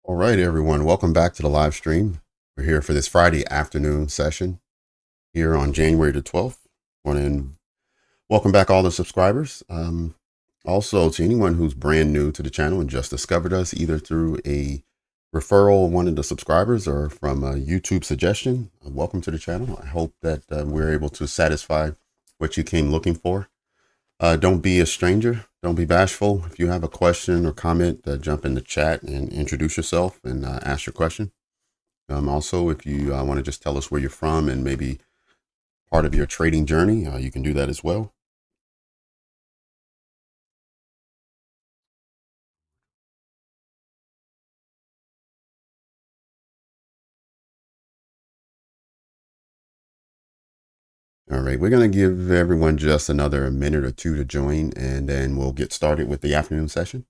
All right, everyone. Welcome back to the live stream. We're here for this Friday afternoon session here on January the 12th. Want to welcome back all the subscribers. Also, to anyone who's brand new to the channel and just discovered us, either through a referral of one of the subscribers or from a YouTube suggestion, welcome to the channel. I hope that we're able to satisfy what you came looking for. Don't be a stranger. Don't be bashful. If you have a question or comment, jump in the chat and introduce yourself and ask your question. Also, if you want to just tell us where you're from and maybe part of your trading journey, you can do that as well. All right, we're going to give everyone just another minute or two to join, and then we'll get started with the afternoon session.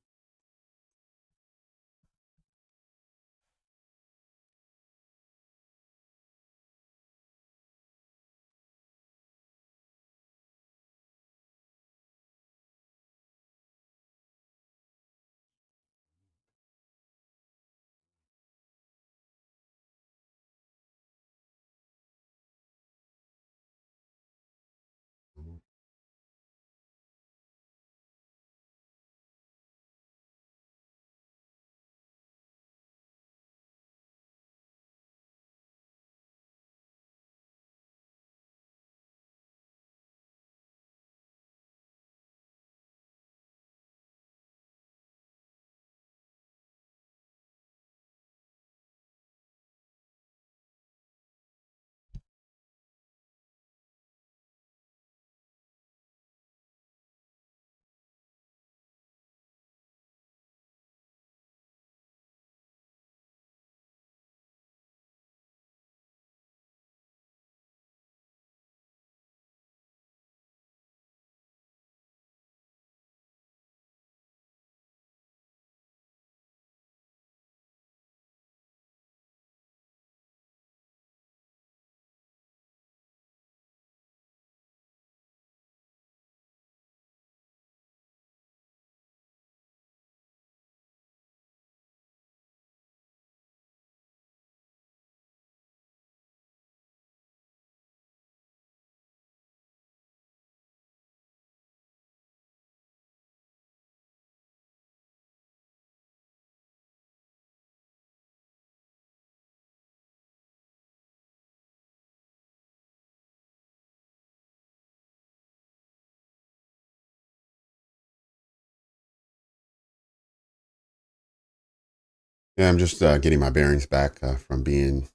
Yeah, I'm just getting my bearings back from being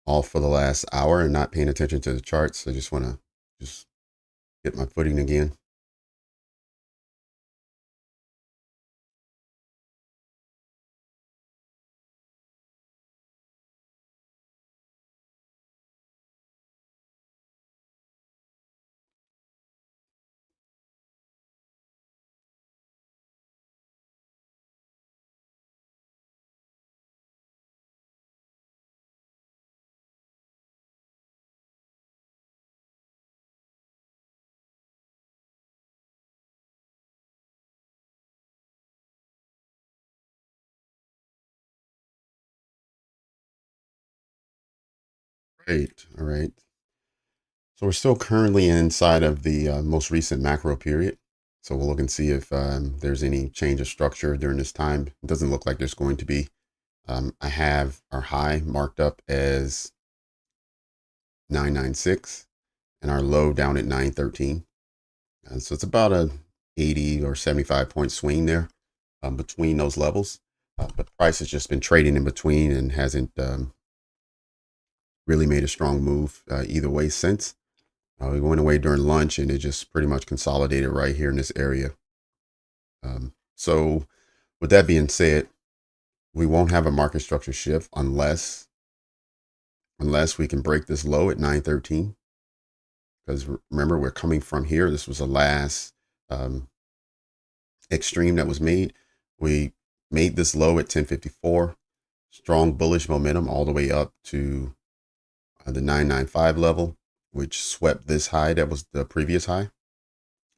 off for the last hour and not paying attention to the charts. I just want to just get my footing again. Great. All right. So we're still currently inside of the most recent macro period. So we'll look and see if there's any change of structure during this time. It doesn't look like there's going to be. I have our high marked up as 996 and our low down at 913. So it's about a 80 or 75 point swing there between those levels. But price has just been trading in between and hasn't really made a strong move either way since. We went away during lunch and it just pretty much consolidated right here in this area. So with that being said, we won't have a market structure shift unless we can break this low at 913. Because remember, we're coming from here. This was the last extreme that was made. We made this low at 1054. Strong bullish momentum all the way up to the 995 level, which swept this high that was the previous high.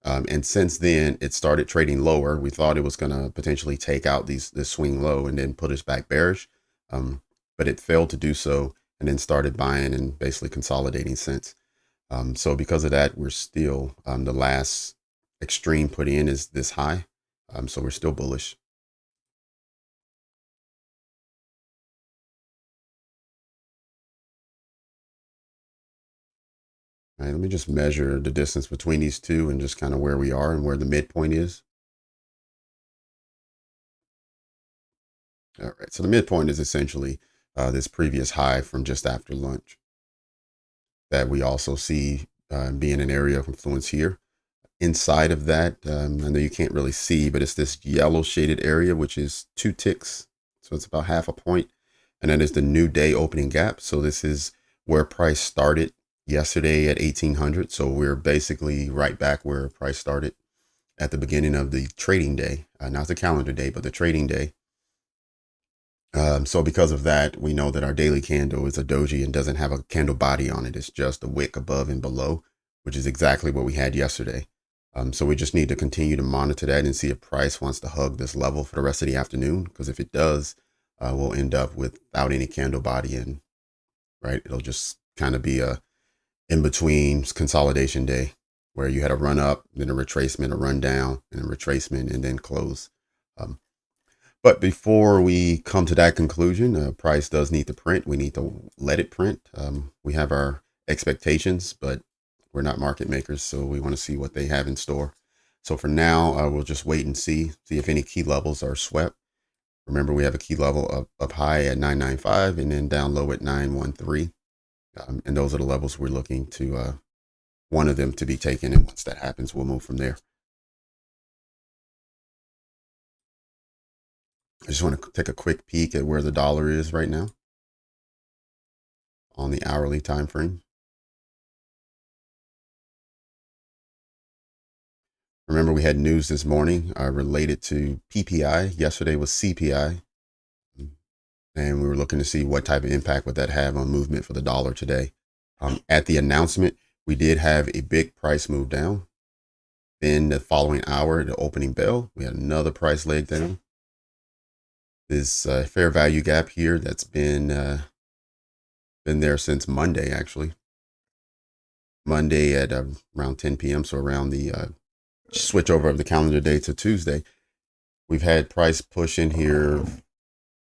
And since then, it started trading lower. We thought it was going to potentially take out this swing low and then put us back bearish. but it failed to do so and then started buying and basically consolidating since. So because of that, we're still, the last extreme put in is this high. So we're still bullish. All right, let me just measure the distance between these two and just kind of where we are and where the midpoint is. All right, so the midpoint is essentially this previous high from just after lunch that we also see being an area of influence here. Inside of that, I know you can't really see, but it's this yellow shaded area, which is 2 ticks. So it's about half a point. And then there's the new day opening gap. So this is where price started yesterday at 1800. So we're basically right back where price started at the beginning of the trading day, not the calendar day, but the trading day. So because of that, we know that our daily candle is a doji and doesn't have a candle body on it. It's just a wick above and below, which is exactly what we had yesterday. So we just need to continue to monitor that and see if price wants to hug this level for the rest of the afternoon. Because if it does, we'll end up without any candle body in, right? It'll just kind of be a in-between consolidation day where you had a run up, then a retracement, a run down, and a retracement, and then close. But before we come to that conclusion, price does need to print. We need to let it print. We have our expectations, but we're not market makers, so we want to see what they have in store. So for now, we'll just wait and see if any key levels are swept. Remember, we have a key level up high at 995 and then down low at 913. And those are the levels we're looking to, one of them to be taken. And once that happens, we'll move from there. I just want to take a quick peek at where the dollar is right now on the hourly time frame. Remember, we had news this morning related to PPI. Yesterday was CPI. And we were looking to see what type of impact would that have on movement for the dollar today. At the announcement, we did have a big price move down. Then the following hour, the opening bell, we had another price leg down. This fair value gap here that's been there since Monday, actually. Monday at around 10 p.m. So around the switch over of the calendar day to Tuesday, we've had price push in here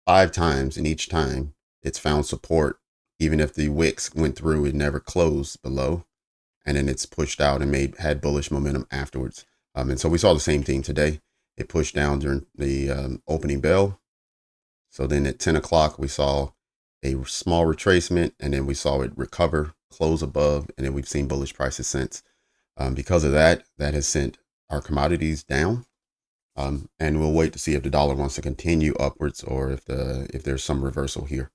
5 times, and each time it's found support. Even if the wicks went through, it never closed below, and then it's pushed out and had bullish momentum afterwards. And so we saw the same thing today. It pushed down during the opening bell. So then at 10 o'clock, we saw a small retracement, and then we saw it recover, close above, and then we've seen bullish prices since. Because of that, that has sent our commodities down. And we'll wait to see if the dollar wants to continue upwards or if there's some reversal here.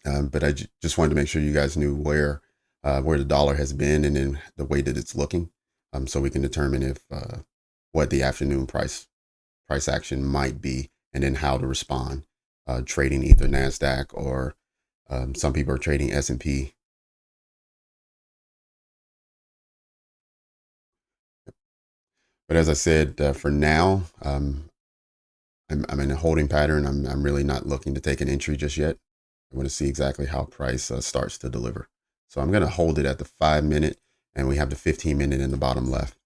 But I just wanted to make sure you guys knew where the dollar has been and then the way that it's looking, so we can determine if what the afternoon price action might be, and then how to respond, trading either Nasdaq or some people are trading S&P. But as I said, for now, I'm in a holding pattern. I'm really not looking to take an entry just yet. I want to see exactly how price starts to deliver. So I'm going to hold it at the 5-minute, and we have the 15-minute in the bottom left.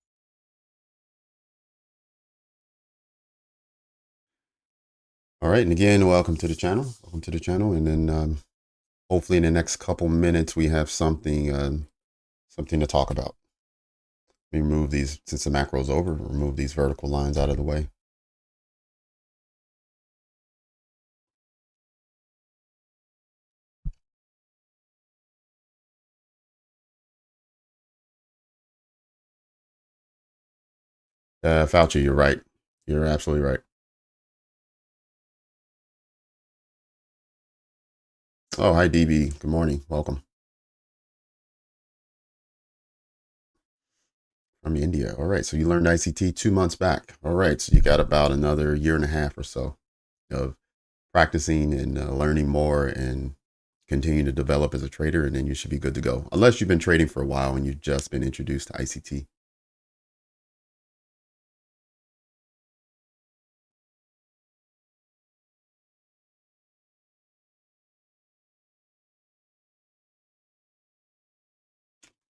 All right, and again, welcome to the channel. Welcome to the channel, and then hopefully in the next couple minutes we have something to talk about. Let me remove these, since the macro is over, remove these vertical lines out of the way. Fauci, you're right. You're absolutely right. Oh, hi, DB. Good morning. Welcome. From India. All right. So you learned ICT 2 months back. All right. So you got about another year and a half or so of practicing and learning more and continue to develop as a trader. And then you should be good to go. Unless you've been trading for a while and you've just been introduced to ICT.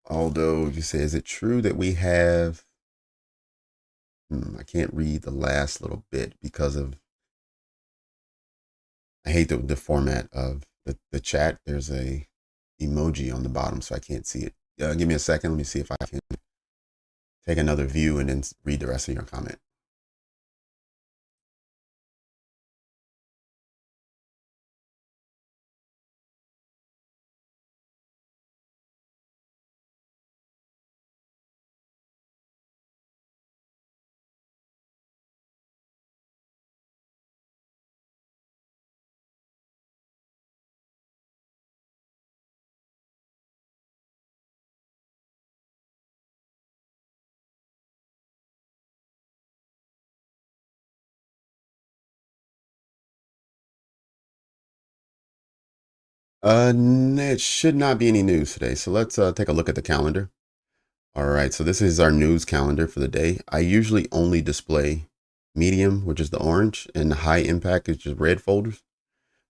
Although you say, is it true that we have, I can't read the last little bit because of, I hate the format of the chat. There's a emoji on the bottom, so I can't see it. Give me a second. Let me see if I can take another view and then read the rest of your comment. It should not be any news today. So let's take a look at the calendar. All right, so this is our news calendar for the day. I usually only display medium, which is the orange, and high impact, which is red folders.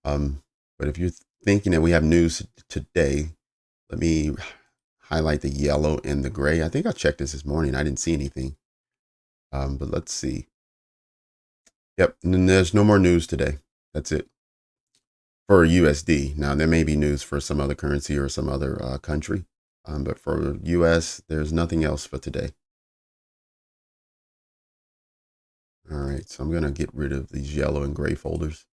But if you're thinking that we have news today, let me highlight the yellow and the gray. I think I checked this morning. I didn't see anything. But let's see. Yep, and then there's no more news today. That's it for USD. Now, there may be news for some other currency or some other country. But for US, there's nothing else for today. All right, so I'm going to get rid of these yellow and gray folders.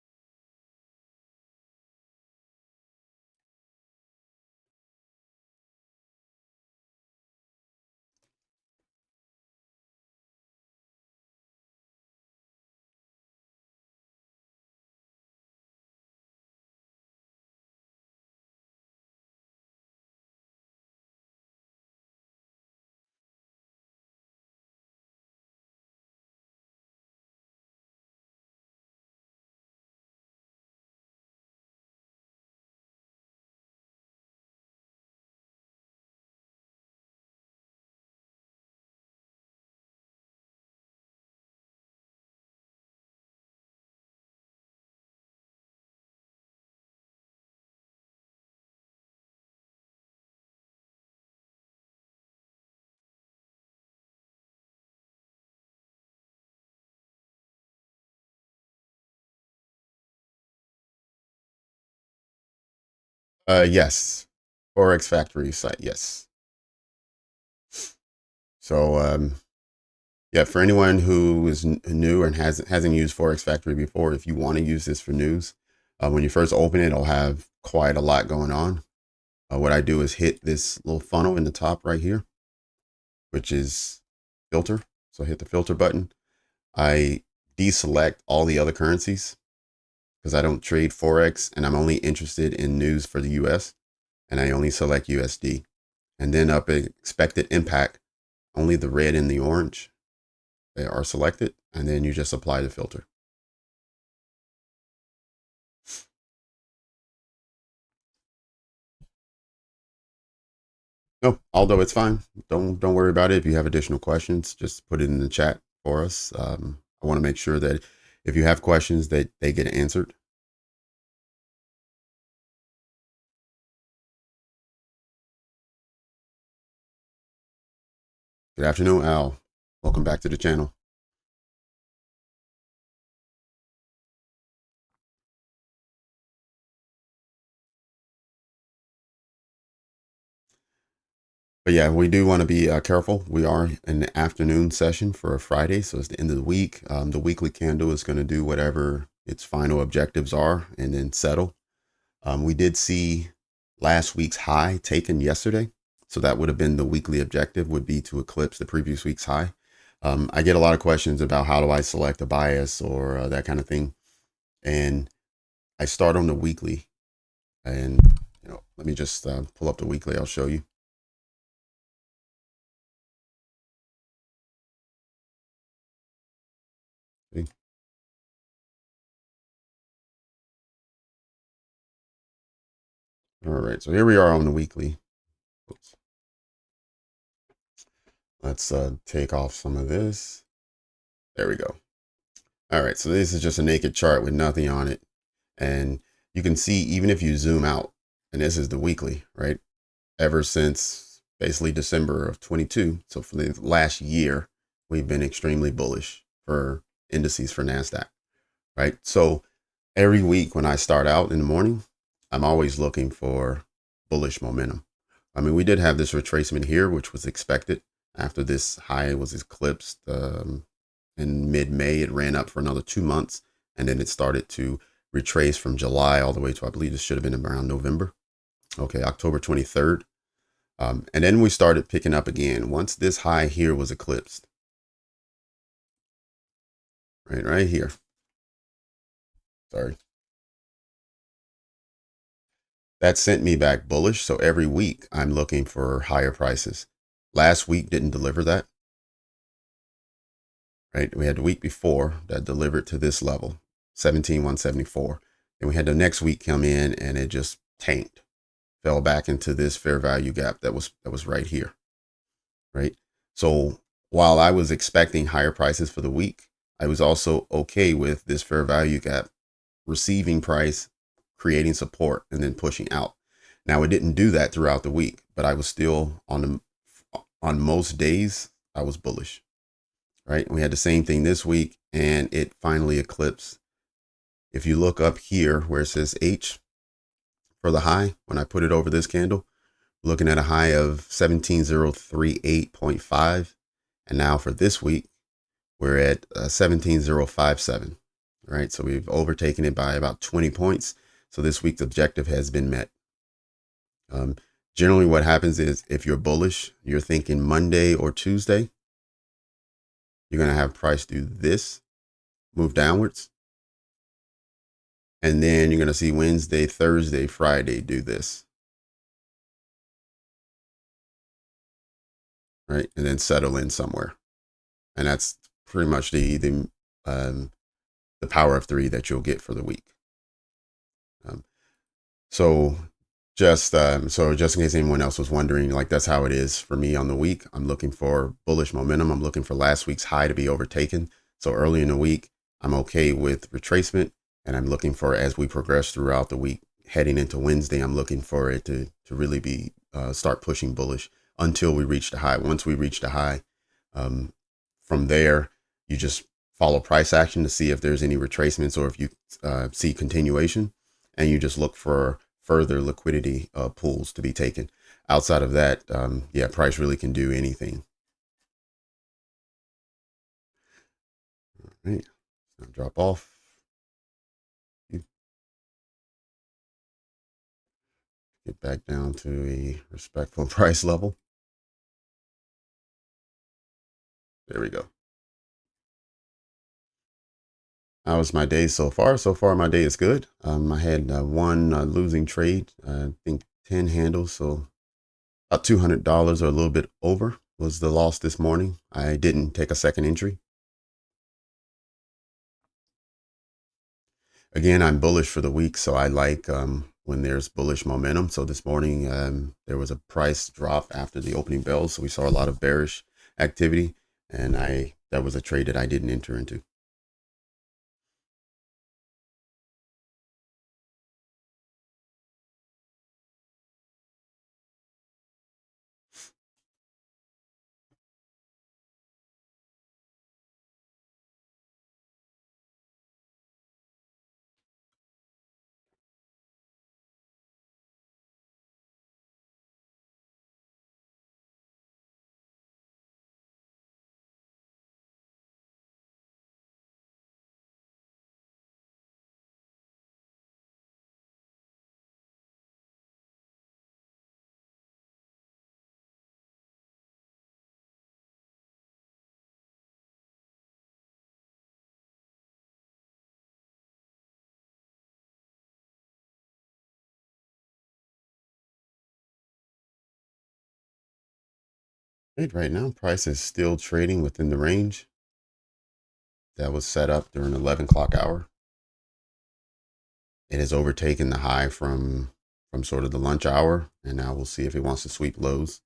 Yes, Forex Factory site. Yes. So, yeah, for anyone who is new and hasn't used Forex Factory before, if you want to use this for news, when you first open it, it'll have quite a lot going on. What I do is hit this little funnel in the top right here, which is filter. So hit the filter button. I deselect all the other currencies because I don't trade Forex and I'm only interested in news for the US, and I only select USD. And then up at expected impact, only the red and the orange, they are selected, and then you just apply the filter. No, although it's fine. Don't worry about it. If you have additional questions, just put it in the chat for us. I want to make sure that if you have questions that they get answered. Good afternoon, Al. Welcome back to the channel. But yeah, we do want to be careful. We are in the afternoon session for a Friday, so it's the end of the week. The weekly candle is going to do whatever its final objectives are and then settle. We did see last week's high taken yesterday, so that would have been the weekly objective, would be to eclipse the previous week's high. I get a lot of questions about how do I select a bias or that kind of thing, and I start on the weekly. And let me just pull up the weekly. I'll show you. See? All right, so here we are on the weekly. Oops. Let's take off some of this. There we go. All right, so this is just a naked chart with nothing on it. And you can see, even if you zoom out, and this is the weekly, right? Ever since basically December of 22. So for the last year, we've been extremely bullish for indices for Nasdaq, right? So every week when I start out in the morning, I'm always looking for bullish momentum. I mean, we did have this retracement here, which was expected after this high was eclipsed in mid-May. It ran up for another 2 months, and then it started to retrace from July all the way to, I believe this should have been around November. Okay, October 23rd. And then we started picking up again once this high here was eclipsed. Right here. Sorry. That sent me back bullish. So every week I'm looking for higher prices. Last week didn't deliver that. Right? We had the week before that delivered to this level, 17,174. And we had the next week come in and it just tanked, fell back into this fair value gap that was right here. Right? So while I was expecting higher prices for the week, I was also okay with this fair value gap receiving price, creating support, and then pushing out. Now it didn't do that throughout the week, but I was still on most days I was bullish. Right? We had the same thing this week, and it finally eclipsed. If you look up here where it says H for the high, when I put it over this candle, looking at a high of 17038.5, and now for this week we're at 17057. Right? So we've overtaken it by about 20 points. So this week's objective has been met. Generally what happens is if you're bullish, you're thinking Monday or Tuesday, you're going to have price do this, move downwards. And then you're going to see Wednesday, Thursday, Friday do this. Right? And then settle in somewhere. And that's pretty much the power of three that you'll get for the week. So just in case anyone else was wondering, like that's how it is for me on the week. I'm looking for bullish momentum. I'm looking for last week's high to be overtaken. So early in the week, I'm okay with retracement, and I'm looking for, as we progress throughout the week, heading into Wednesday, I'm looking for it to really be start pushing bullish until we reach the high. Once we reach the high, from there, you just follow price action to see if there's any retracements or if you see continuation, and you just look for further liquidity pools to be taken. Outside of that, yeah, price really can do anything. All right, now drop off. Get back down to a respectful price level. There we go. How was my day so far? So far, my day is good. I had one losing trade, I think 10 handles, so about $200 or a little bit over was the loss this morning. I didn't take a second entry. Again, I'm bullish for the week, so I like when there's bullish momentum. So this morning, there was a price drop after the opening bell, so we saw a lot of bearish activity, and that was a trade that I didn't enter into. Right now, price is still trading within the range that was set up during 11 o'clock hour. It has overtaken the high from sort of the lunch hour, and now we'll see if it wants to sweep lows.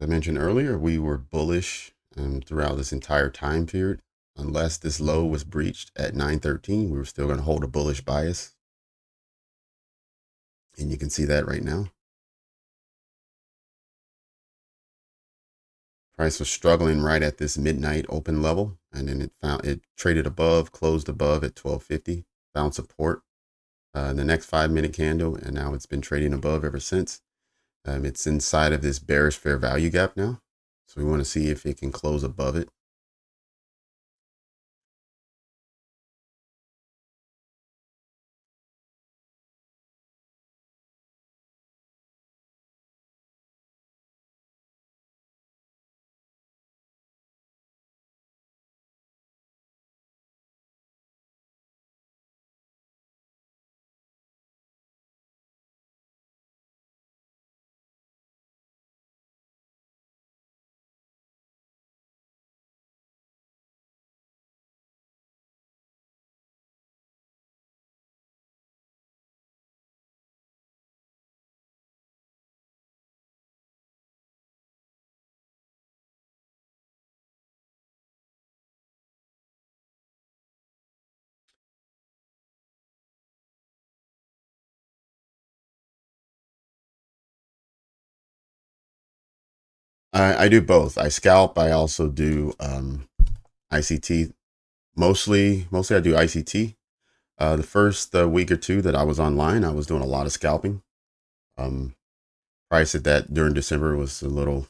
I mentioned earlier, we were bullish throughout this entire time period. Unless this low was breached at 913, we were still going to hold a bullish bias. And you can see that right now. Price was struggling right at this midnight open level, and then it traded above, closed above at 1250, found support. The next 5-minute candle, and now it's been trading above ever since. It's inside of this bearish fair value gap now, so we want to see if it can close above it. I do both. I scalp. I also do ICT. Mostly I do ICT. The first week or two that I was online, I was doing a lot of scalping. Price at that during December was a little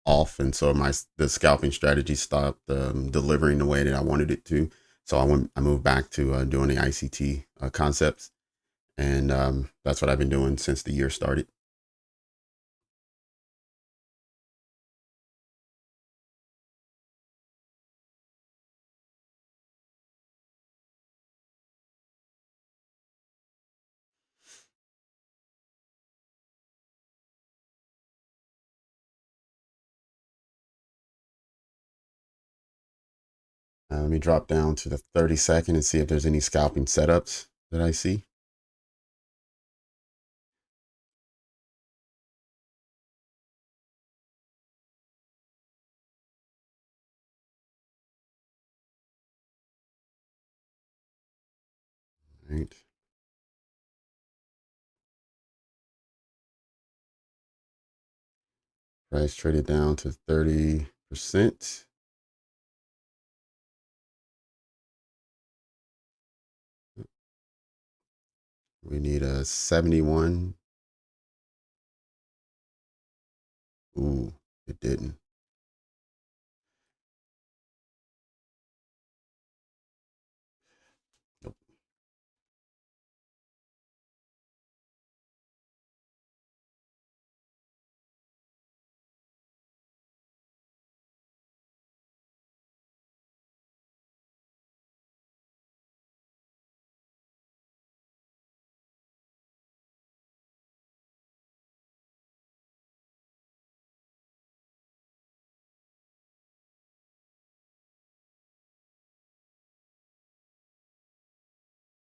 off, and so the scalping strategy stopped delivering the way that I wanted it to. So I moved back to doing the ICT concepts, and that's what I've been doing since the year started. Let me drop down to the 30-second and see if there's any scalping setups that I see. Right. Price traded down to 30%. We need a 71. Ooh, it didn't. Nope.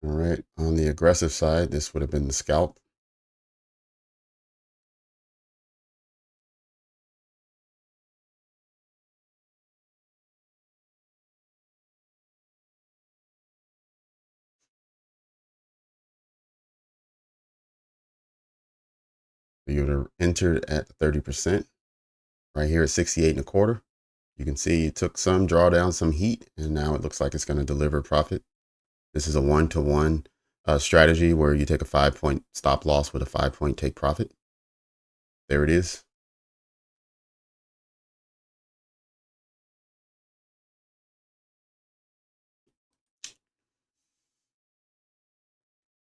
All right. On the aggressive side, this would have been the scalp. You would have entered at 30%. Right here at 68.25. You can see it took some drawdown, some heat, and now it looks like it's going to deliver profit. This is a 1-to-1 strategy where you take a 5-point stop loss with a 5-point take profit. There it is.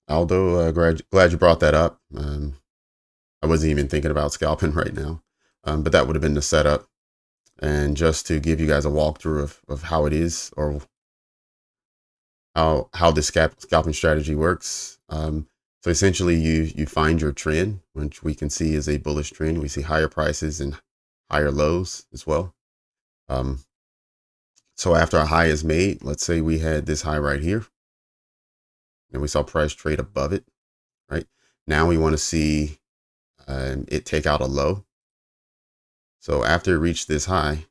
Aldo, glad you brought that up. I wasn't even thinking about scalping right now, but that would have been the setup. And just to give you guys a walkthrough of how it is, or how this scalping strategy works. So essentially, you find your trend, which we can see is a bullish trend. We see higher prices and higher lows as well. So after a high is made, let's say we had this high right here, and we saw price trade above it. Right now, we want to see it take out a low. So after it reached this high,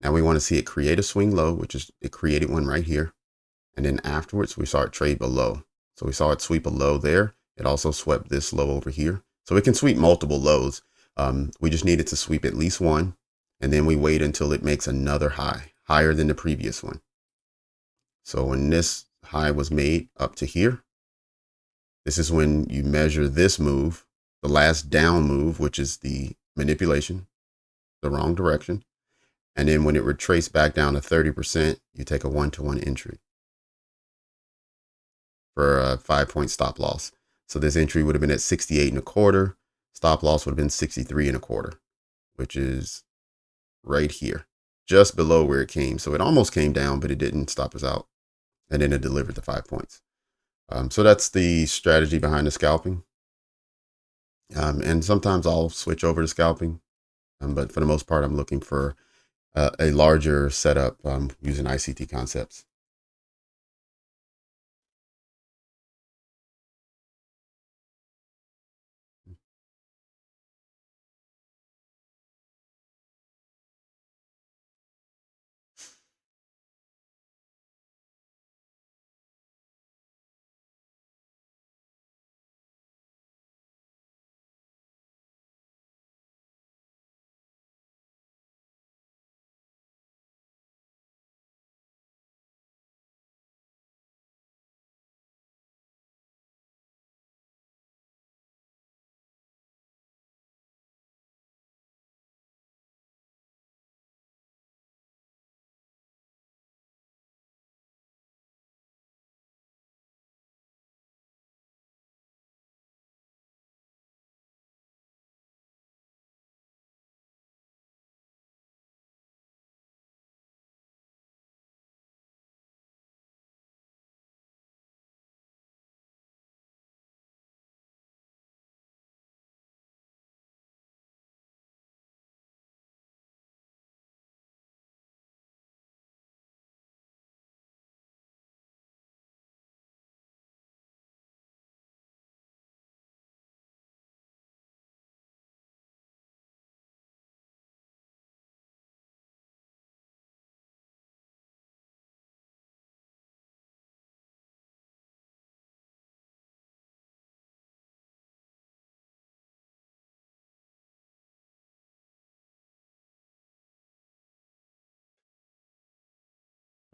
now we want to see it create a swing low, which is it created one right here. And then afterwards, we saw it trade below. So we saw it sweep a low there. It also swept this low over here. So it can sweep multiple lows. We just needed to sweep at least one. And then we wait until it makes another high, higher than the previous one. So when this high was made up to here, this is when you measure this move, the last down move, which is the manipulation, the wrong direction. And then when it retraced back down to 30%, you take a 1-to-1 entry for a 5-point stop loss. So this entry would have been at 68.25. Stop loss would have been 63.25, which is right here, just below where it came. So it almost came down, but it didn't stop us out. And then it delivered the 5 points. So that's the strategy behind the scalping. And sometimes I'll switch over to scalping. But for the most part, I'm looking for a larger setup using ICT concepts.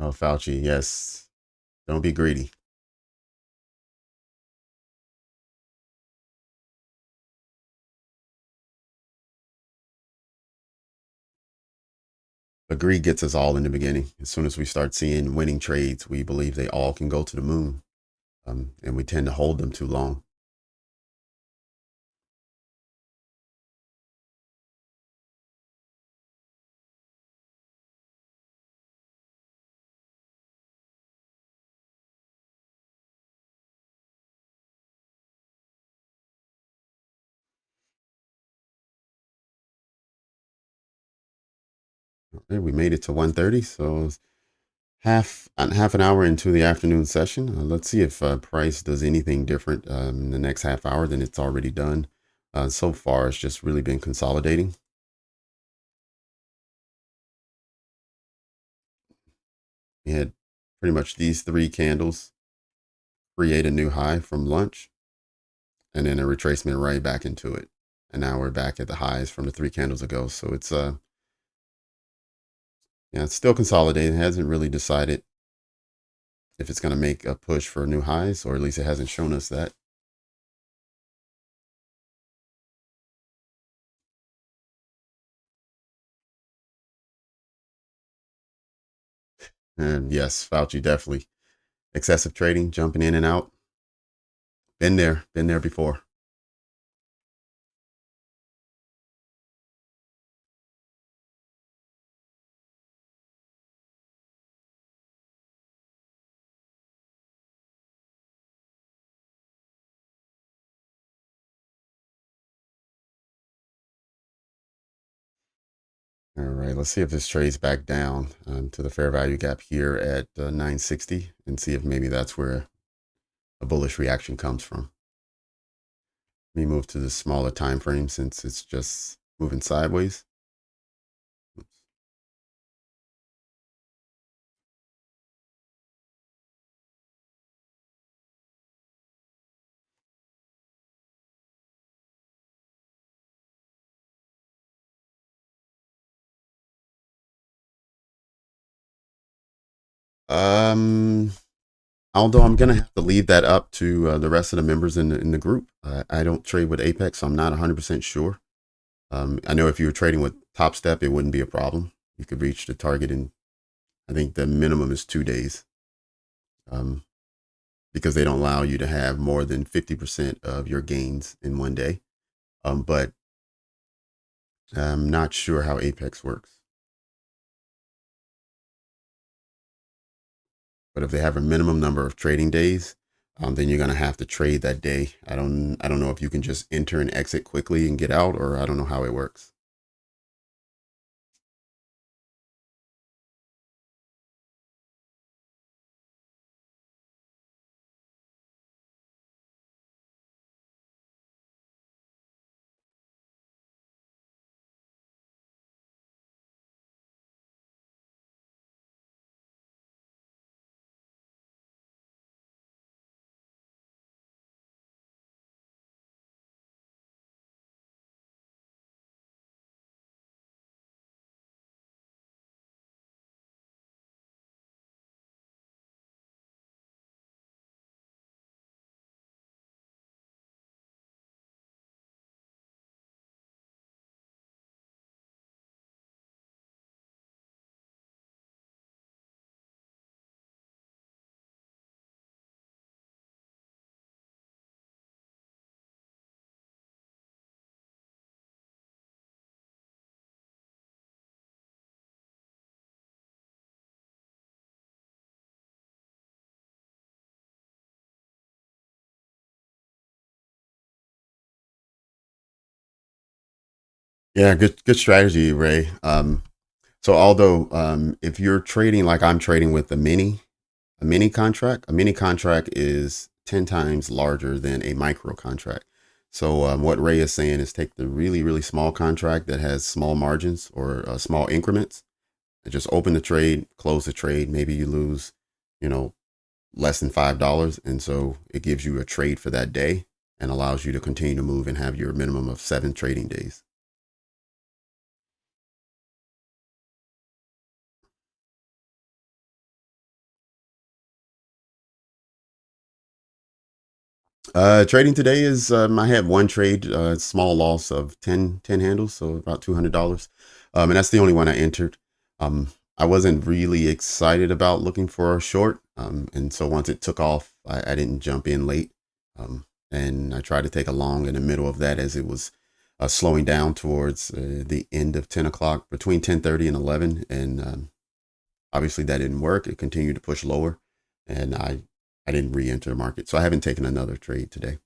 Oh, Fauci, yes. Don't be greedy. But greed gets us all in the beginning. As soon as we start seeing winning trades, we believe they all can go to the moon. And we tend to hold them too long. Okay, we made it to 1:30, so half an hour into the afternoon session. Let's see if price does anything different in the next half hour than it's already done. So far, it's just really been consolidating. We had pretty much these three candles create a new high from lunch, and then a retracement right back into it. And now we're back at the highs from the three candles ago. So it's yeah, it's still consolidating. It hasn't really decided if it's going to make a push for new highs, or at least it hasn't shown us that. And yes, Fauci definitely excessive trading, jumping in and out. Been there before. All right, let's see if this trades back down to the fair value gap here at 960 and see if maybe that's where a bullish reaction comes from. Let me move to the smaller time frame since it's just moving sideways. Um, Although I'm gonna have to leave that up to the rest of the members in the group. I don't trade with Apex, so I'm not 100% sure. I know if you were trading with Topstep, it wouldn't be a problem. You could reach the target in, I think the minimum is 2 days, um, because they don't allow you to have more than 50% of your gains in one day. But I'm not sure how Apex works. But if they have a minimum number of trading days, then you're gonna have to trade that day. I don't know if you can just enter and exit quickly and get out, or I don't know how it works. Yeah, good strategy, Ray. So although if you're trading like I'm trading with a mini contract is 10 times larger than a micro contract. So what Ray is saying is take the really small contract that has small margins or small increments and just open the trade, close the trade. Maybe you lose, you know, less than $5, and so it gives you a trade for that day and allows you to continue to move and have your minimum of 7 trading days. Trading today is I had one trade, small loss of ten handles, so about $200, and that's the only one I entered. Um, I wasn't really excited about looking for a short, and so once it took off, I didn't jump in late, and I tried to take a long in the middle of that as it was slowing down towards the end of 10 o'clock, between 10:30 and 11, and obviously that didn't work. It continued to push lower, and I didn't re-enter the market, so I haven't taken another trade today.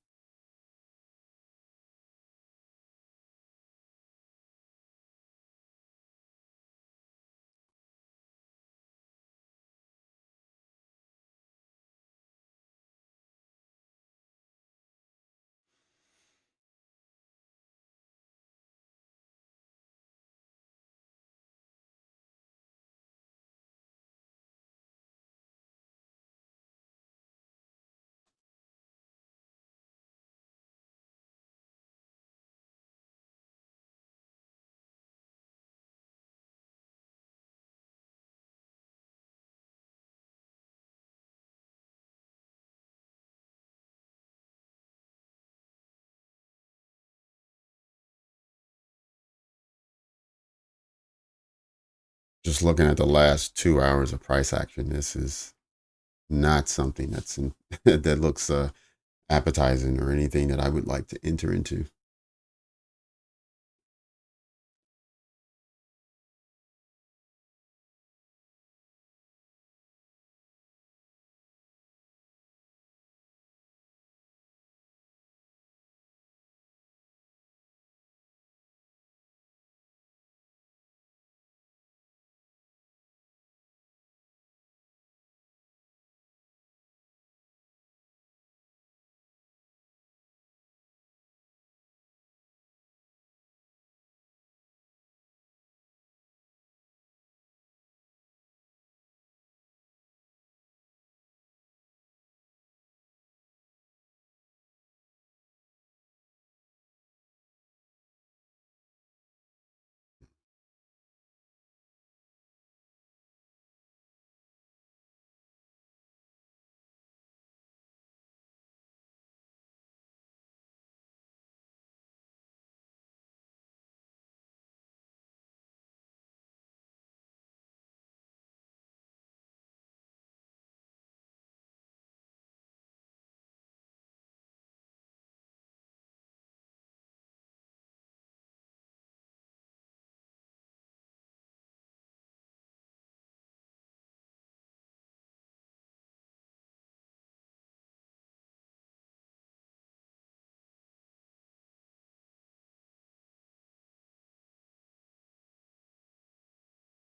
Just looking at the last 2 hours of price action, this is not something that looks appetizing or anything that I would like to enter into.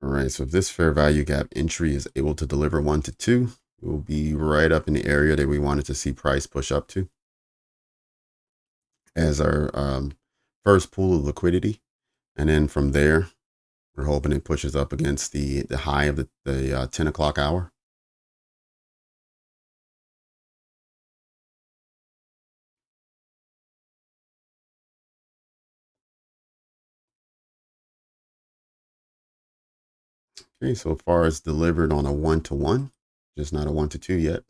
All right, so if this fair value gap entry is able to deliver 1 to 2, it will be right up in the area that we wanted to see price push up to as our first pool of liquidity. And then from there, we're hoping it pushes up against the high of the 10 o'clock hour. Okay, so far it's delivered on a 1 to 1, just not a 1 to 2 yet.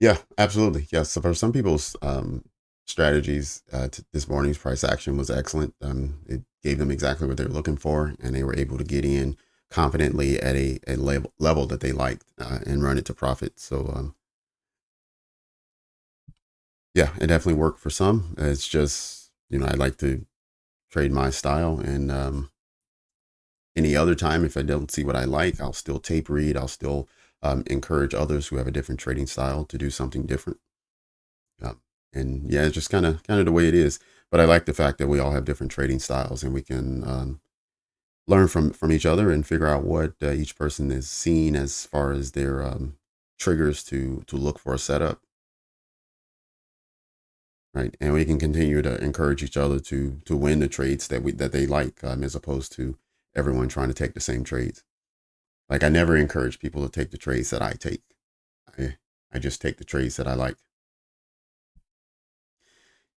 Yeah, absolutely. Yeah. So for some people's strategies, this morning's price action was excellent. It gave them exactly what they were looking for, and they were able to get in confidently at a level that they liked and run it to profit. So yeah, it definitely worked for some. It's just, I like to trade my style, and any other time, if I don't see what I like, I'll still tape read. I'll still encourage others who have a different trading style to do something different. And yeah, it's just kind of the way it is. But I like the fact that we all have different trading styles, and we can learn from each other and figure out what each person is seeing as far as their triggers to look for a setup, right? And we can continue to encourage each other to win the trades that they like, as opposed to everyone trying to take the same trades. Like, I never encourage people to take the trades that I take. I just take the trades that I like.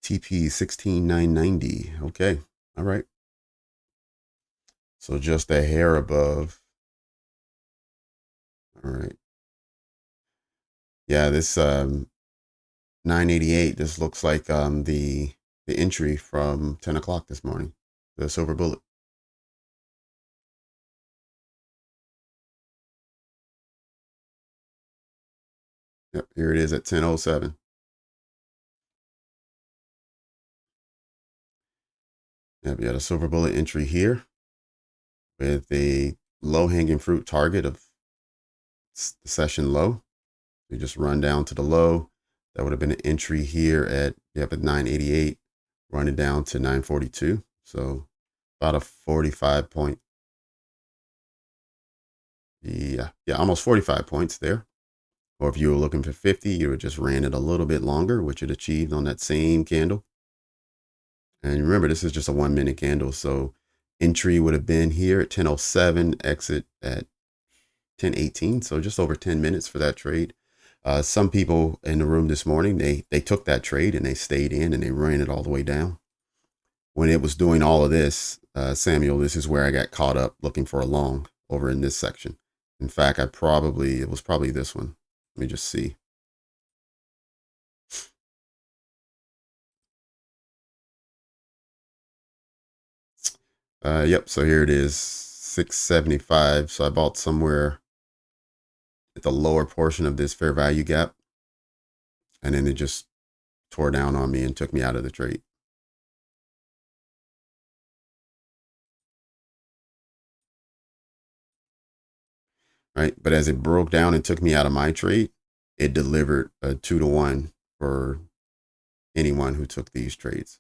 TP 16990. Okay. All right. So just a hair above. All right. Yeah, this 988, this looks like the entry from 10 o'clock this morning. The silver bullet. Yep, here it is at 10:07. Yep, you got a silver bullet entry here with a low hanging fruit target of the session low. We just run down to the low. That would have been an entry here at 988, running down to 942. So about a 45 point. Yeah, almost 45 points there. Or if you were looking for 50, you would just ran it a little bit longer, which it achieved on that same candle. And remember, this is just a 1 minute candle. So entry would have been here at 10:07, exit at 10:18. So just over 10 minutes for that trade. Some people in the room this morning, they took that trade and they stayed in and they ran it all the way down. When it was doing all of this, Samuel, this is where I got caught up looking for a long over in this section. In fact, it was probably this one. Let me just see. Yep. So here it is, 675. So I bought somewhere at the lower portion of this fair value gap, and then it just tore down on me and took me out of the trade. right? But as it broke down and took me out of my trade, it delivered a 2-to-1 for anyone who took these trades.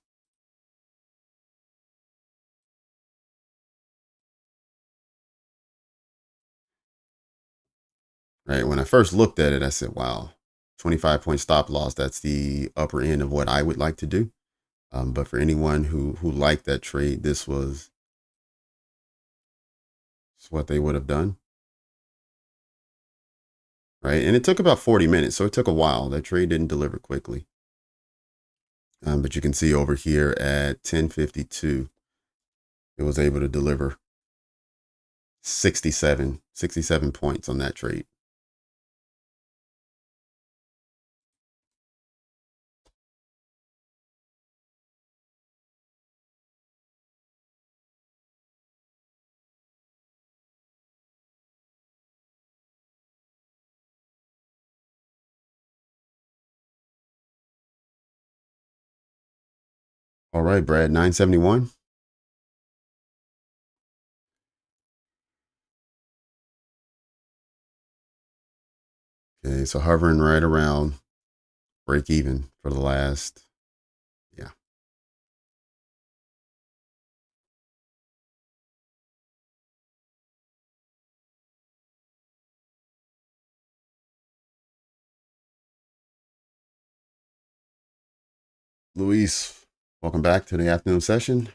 Right? When I first looked at it, I said, wow, 25-point stop loss. That's the upper end of what I would like to do. But for anyone who liked that trade, this was what they would have done. Right? And it took about 40 minutes. So it took a while. That trade didn't deliver quickly. But you can see over here at 10:52, it was able to deliver 67 points on that trade. All right, Brad, 971. Okay, so hovering right around break even for the last, yeah. Luis, welcome back to the afternoon session.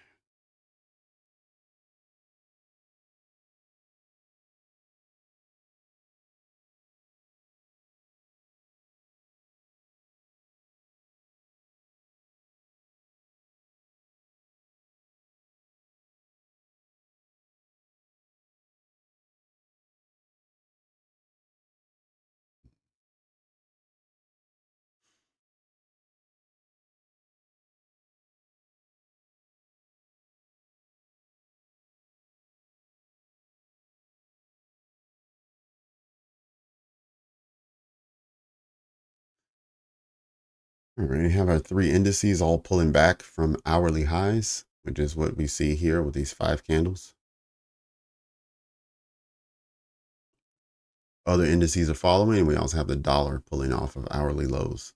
All right, we have our 3 indices all pulling back from hourly highs, which is what we see here with these 5 candles. Other indices are following, and we also have the dollar pulling off of hourly lows.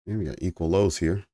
Yeah, we got equal lows here.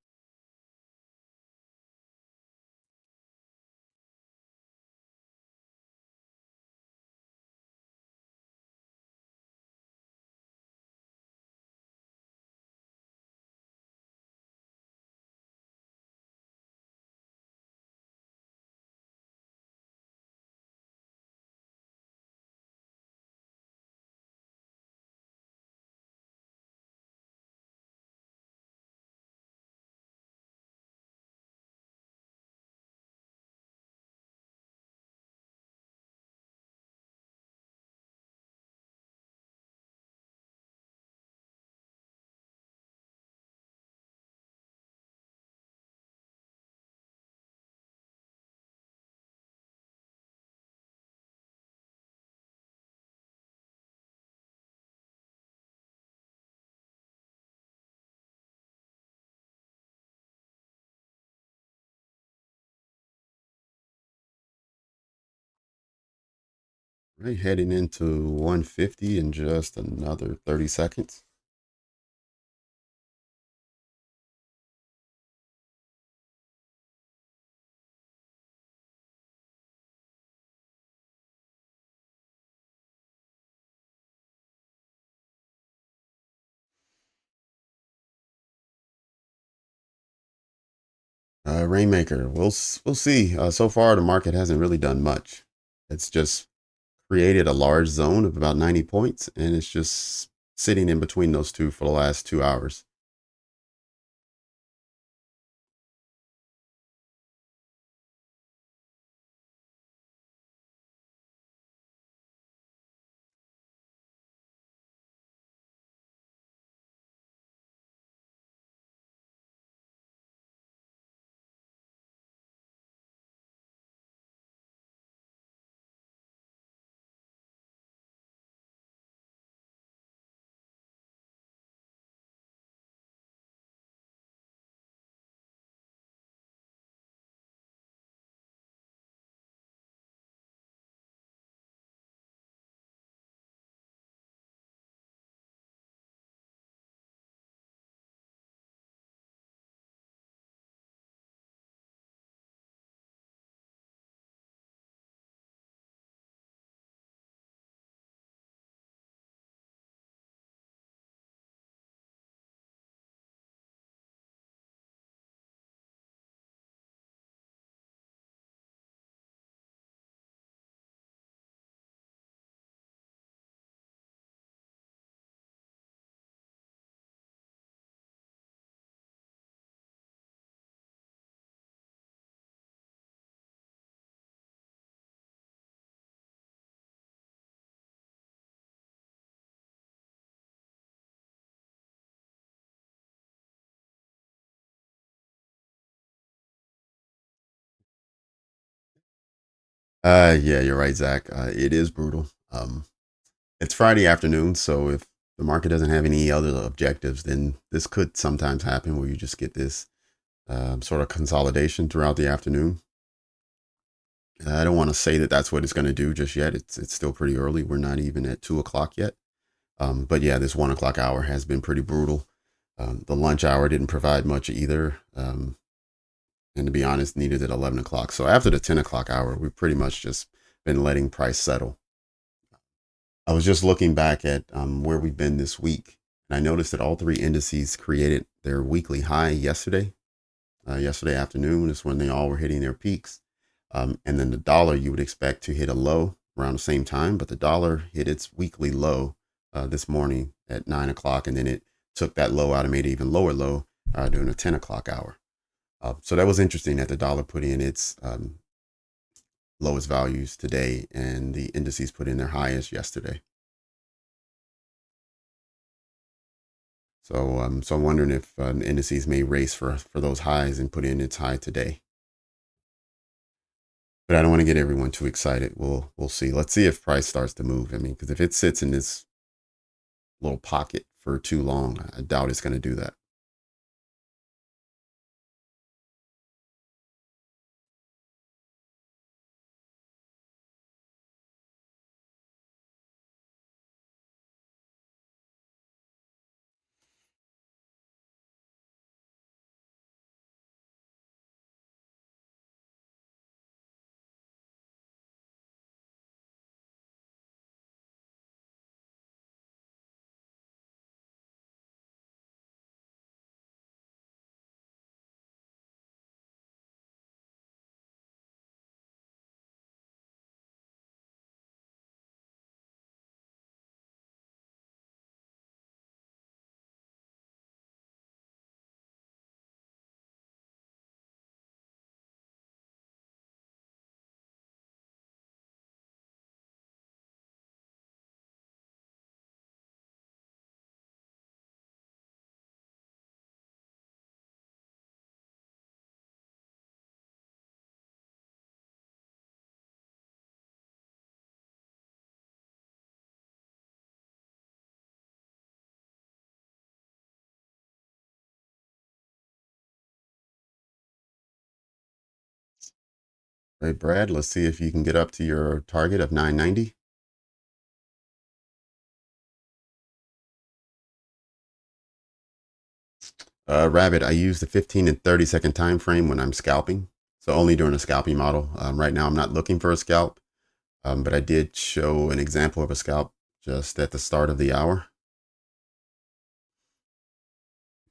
Right, heading into 150 in just another 30 seconds. Rainmaker, we'll see. So far, the market hasn't really done much. It's just created a large zone of about 90 points, and it's just sitting in between those two for the last 2 hours. Yeah, you're right, Zach. It is brutal. It's Friday afternoon, so if the market doesn't have any other objectives, then this could sometimes happen where you just get this sort of consolidation throughout the afternoon. I don't want to say that that's what it's going to do just yet. It's still pretty early. We're not even at 2 o'clock yet. But yeah, this 1 o'clock hour has been pretty brutal. The lunch hour didn't provide much either. And to be honest, needed at 11 o'clock. So after the 10 o'clock hour, we've pretty much just been letting price settle. I was just looking back at where we've been this week, and I noticed that all three indices created their weekly high yesterday. Yesterday afternoon is when they all were hitting their peaks. And then the dollar you would expect to hit a low around the same time, but the dollar hit its weekly low this morning at 9 o'clock, and then it took that low out and made an even lower low during the 10 o'clock hour. So that was interesting that the dollar put in its lowest values today, and the indices put in their highest yesterday. So I'm wondering if indices may race for those highs and put in its high today. But I don't want to get everyone too excited. We'll see. Let's see if price starts to move. I mean, because if it sits in this little pocket for too long, I doubt it's going to do that. Right, Brad, let's see if you can get up to your target of 990. Rabbit, I use the 15 and 30-second time frame when I'm scalping. So only during a scalping model. Right now, I'm not looking for a scalp, but I did show an example of a scalp just at the start of the hour.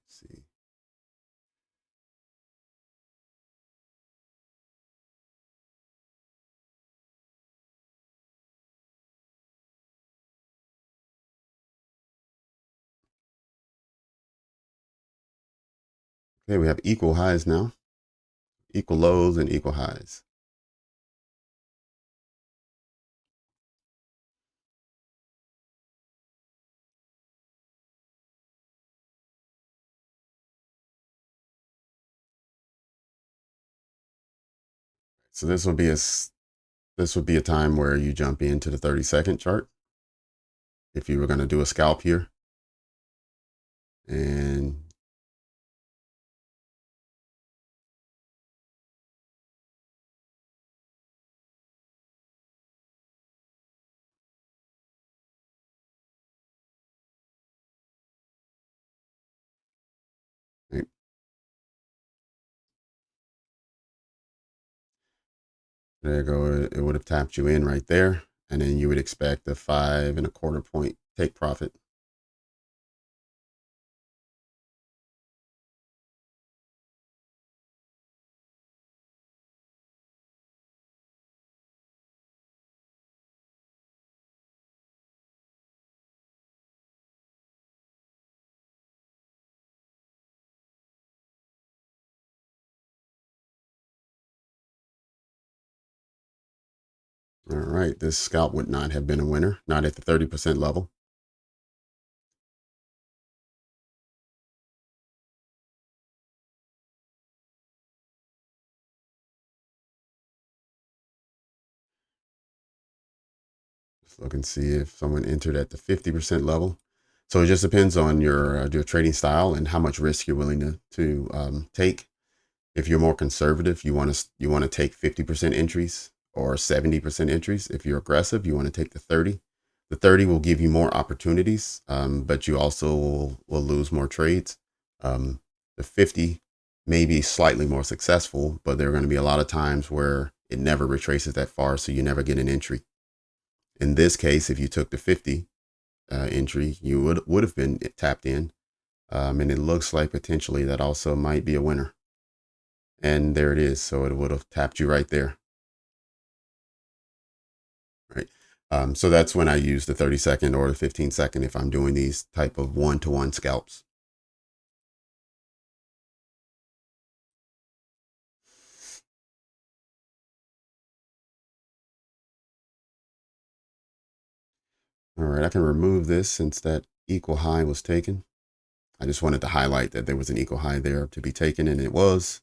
Let's see. Okay, we have equal highs now, equal lows and equal highs. So this would be a time where you jump into the 30-second chart if you were going to do a scalp here. And right, there you go. It would have tapped you in right there. And then you would expect a 5.25 point take profit. All right, this scalp would not have been a winner, not at the 30% level. Let's look and see if someone entered at the 50% level. So it just depends on your trading style and how much risk you're willing to take. If you're more conservative, you want to take 50% entries or 70% entries. If you're aggressive, you want to take the 30. The 30 will give you more opportunities, but you also will lose more trades. The 50 may be slightly more successful, but there are going to be a lot of times where it never retraces that far, so you never get an entry. In this case, if you took the 50 entry, you would have been tapped in, and it looks like potentially that also might be a winner. And there it is. So it would have tapped you right there. Right. So that's when I use the 30-second or the 15-second if I'm doing these type of one-to-one scalps. All right, I can remove this since that equal high was taken. I just wanted to highlight that there was an equal high there to be taken, and it was.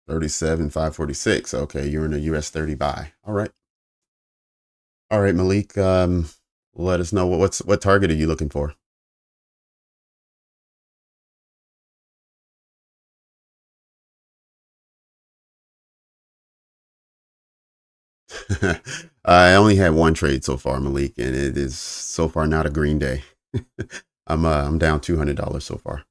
$37,546. Okay, you're in a US 30 buy. All right. All right, Malik. Let us know what target are you looking for? I only had one trade so far, Malik, and it is so far not a green day. I'm down $200 so far.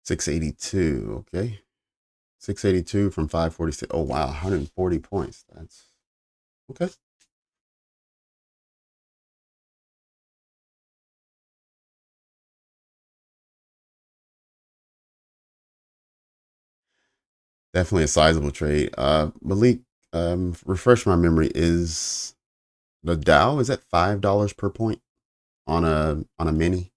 $682. Okay, 682 from 546. Oh wow, 140 points. That's okay. Definitely a sizable trade. Malik, refresh my memory. Is the Dow is at $5 per point on a mini?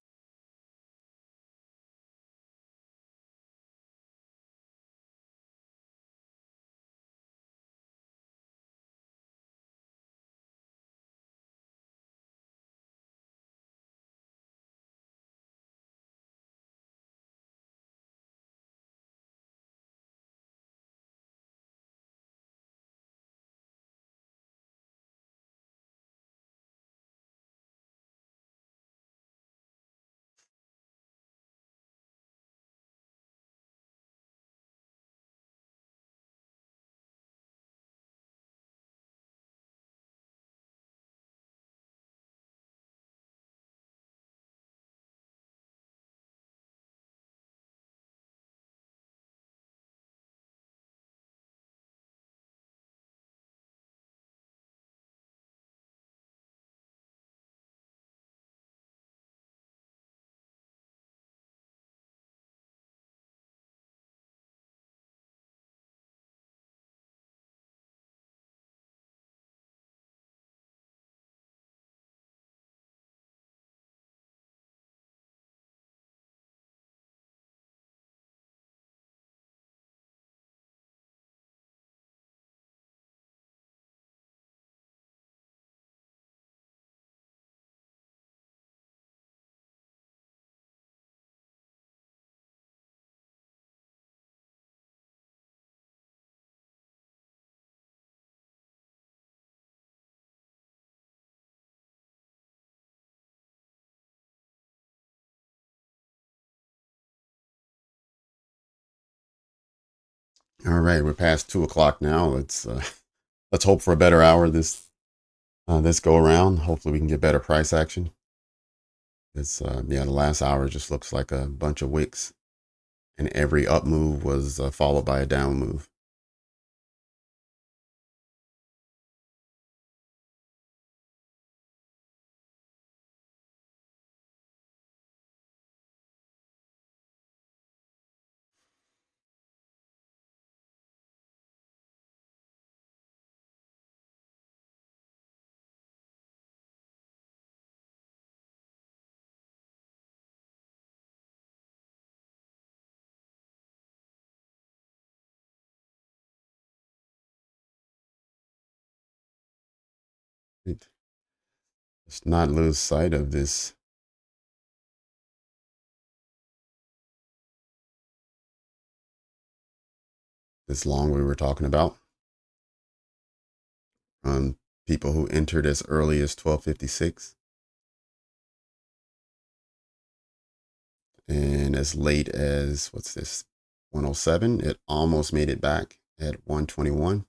All right, we're past 2 o'clock now. Let's hope for a better hour this go around. Hopefully we can get better price action. It's yeah, the last hour just looks like a bunch of wicks, and every up move was followed by a down move. Let's not lose sight of this long we were talking about. People who entered as early as 1256 and as late as, what's this, 107. It almost made it back at 121.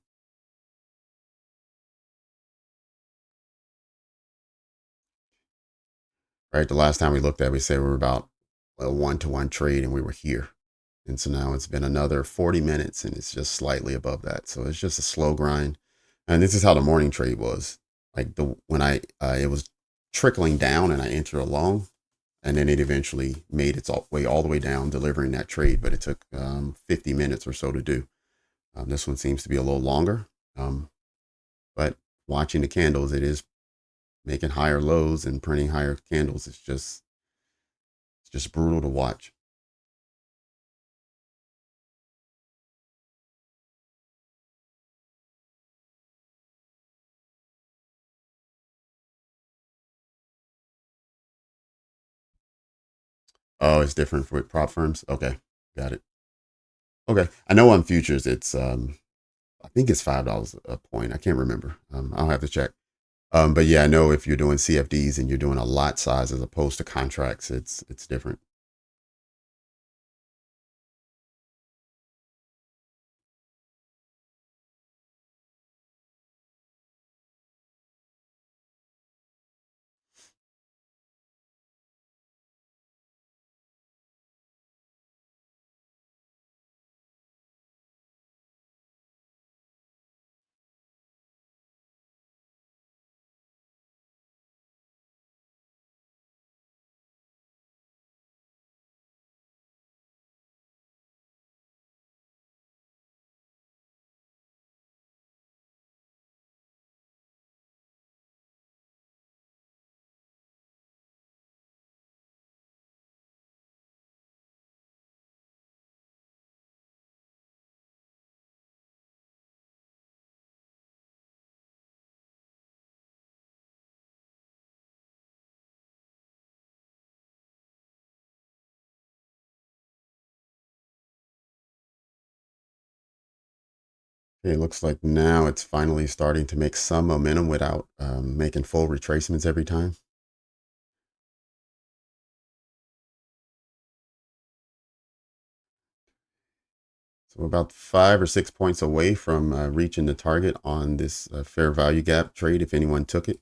Right, the last time we looked at, we said we were about a one-to-one trade, and we were here. And so now it's been another 40 minutes, and it's just slightly above that. So it's just a slow grind. And this is how the morning trade was. Like when it was trickling down, and I entered a long, and then it eventually made its way all the way down, delivering that trade. But it took 50 minutes or so to do. This one seems to be a little longer. But watching the candles, it is making higher lows and printing higher candles. It's just brutal to watch. Oh, it's different with prop firms. Okay, got it. Okay, I know on futures it's I think it's $5 a point. I can't remember. I'll have to check. But yeah, I know if you're doing CFDs and you're doing a lot size as opposed to contracts, it's different. Okay, it looks like now it's finally starting to make some momentum without making full retracements every time. So we're about 5 or 6 points away from reaching the target on this fair value gap trade if anyone took it.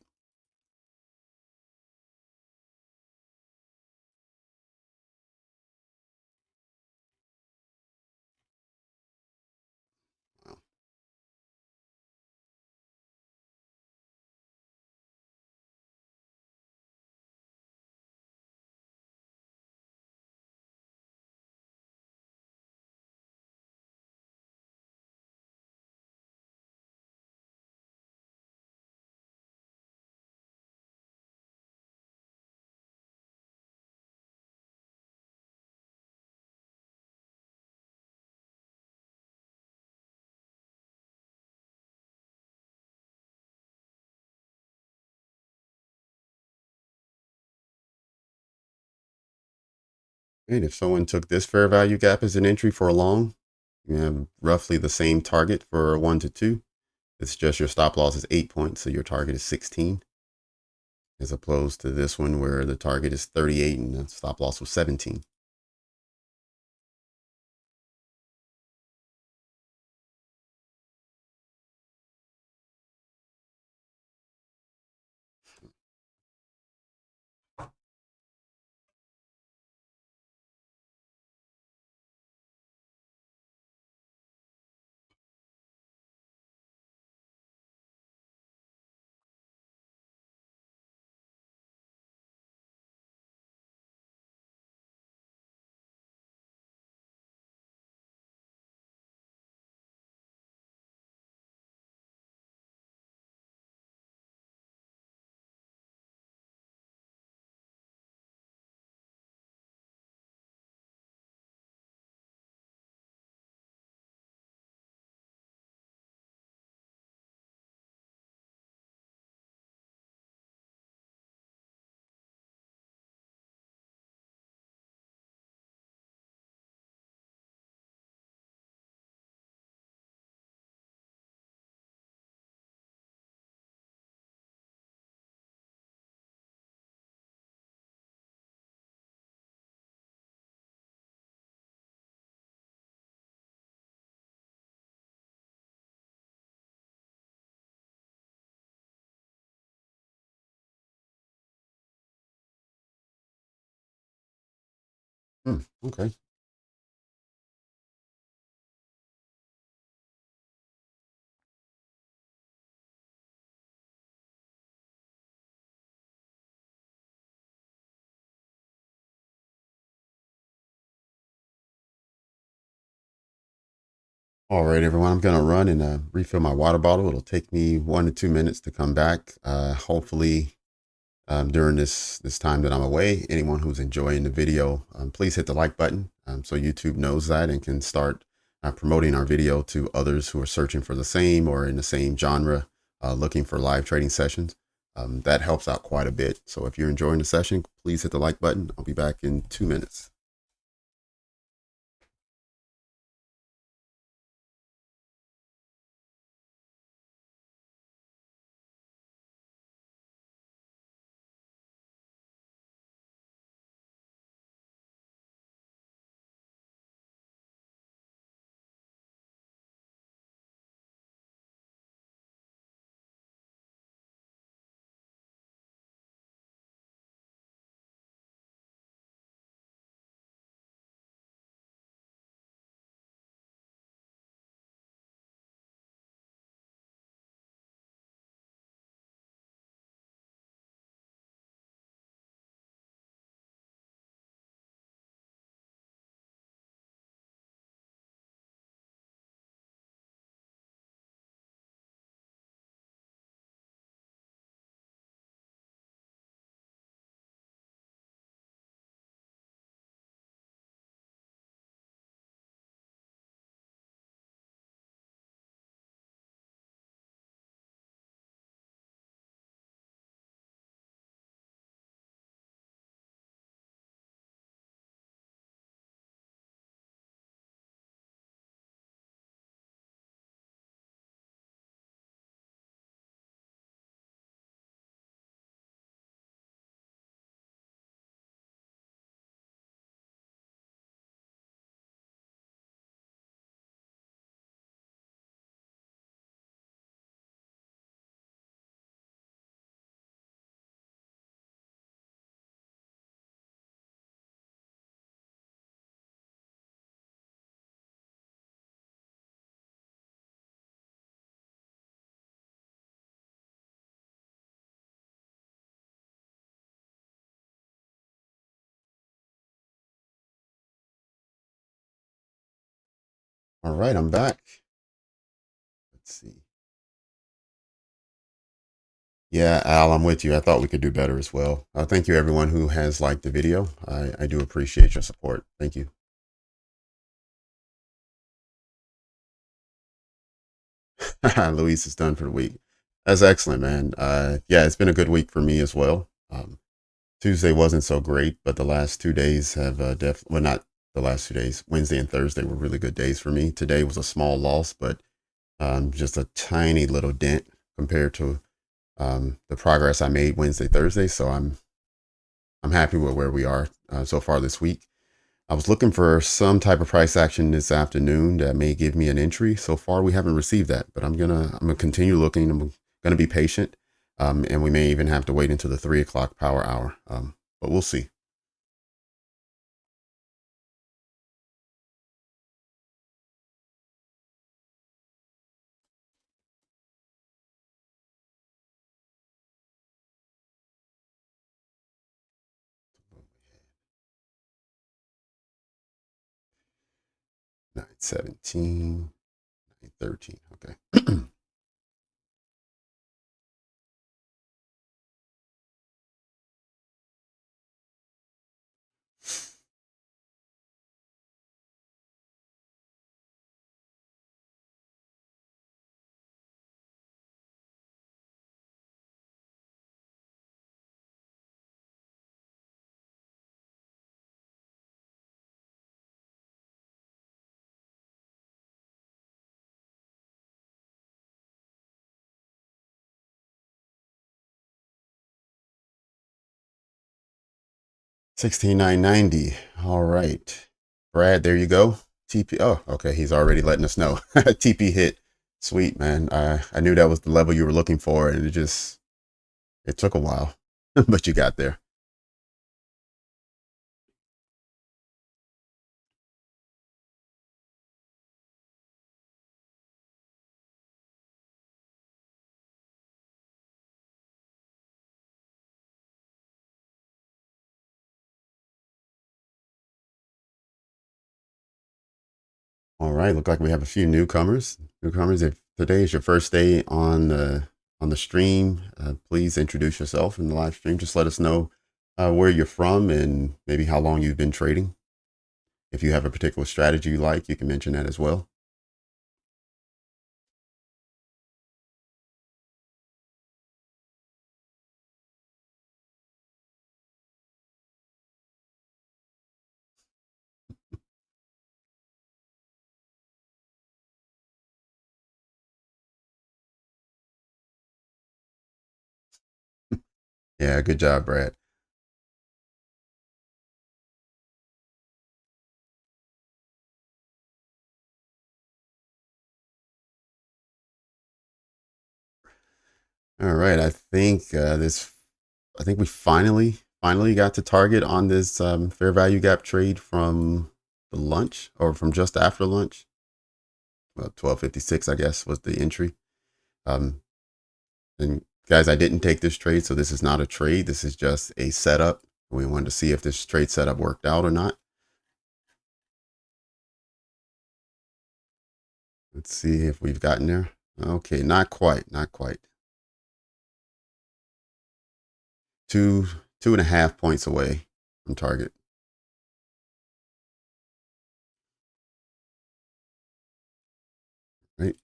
And if someone took this fair value gap as an entry for a long, you have roughly the same target for 1 to 2. It's just your stop loss is 8 points, so your target is 16, as opposed to this one where the target is 38 and the stop loss was 17. Okay. All right, everyone. I'm gonna run and refill my water bottle. It'll take me 1 to 2 minutes to come back. Hopefully, during this time that I'm away, anyone who's enjoying the video, please hit the like button so YouTube knows that and can start promoting our video to others who are searching for the same or in the same genre, looking for live trading sessions. That helps out quite a bit. So if you're enjoying the session, please hit the like button. I'll be back in 2 minutes. All right, I'm back. Let's see. Yeah, Al, I'm with you. I thought we could do better as well. Thank you, everyone who has liked the video. I do appreciate your support. Thank you. Luis is done for the week. That's excellent, man. Yeah, it's been a good week for me as well. Tuesday wasn't so great, but the last 2 days have definitely, well, not the last 2 days. Wednesday and Thursday were really good days for me. Today was a small loss, but just a tiny little dent compared to the progress I made Wednesday, Thursday. So I'm happy with where we are so far this week. I was looking for some type of price action this afternoon that may give me an entry. So far, we haven't received that, but I'm gonna continue looking. I'm gonna be patient, and we may even have to wait until the 3 o'clock power hour. But we'll see. Nine 17, 13. Okay. 16,990. All right, Brad. There you go. TP. Oh, okay. He's already letting us know. TP hit. Sweet, man. I knew that was the level you were looking for, and it took a while, but you got there. All right, look like we have a few newcomers. If today is your first day on the stream, please introduce yourself in the live stream. Just let us know where you're from and maybe how long you've been trading. If you have a particular strategy you like, you can mention that as well. Yeah, good job, Brad. All right, I think we finally got to target on this fair value gap trade from the lunch or from just after lunch. Well, 12:56, I guess, was the entry. Um, and guys, I didn't take this trade, so this is not a trade. This is just a setup. We wanted to see if this trade setup worked out or not. Let's see if we've gotten there. Okay, not quite, not quite. Two and a half points away from target. Right.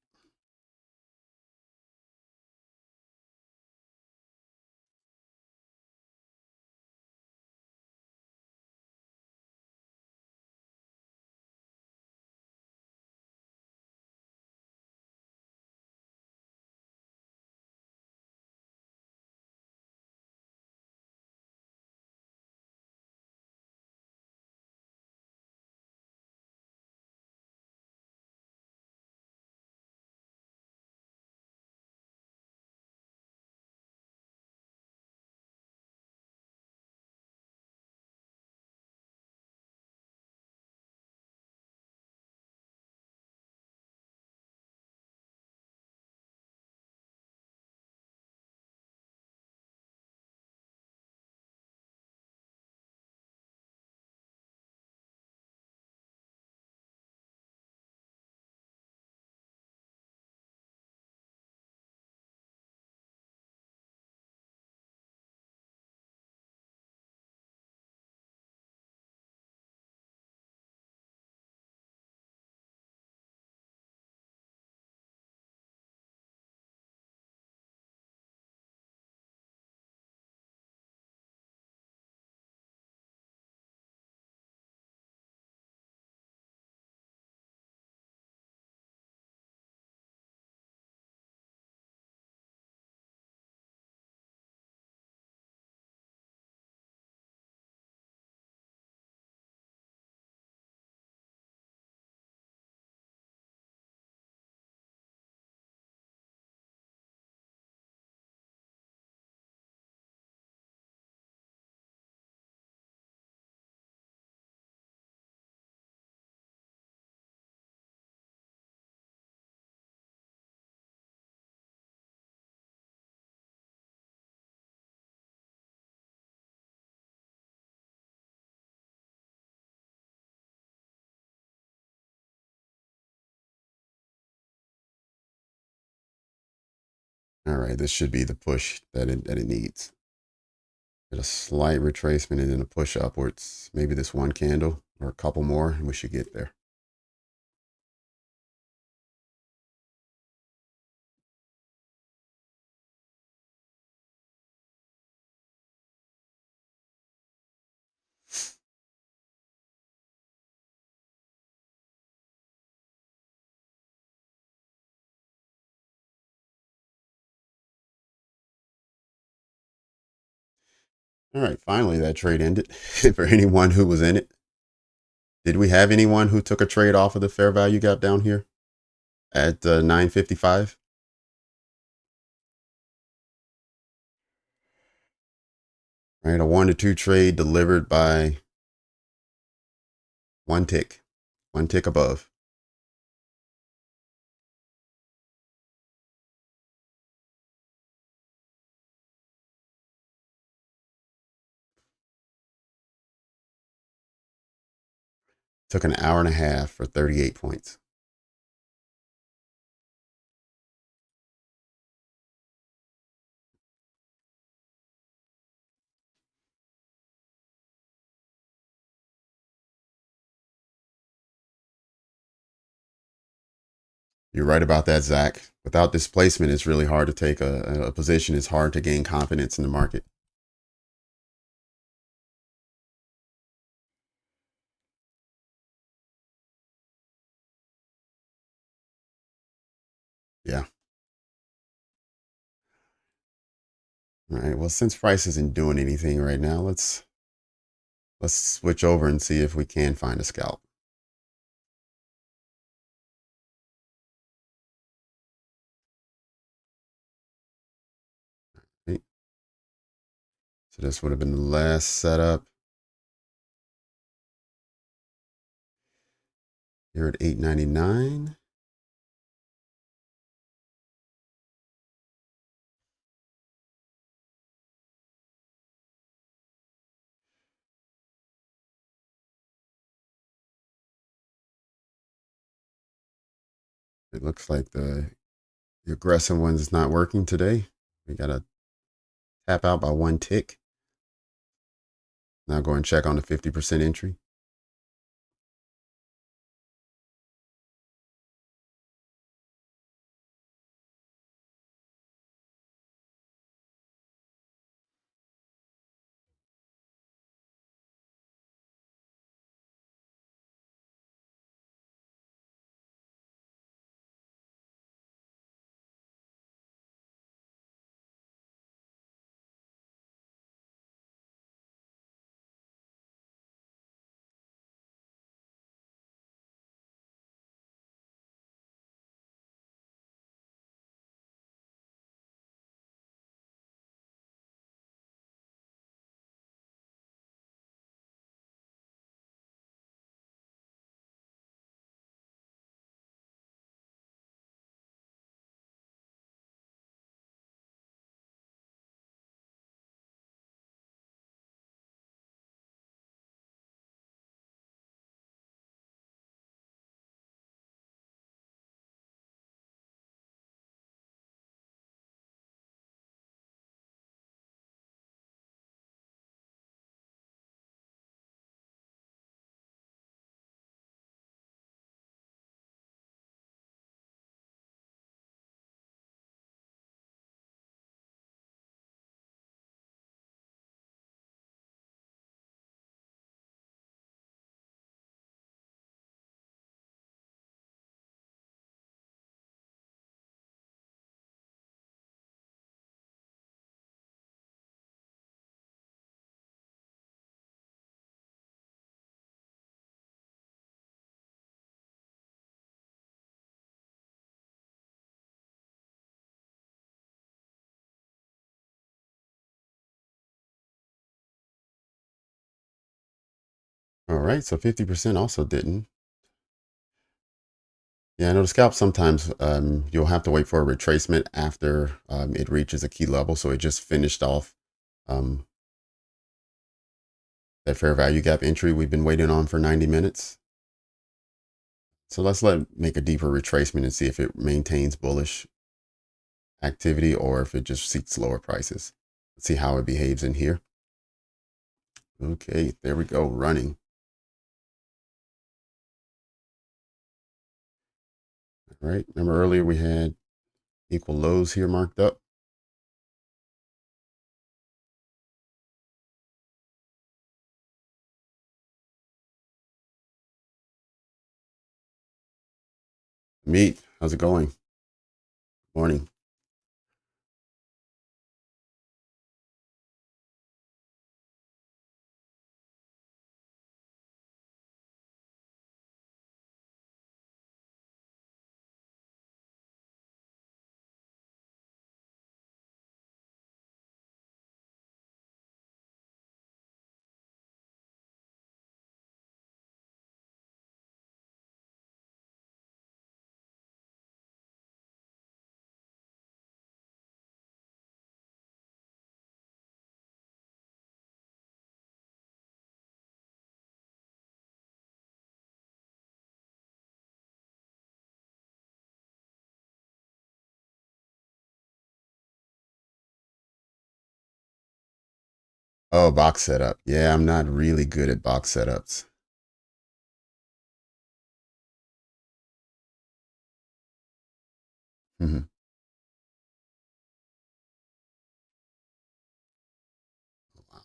All right, this should be the push that it needs. Get a slight retracement and then a push upwards. Maybe this one candle or a couple more, and we should get there. All right, finally that trade ended. For anyone who was in it, did we have anyone who took a trade off of the fair value gap down here at 9:55? Right, a 1 to 2 trade delivered by one tick above. Took an hour and a half for 38 points. You're right about that, Zach. Without displacement, it's really hard to take a position. It's hard to gain confidence in the market. Yeah. All right. Well, since price isn't doing anything right now, let's switch over and see if we can find a scalp. Right. So this would have been the last setup. You're at 8.99. It looks like the aggressive ones is not working today. We got to tap out by one tick. Now go and check on the 50% entry. All right. So 50% also didn't. Yeah, I know the scalp sometimes you'll have to wait for a retracement after it reaches a key level. So it just finished off um, that fair value gap entry we've been waiting on for 90 minutes. So let's make a deeper retracement and see if it maintains bullish activity or if it just seeks lower prices. Let's see how it behaves in here. Okay, there we go, running. All right, remember earlier we had equal lows here marked up. Meet, how's it going? Morning. Oh, box setup. Yeah, I'm not really good at box setups. Mhm. Wow.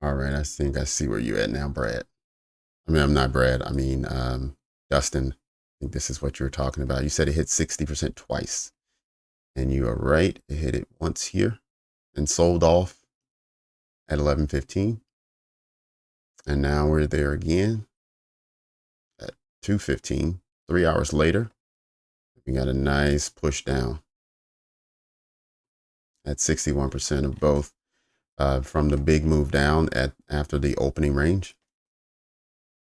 All right, I think I see where you're at now, Brad. I mean, I'm not Brad. I mean, Dustin. I think this is what you were talking about. You said it hit 60% twice, and you are right. It hit it once here and sold off at 11:15, and now we're there again at 2:15. 3 hours later, we got a nice push down at 61% of both from the big move down at after the opening range,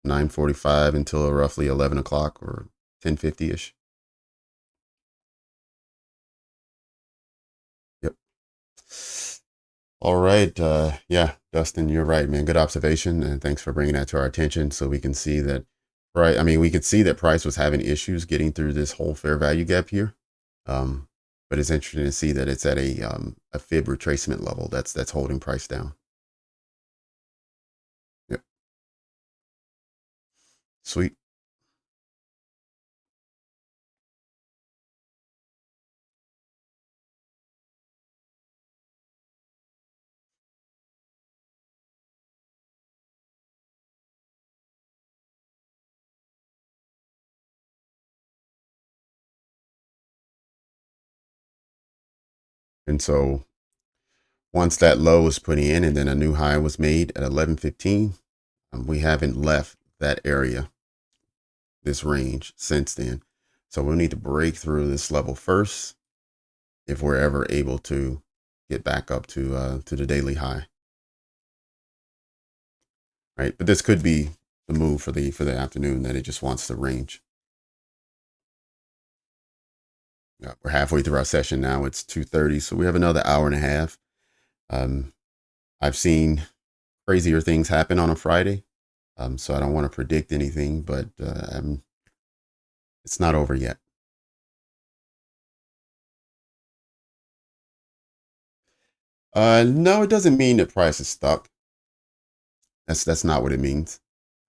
9:45 until roughly 11 o'clock or 10:50 ish. Yep. All right. Yeah, Dustin, you're right, man. Good observation, and thanks for bringing that to our attention, so we can see that. Right. I mean, we could see that price was having issues getting through this whole fair value gap here. Um, but it's interesting to see that it's at a fib retracement level that's holding price down. Yep. Sweet. And so once that low was put in and then a new high was made at 11:15, we haven't left that area, this range since then. So we'll need to break through this level first if we're ever able to get back up to the daily high, right? But this could be the move for the afternoon, that it just wants the range. Yeah, we're halfway through our session now. It's 2:30, so we have another hour and a half. Um, I've seen crazier things happen on a Friday, so I don't want to predict anything, but it's not over yet. No, it doesn't mean that price is stuck. That's not what it means.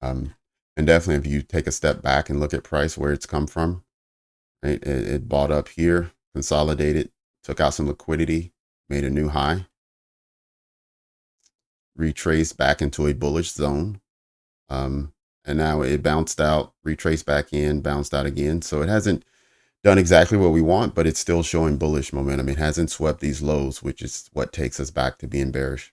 Um, and definitely, if you take a step back and look at price where it's come from, right? It bought up here, consolidated, took out some liquidity, made a new high, retraced back into a bullish zone, and now it bounced out, retraced back in, bounced out again. So it hasn't done exactly what we want, but it's still showing bullish momentum. It hasn't swept these lows, which is what takes us back to being bearish.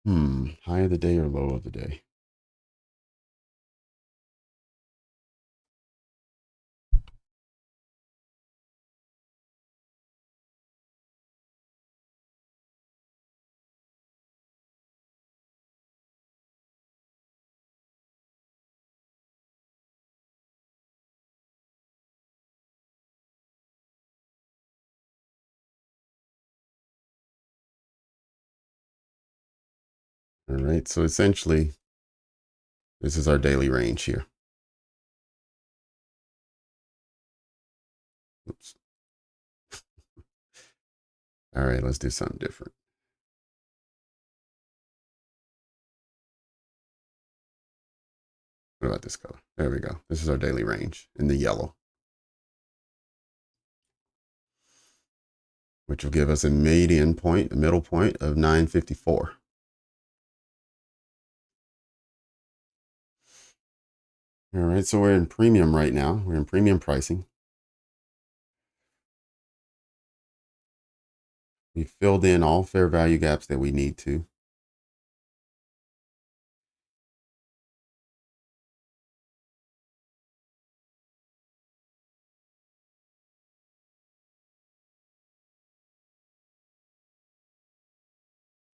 High of the day or low of the day? All right, so essentially, this is our daily range here. Oops. All right, let's do something different. What about this color? There we go. This is our daily range in the yellow, which will give us a median point, a middle point of 954. All right, so we're in premium right now. We're in premium pricing. We filled in all fair value gaps that we need to.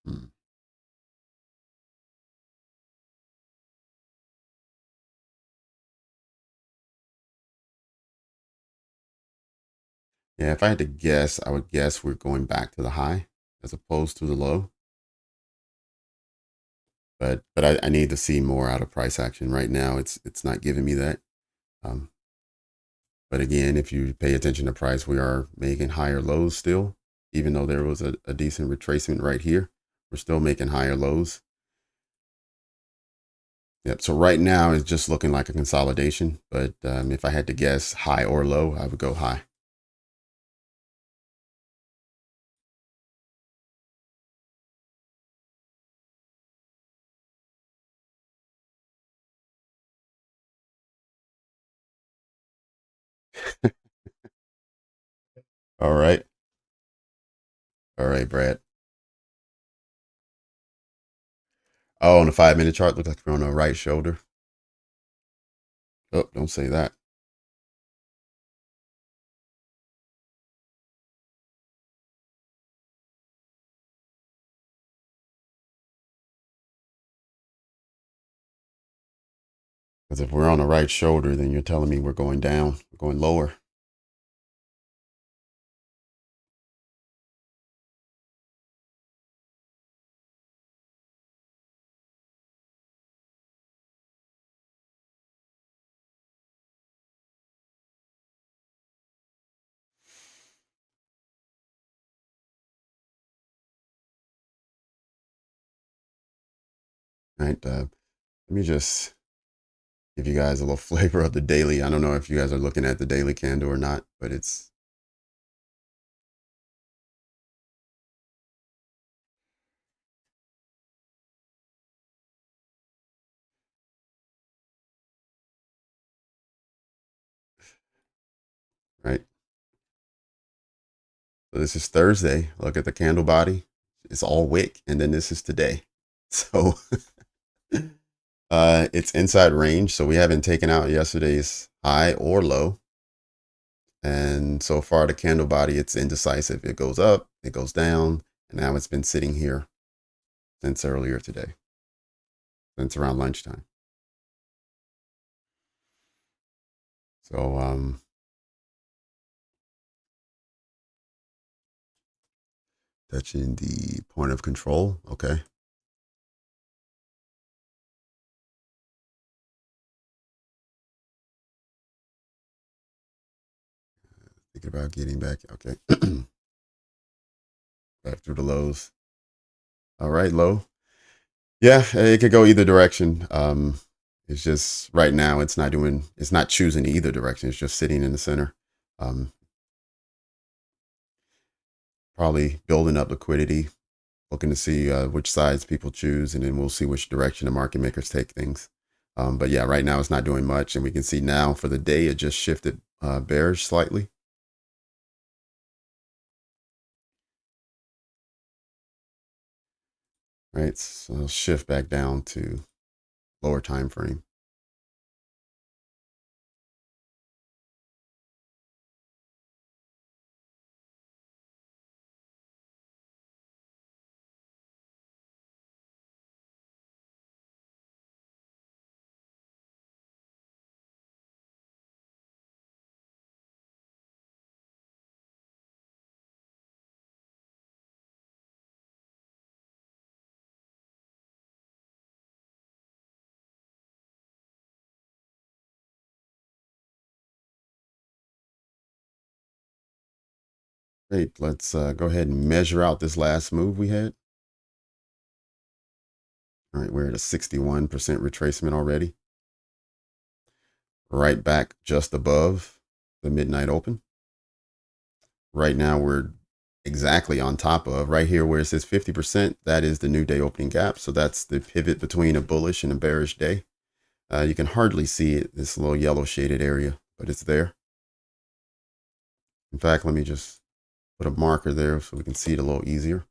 Hmm. Yeah, if I had to guess, I would guess we're going back to the high as opposed to the low. But I need to see more out of price action right now. It's not giving me that. Um, but again, if you pay attention to price, we are making higher lows still, even though there was a decent retracement right here. We're still making higher lows. Yep. So right now it's just looking like a consolidation. But if I had to guess high or low, I would go high. All right. All right, Brad. Oh, on the 5 minute chart, looks like we're on the right shoulder. Oh, don't say that. Because if we're on the right shoulder, then you're telling me we're going down, we're going lower. Right. Let me just give you guys a little flavor of the daily. I don't know if you guys are looking at the daily candle or not, but it's right. So this is Thursday. Look at the candle body. It's all wick. And then this is today. So it's inside range. So we haven't taken out yesterday's high or low. And so far the candle body, it's indecisive. It goes up, it goes down, and now it's been sitting here since earlier today, since around lunchtime. So touching the point of control. Okay. Thinking about getting back. Okay. Back through the lows. All right, low. Yeah, it could go either direction. It's just right now it's not choosing either direction. It's just sitting in the center. Um, Probably building up liquidity, looking to see which sides people choose, and then we'll see which direction the market makers take things. But yeah, right now it's not doing much, and we can see now for the day it just shifted bearish slightly. right? So it'll shift back down to lower time frame. Great. Let's go ahead and measure out this last move we had. All right, we're at a 61% retracement already. Right back just above the midnight open. Right now we're exactly on top of right here where it says 50%. That is the new day opening gap. So that's the pivot between a bullish and a bearish day. You can hardly see it, this little yellow shaded area, but it's there. In fact, let me just put a marker there so we can see it a little easier.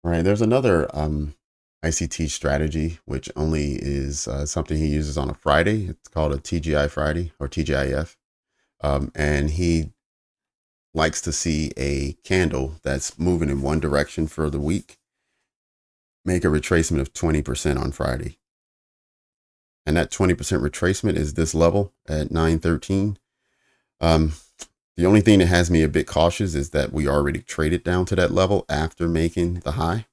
All right, there's another ICT strategy, which only is something he uses on a Friday. It's called a TGI Friday or TGIF. And he likes to see a candle that's moving in one direction for the week make a retracement of 20% on Friday. And that 20% retracement is this level at 913. The only thing that has me a bit cautious is that we already traded down to that level after making the high.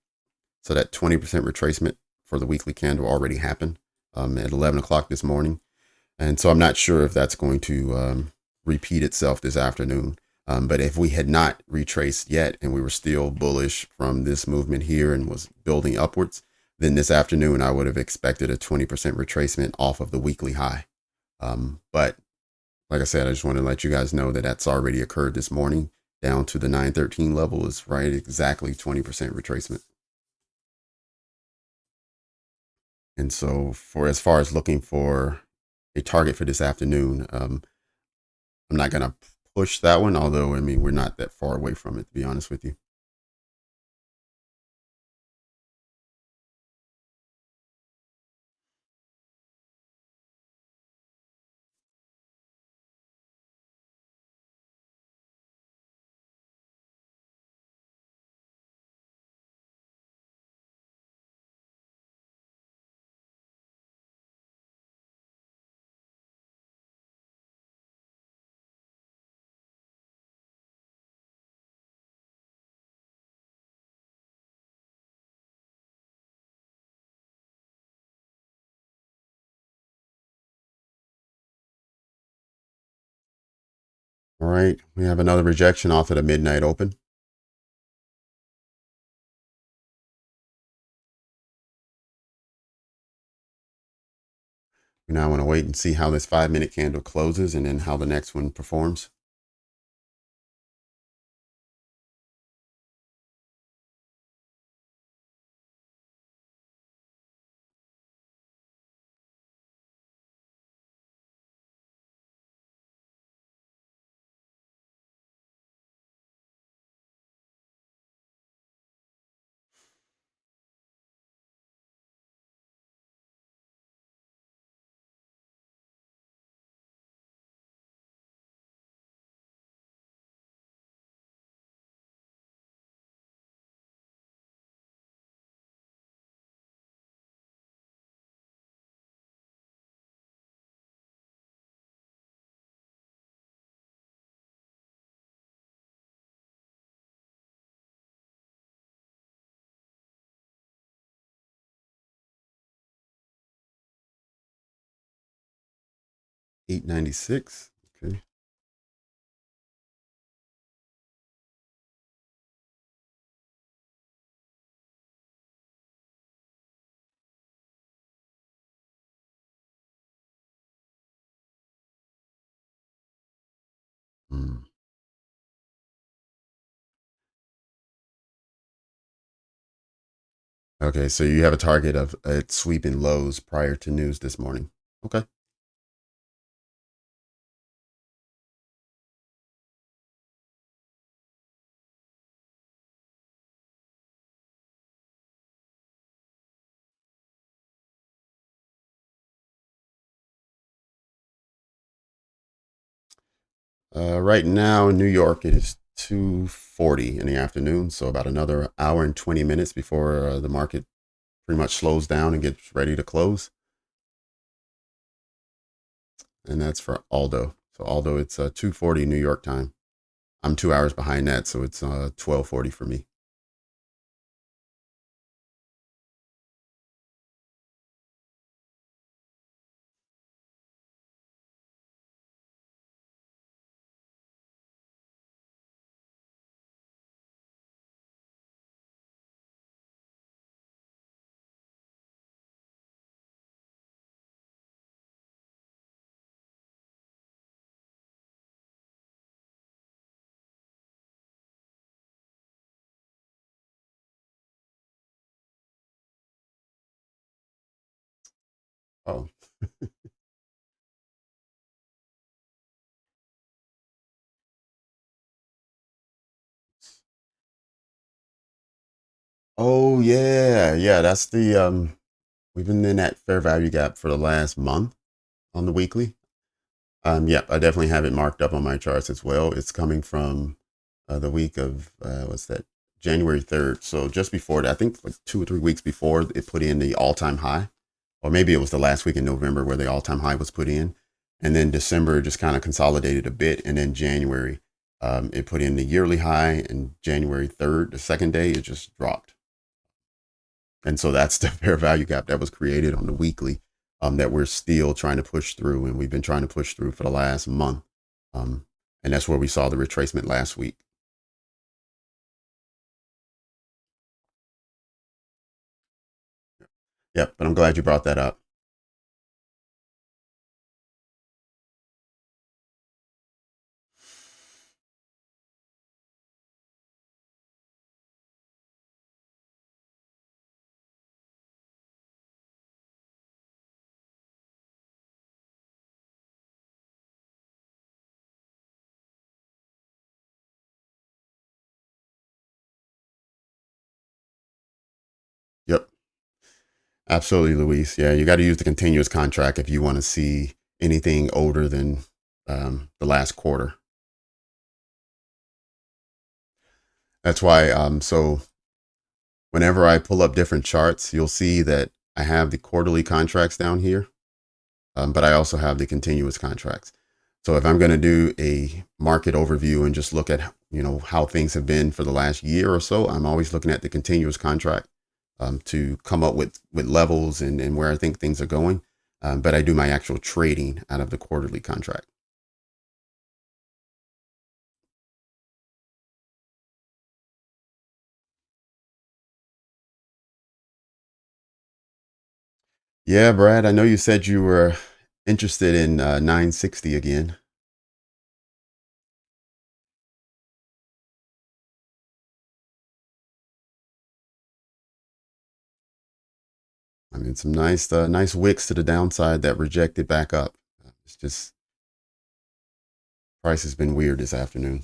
So that 20% retracement for the weekly candle already happened at 11 o'clock this morning. And so I'm not sure if that's going to repeat itself this afternoon. But if we had not retraced yet and we were still bullish from this movement here and was building upwards, then this afternoon I would have expected a 20% retracement off of the weekly high. But like I said, I just want to let you guys know that that's already occurred this morning. Down to the 913 level is right exactly 20% retracement. And so for as far as looking for a target for this afternoon, I'm not going to push that one, although, I mean, we're not that far away from it, to be honest with you. All right, we have another rejection off of the midnight open. We now want to wait and see how this 5-minute candle closes and then how the next one performs. 896. Okay. Mm. Okay, so you have a target of it sweeping lows prior to news this morning. Okay. Right now in New York, it is 2:40 in the afternoon, so about another hour and 20 minutes before the market pretty much slows down and gets ready to close. And that's for Aldo. So Aldo, it's 2:40 New York time. I'm 2 hours behind that, so it's 12:40 for me. Oh, oh yeah, yeah. That's the we've been in that fair value gap for the last month on the weekly. Yeah, I definitely have it marked up on my charts as well. It's coming from the week of what's that? January 3rd. So just before that, I think like 2 or 3 weeks before it put in the all-time high, or maybe it was the last week in November where the all-time high was put in, and then December just kind of consolidated a bit, and then January it put in the yearly high, and January 3rd, the second day, it just dropped. And so that's the fair value gap that was created on the weekly that we're still trying to push through. And we've been trying to push through for the last month. Um, and that's where we saw the retracement last week. Yep. But I'm glad you brought that up. Yep. Absolutely, Luis. Yeah. You got to use the continuous contract if you want to see anything older than the last quarter. That's why. So whenever I pull up different charts, you'll see that I have the quarterly contracts down here, but I also have the continuous contracts. So if I'm going to do a market overview and just look at how things have been for the last year or so, I'm always looking at the continuous contract to come up with levels and where I think things are going. But I do my actual trading out of the quarterly contract. Yeah, Brad, I know you said you were interested in 960 again. I mean, some nice wicks to the downside that rejected back up. It's just price has been weird this afternoon.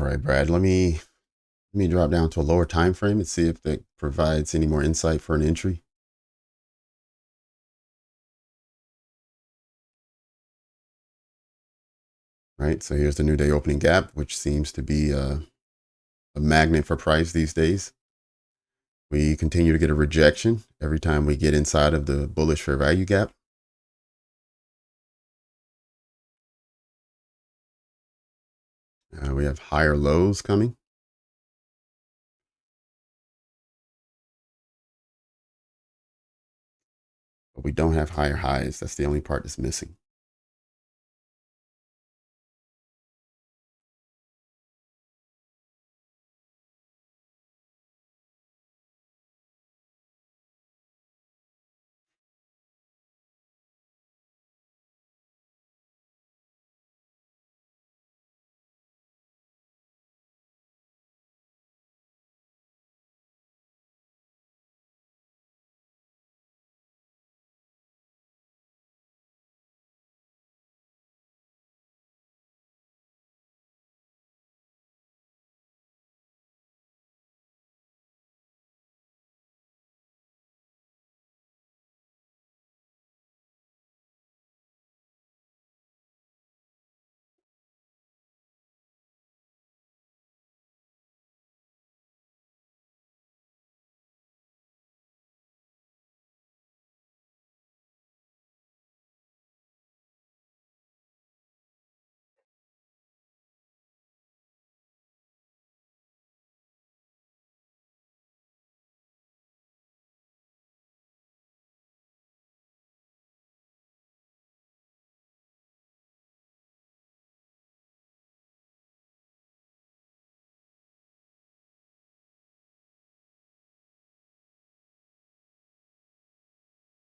right, Brad, let me drop down to a lower time frame and see if that provides any more insight for an entry. Right, so here's the new day opening gap, which seems to be a magnet for price these days. We continue to get a rejection every time we get inside of the bullish fair value gap. We have higher lows coming, but we don't have higher highs. That's the only part that's missing.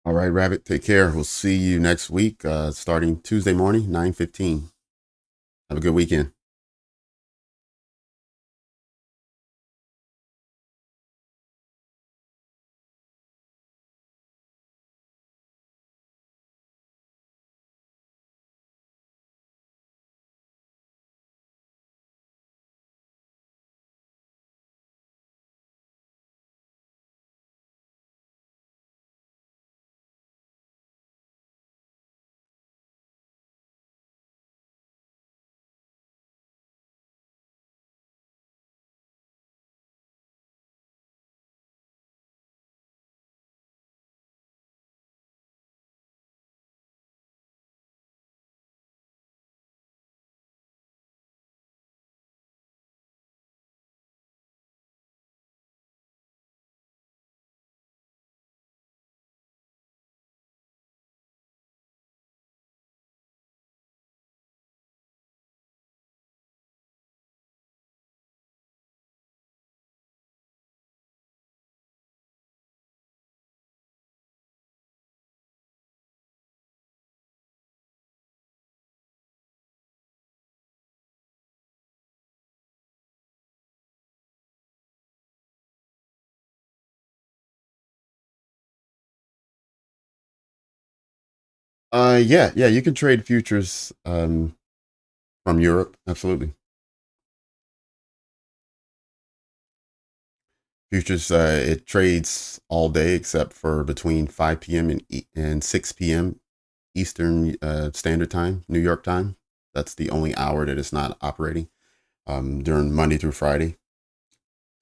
All right, Rabbit, take care. We'll see you next week, starting Tuesday morning, 9:15. Have a good weekend. Yeah, you can trade futures from Europe. Absolutely. Futures, it trades all day except for between 5 p.m. and 6 p.m. Eastern Standard Time, New York time. That's the only hour that it's not operating during Monday through Friday.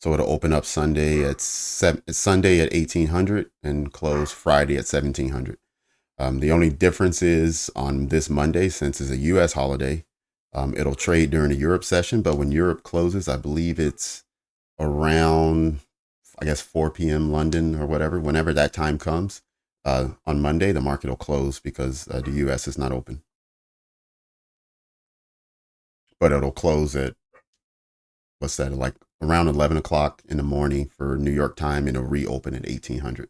So it'll open up Sunday at 1800 and close Friday at 1700. The only difference is on this Monday, since it's a U.S. holiday, it'll trade during the Europe session. But when Europe closes, I believe it's around, I guess, 4 p.m. London or whatever. Whenever that time comes on Monday, the market will close because the U.S. is not open. But it'll close at, what's that, like around 11 o'clock in the morning for New York time, and it'll reopen at 1800.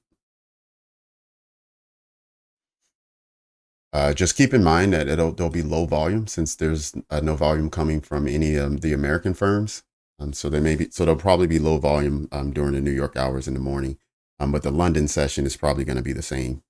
Just keep in mind that there'll be low volume since there's no volume coming from any of the American firms. So there'll probably be low volume during the New York hours in the morning. But the London session is probably going to be the same.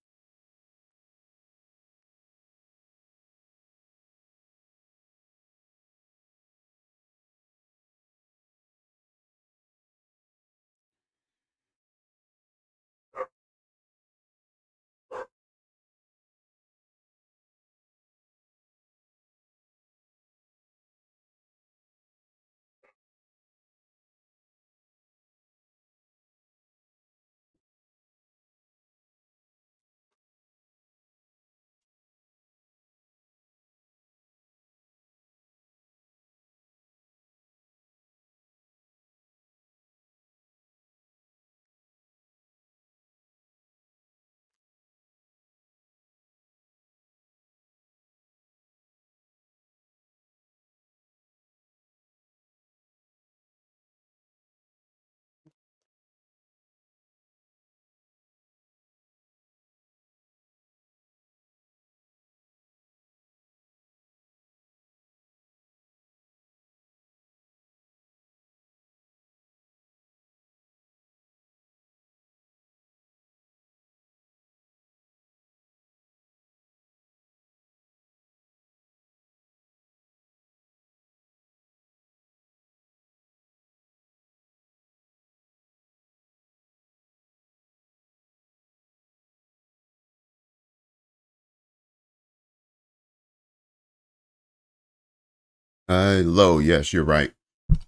Low. Yes, you're right.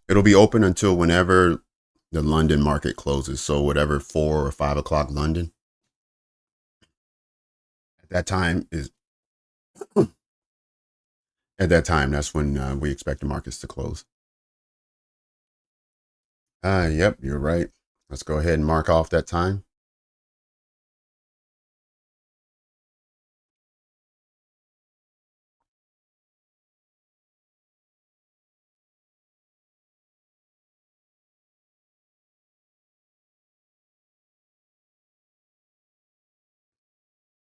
It'll be open until whenever the London market closes. So whatever 4 or 5 o'clock London. At that time is at that time. That's when we expect the markets to close. Yep, you're right. Let's go ahead and mark off that time.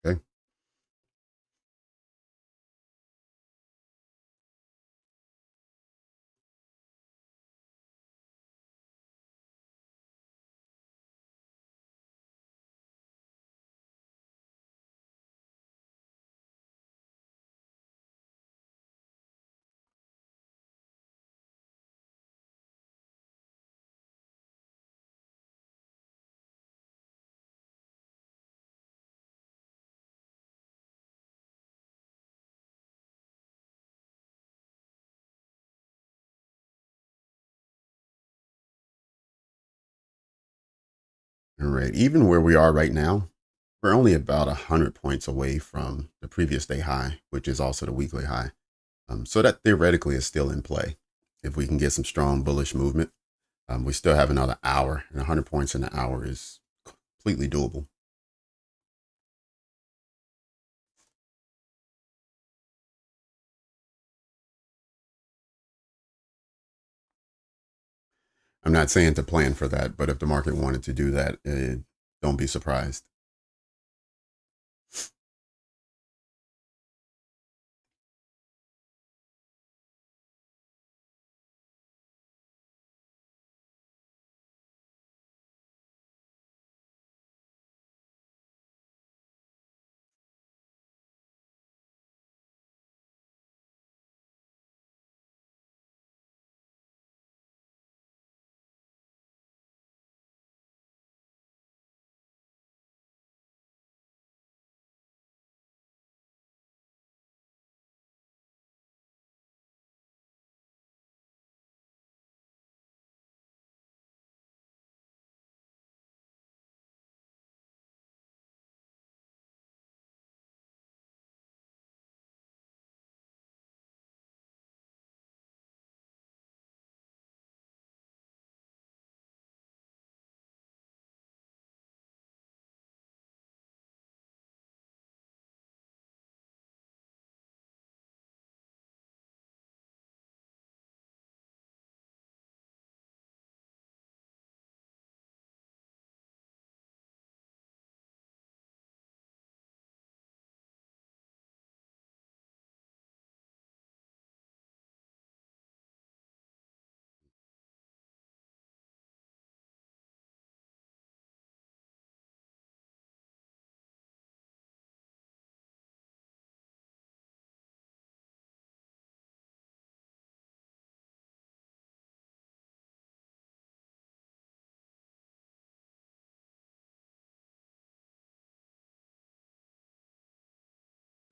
Okay. All right. Even where we are right now, we're only about 100 points away from the previous day high, which is also the weekly high. So that theoretically is still in play. If we can get some strong bullish movement, we still have another hour, and 100 points in an hour is completely doable. I'm not saying to plan for that, but if the market wanted to do that, don't be surprised.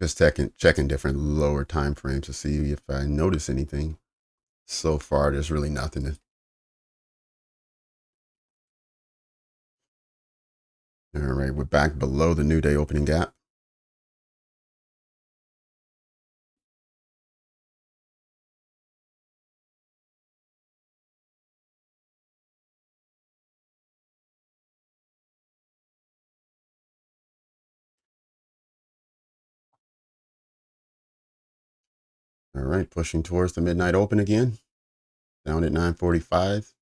Just checking different lower time frames to see if I notice anything. So far, there's really nothing. All right, we're back below the new day opening gap. All right, pushing towards the midnight open again, down at 9:45.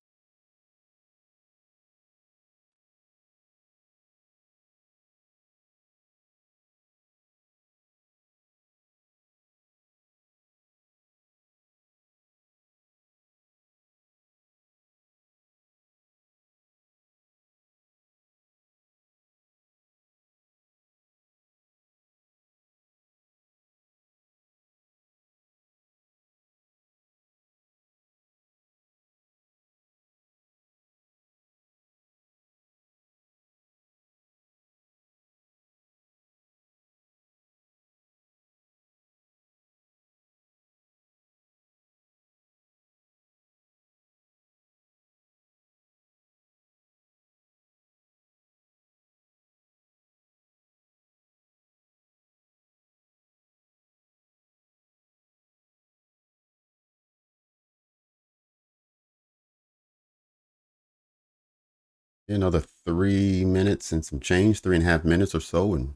another 3 minutes and some change, 3.5 minutes or so, and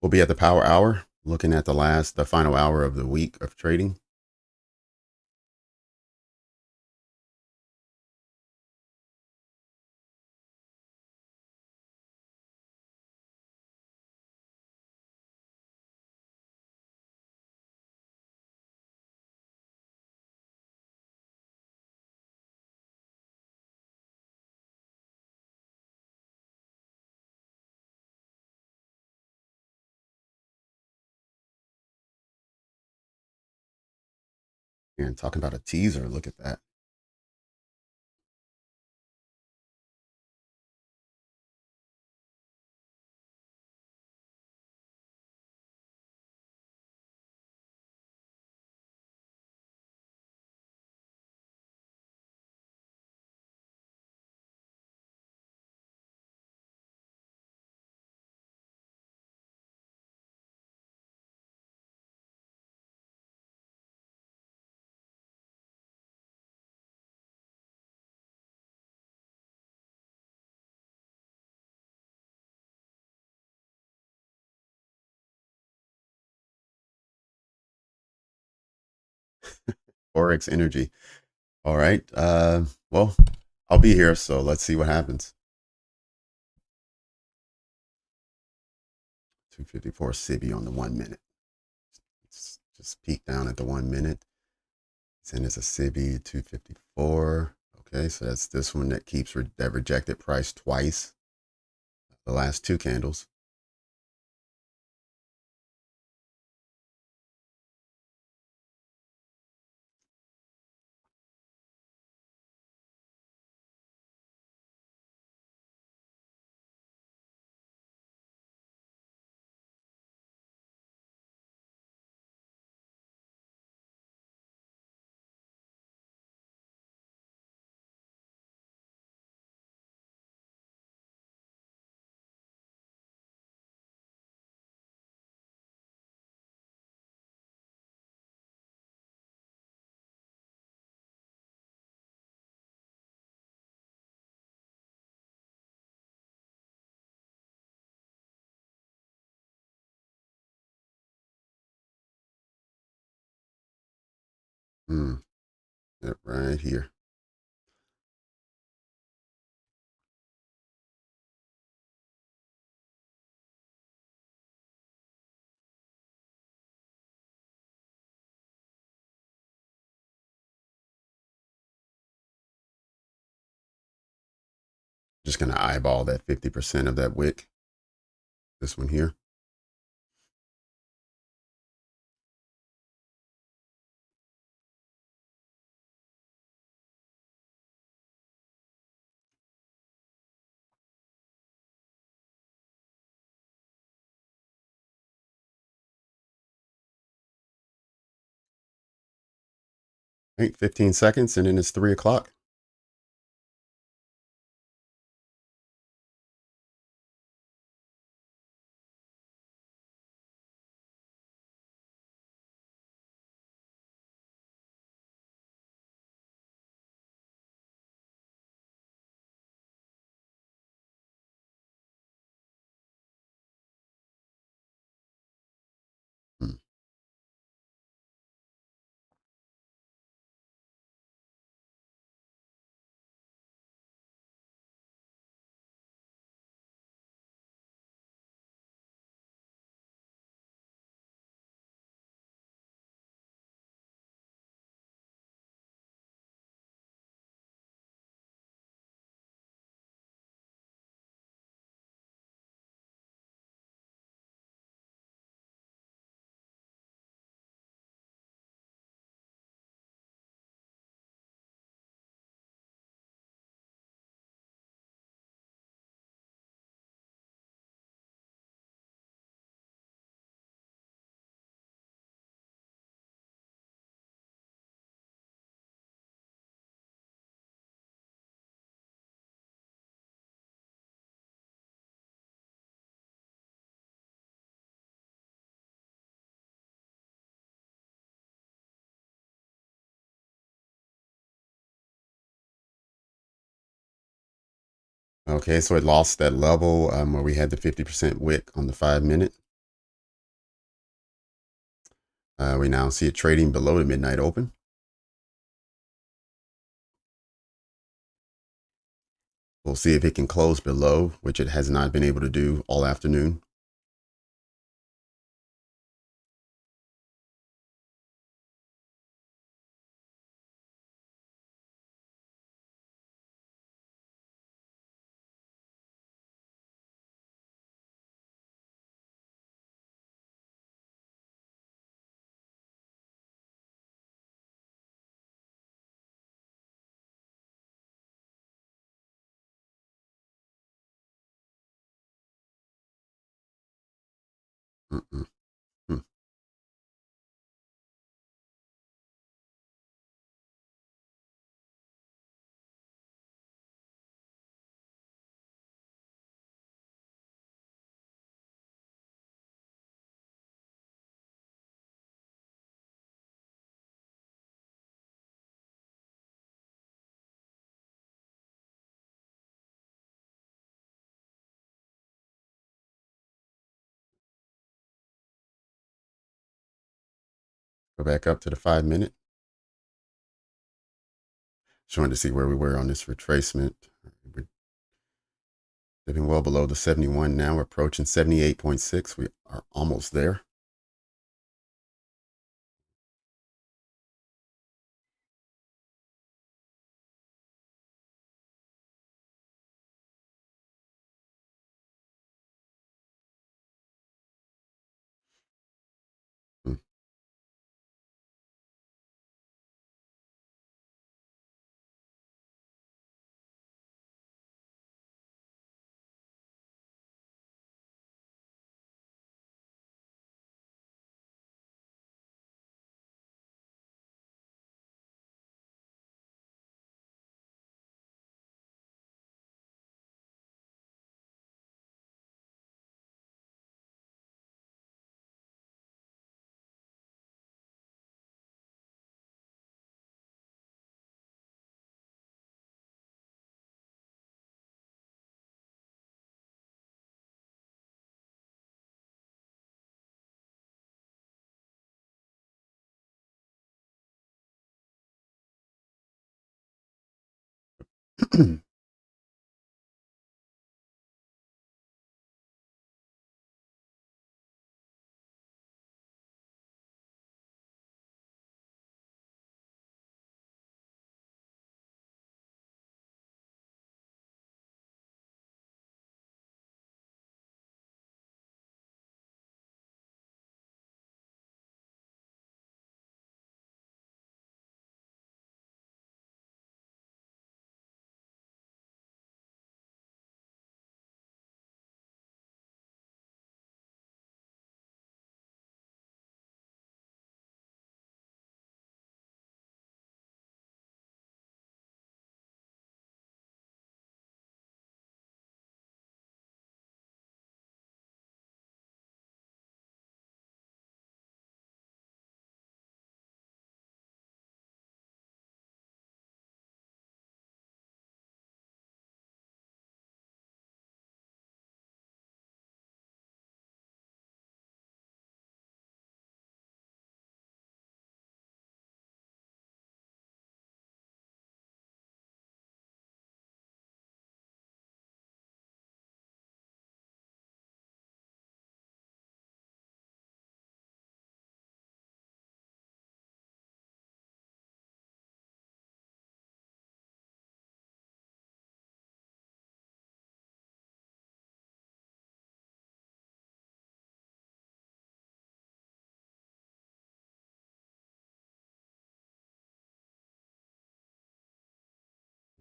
we'll be at the power hour, looking at the final hour of the week of trading. And talking about a teaser, look at that. Forex energy. All right. Well, I'll be here, so let's see what happens. 254 Sibi on the 1 minute. Let's just peek down at the 1 minute. And it's a Sibi 254. Okay, so that's this one that keeps that rejected price twice. The last two candles. Yep, right here. Just going to eyeball that 50% of that wick. This one here. Right, 15 seconds, and then it's 3 o'clock. Hmm. Okay, so it lost that level where we had the 50% wick on the 5-minute. We now see it trading below the midnight open. We'll see if it can close below, which it has not been able to do all afternoon. Mm-mm. Hmm. Go back up to the 5-minute. Showing to see where we were on this retracement. We're dipping well below the 71 now. We're approaching 78.6. We are almost there. Hmm.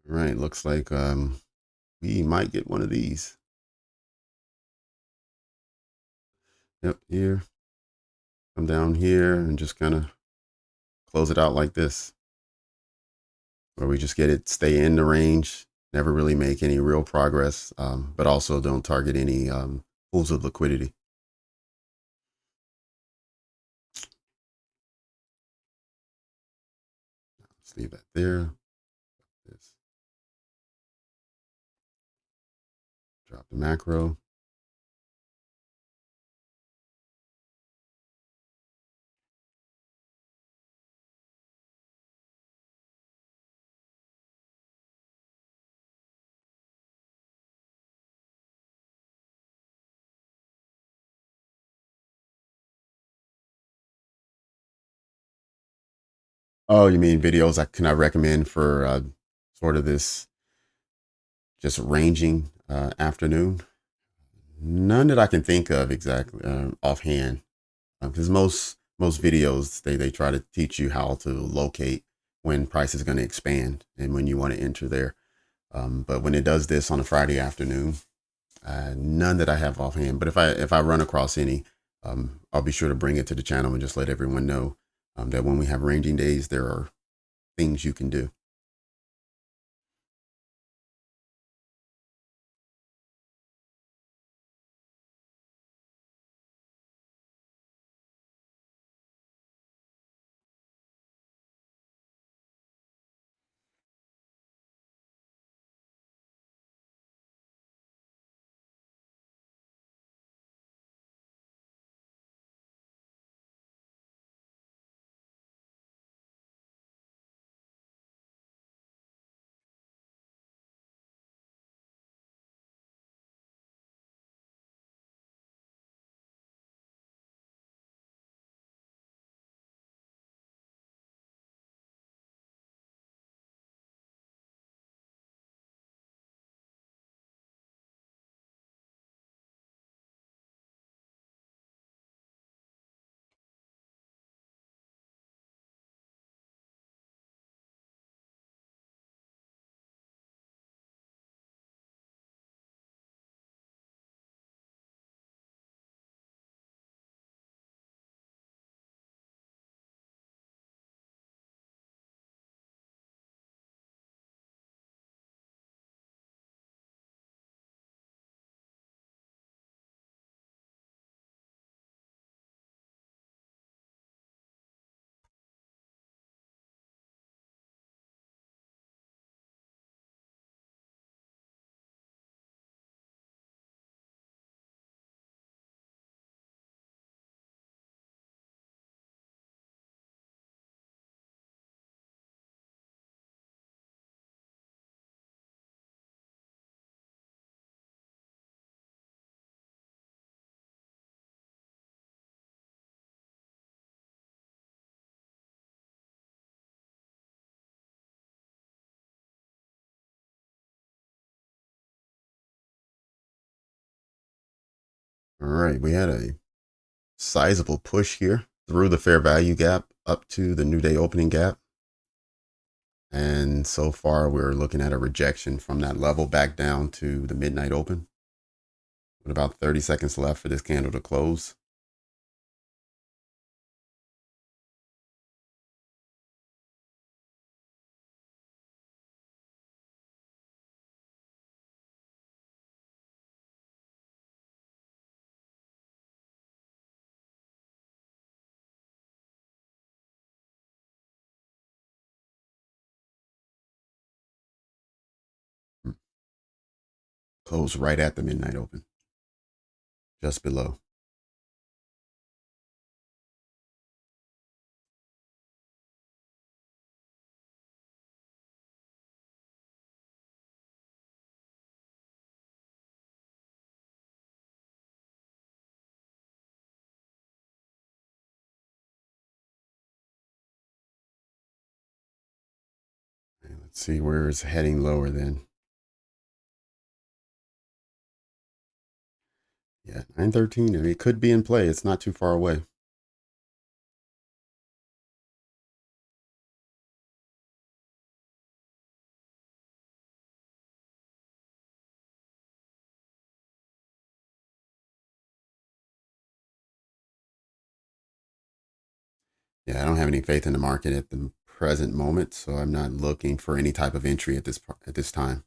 Right, looks like we might get one of these. Yep, here. Come down here and just kind of close it out like this, where we just get it, stay in the range, never really make any real progress, but also don't target any pools of liquidity. Let's leave that there. This. Drop the macro. Oh, you mean videos I recommend for sort of this just ranging afternoon? None that I can think of exactly offhand, because most videos they try to teach you how to locate when price is going to expand and when you want to enter there. But when it does this on a Friday afternoon, none that I have offhand. But if I run across any, I'll be sure to bring it to the channel and just let everyone know that when we have ranging days, there are things you can do. All right, we had a sizable push here through the fair value gap up to the new day opening gap. And so far, we're looking at a rejection from that level back down to the midnight open with about 30 seconds left for this candle to close. Close right at the midnight open, just below. And let's see where it's heading lower then. Yeah, 913. I mean, it could be in play. It's not too far away. Yeah, I don't have any faith in the market at the present moment, so I'm not looking for any type of entry at this time.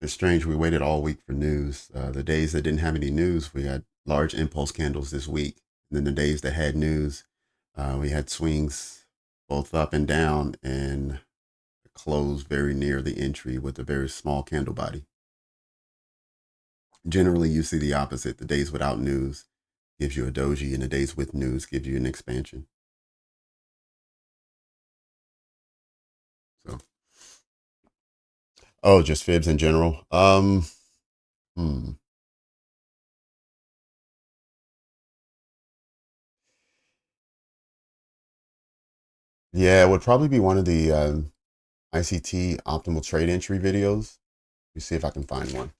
It's strange. We waited all week for news. The days that didn't have any news, we had large impulse candles this week. And then the days that had news, we had swings both up and down and closed very near the entry with a very small candle body. Generally, you see the opposite. The days without news gives you a doji, and the days with news gives you an expansion. So, oh, just fibs in general. Hmm. Yeah, it would probably be one of the ICT optimal trade entry videos. Let me see if I can find one.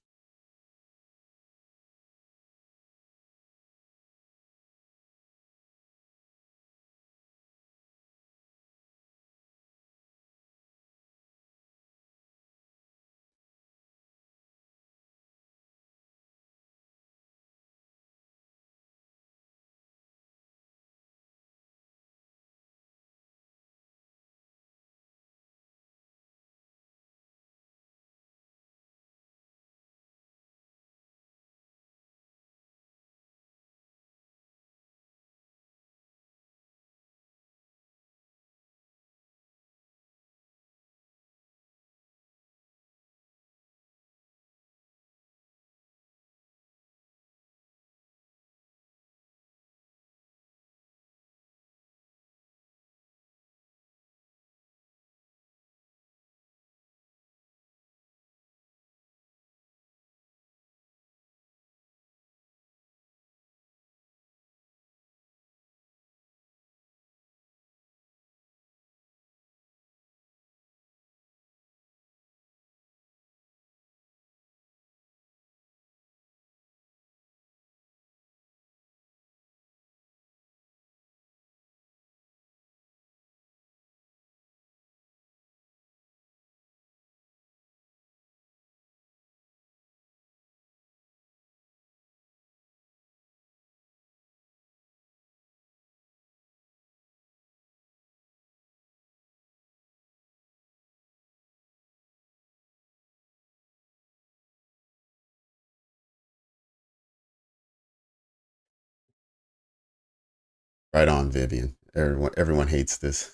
Right on, Vivian. Everyone hates this.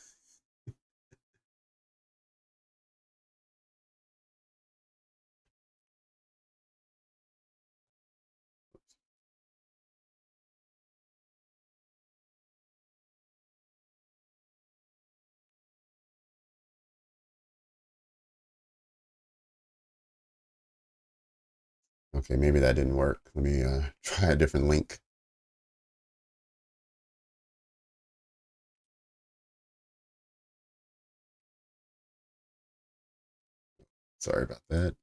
Okay, maybe that didn't work. Let me try a different link. Sorry about that.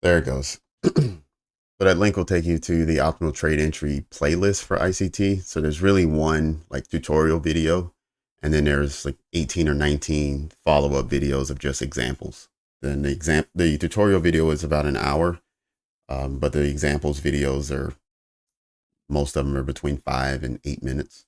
There it goes. So that link will take you to the optimal trade entry playlist for ICT. So there's really one like tutorial video, and then there's like 18 or 19 follow-up videos of just examples. Then the tutorial video is about an hour, but the examples videos are most of them are between 5 and 8 minutes.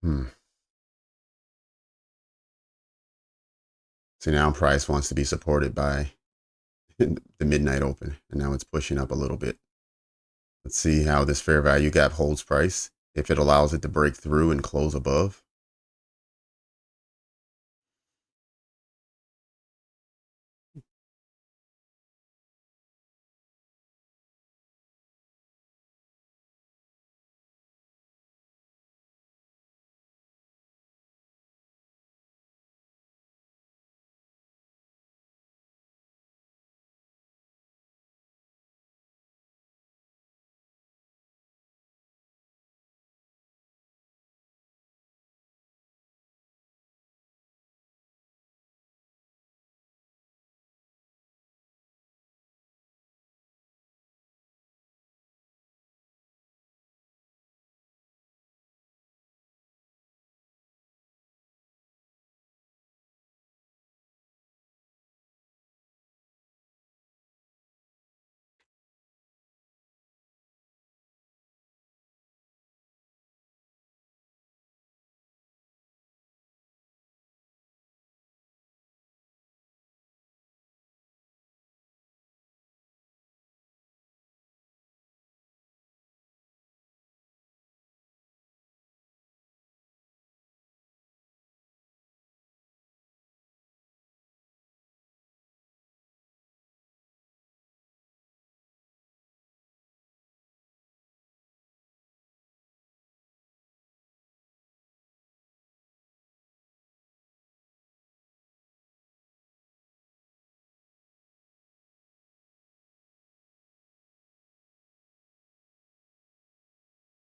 Hmm. So now price wants to be supported by the midnight open, and now it's pushing up a little bit. Let's see how this fair value gap holds price. If it allows it to break through and close above.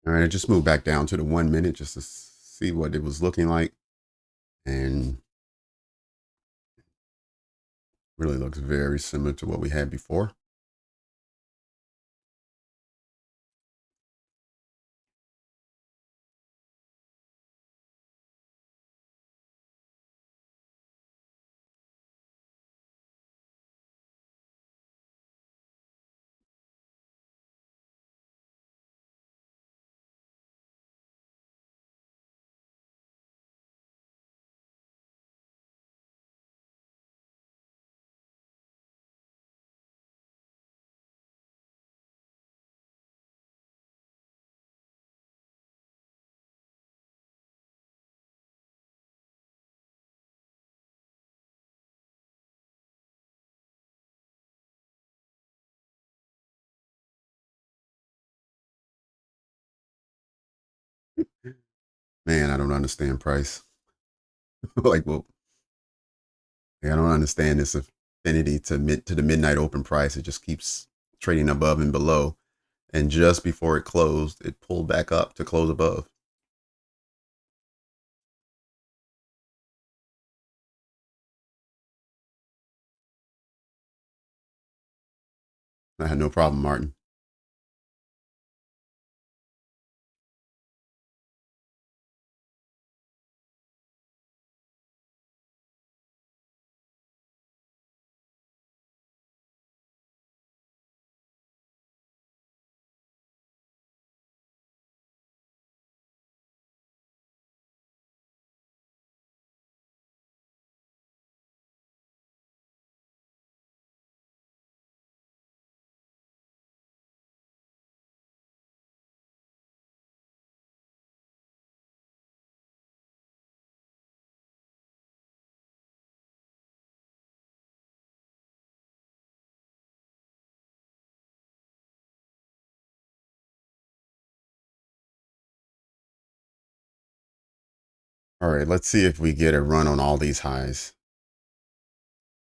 All right, I just moved back down to the 1 minute just to see what it was looking like. And really looks very similar to what we had before. Man, I don't understand price. Like, well, yeah, I don't understand this affinity to the midnight open price. It just keeps trading above and below. And just before it closed, it pulled back up to close above. I had no problem, Martin. All right, let's see if we get a run on all these highs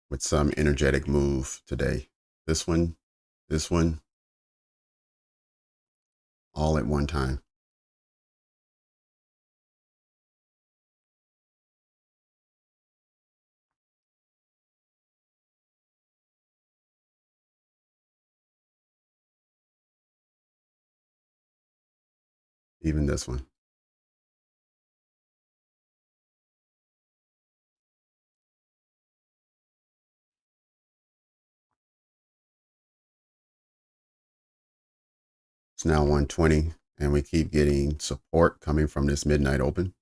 with some energetic move today. This one, all at one time. Even this one. It's now 120, and we keep getting support coming from this midnight open.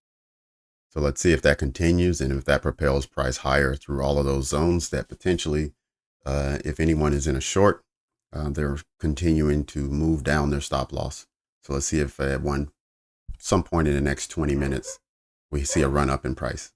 So let's see if that continues and if that propels price higher through all of those zones that potentially, if anyone is in a short, they're continuing to move down their stop loss. So let's see if at some point in the next 20 minutes, we see a run up in price.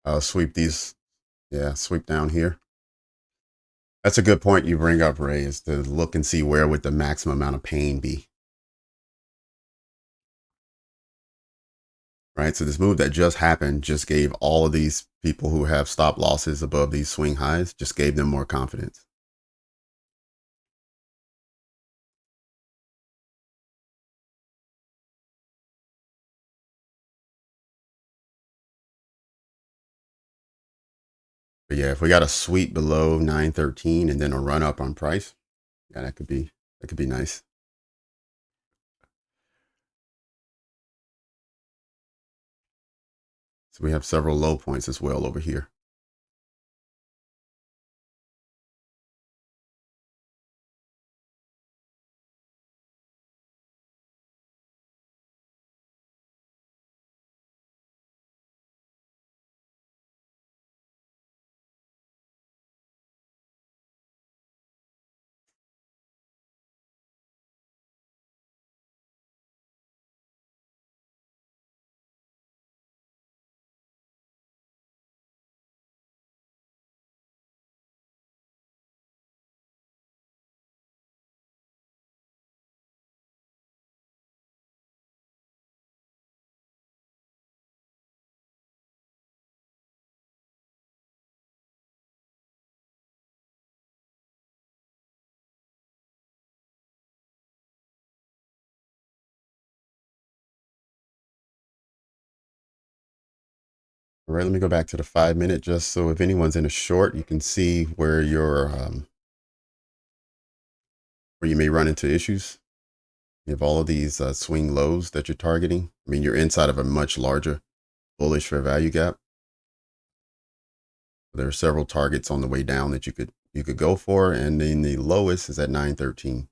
I'll sweep these, yeah, sweep down here. That's a good point you bring up, Ray, is to look and see where would the maximum amount of pain be. Right. So this move that just happened just gave all of these people who have stop losses above these swing highs, just gave them more confidence. But yeah, if we got a sweep below 913 and then a run up on price, yeah, that could be nice. So we have several low points as well over here. All right, let me go back to the 5-minute just so if anyone's in a short, you can see where where you may run into issues. You have all of these swing lows that you're targeting. I mean, you're inside of a much larger bullish fair value gap. There are several targets on the way down that you could go for, and then the lowest is at 913.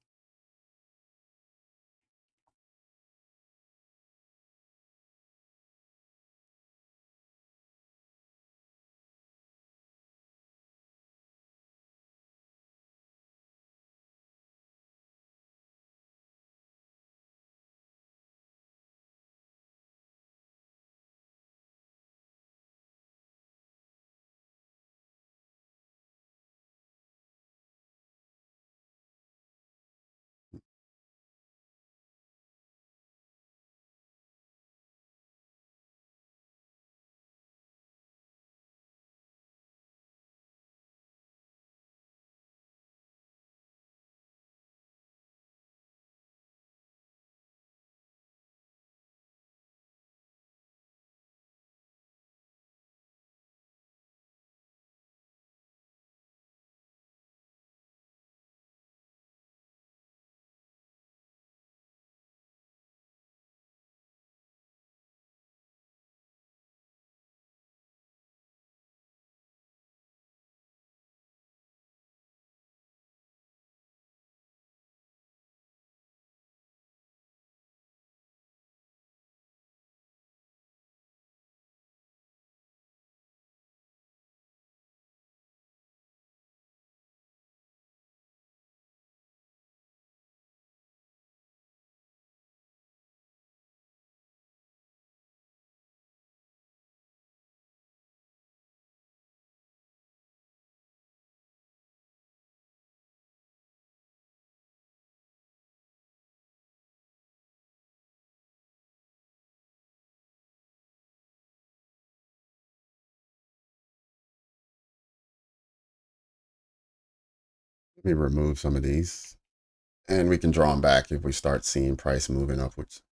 Let me remove some of these, and we can draw them back if we start seeing price moving upwards.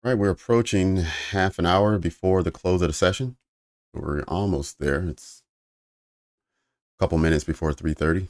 All right, we're approaching half an hour before the close of the session. We're almost there. It's a couple minutes before 3:30.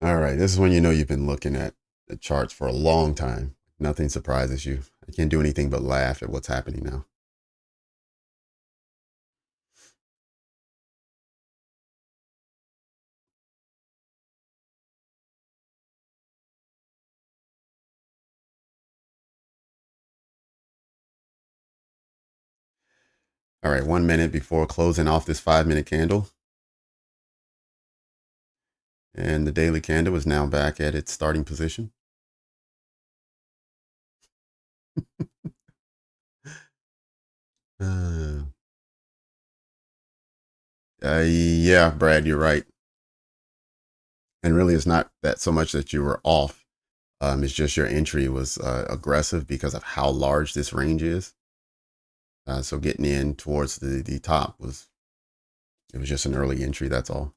All right, this is when you know you've been looking at the charts for a long time. Nothing surprises you. I can't do anything but laugh at what's happening now. All right, 1 minute before closing off this 5-minute candle. And the daily candle is now back at its starting position. Uh, yeah, Brad, you're right. And really, it's not that so much that you were off. It's just your entry was aggressive because of how large this range is. So getting in towards the top was just an early entry. That's all.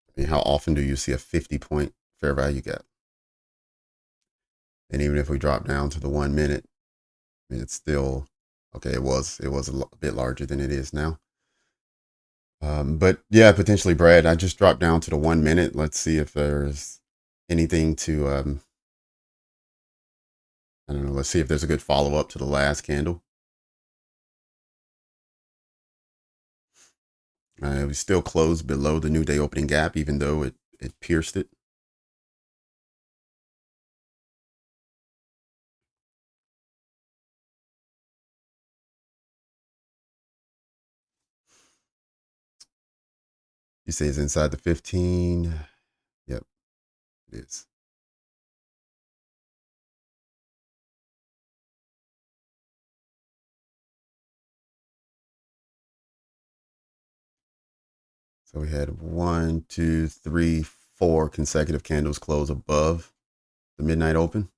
I mean, how often do you see a 50-point fair value gap? And even if we drop down to the 1 minute, I mean, it's still okay. It was a bit larger than it is now. But yeah, potentially, Brad. I just dropped down to the 1 minute. Let's see if there's anything to I don't know. Let's see if there's a good follow up to the last candle. We still closed below the new day opening gap, even though it pierced it. You say it's inside the 15. Yep, it is. So we had 1, 2, 3, 4 consecutive candles close above the midnight open.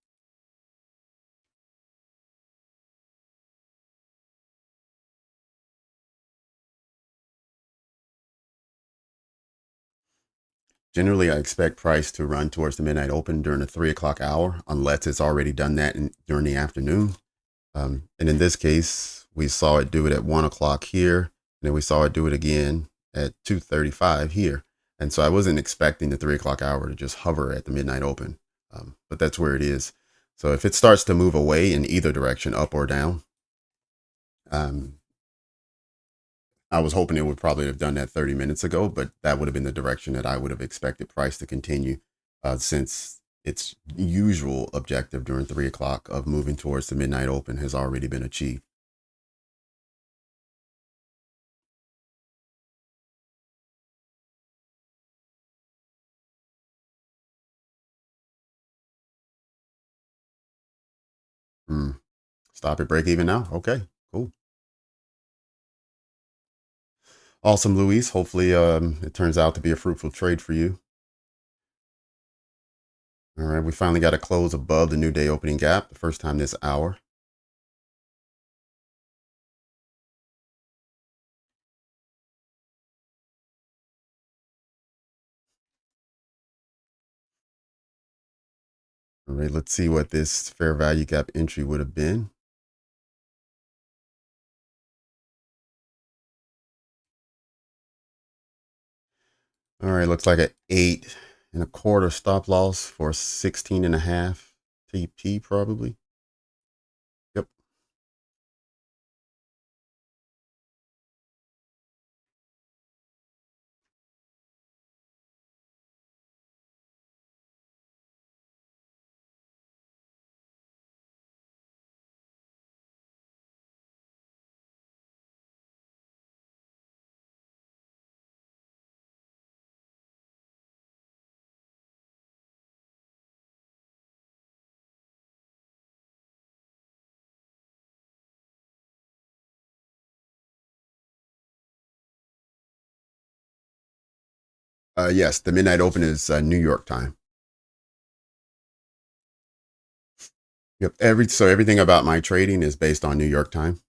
Generally, I expect price to run towards the midnight open during the 3 o'clock hour, unless it's already done that during the afternoon. And in this case, we saw it do it at 1 o'clock here, and then we saw it do it again at 2:35 here. And so I wasn't expecting the 3 o'clock hour to just hover at the midnight open, but that's where it is. So if it starts to move away in either direction, up or down, um, I was hoping it would probably have done that 30 minutes ago, but that would have been the direction that I would have expected price to continue, since its usual objective during 3 o'clock of moving towards the midnight open has already been achieved. Hmm. Stop at break even now. Okay, cool. Awesome, Luis. Hopefully, it turns out to be a fruitful trade for you. All right, we finally got a close above the new day opening gap, the first time this hour. All right, let's see what this fair value gap entry would have been. All right, looks like an 8.25 stop loss for 16.5 TP probably. Yep. Yes, the midnight open is New York time. Yep. Everything about my trading is based on New York time.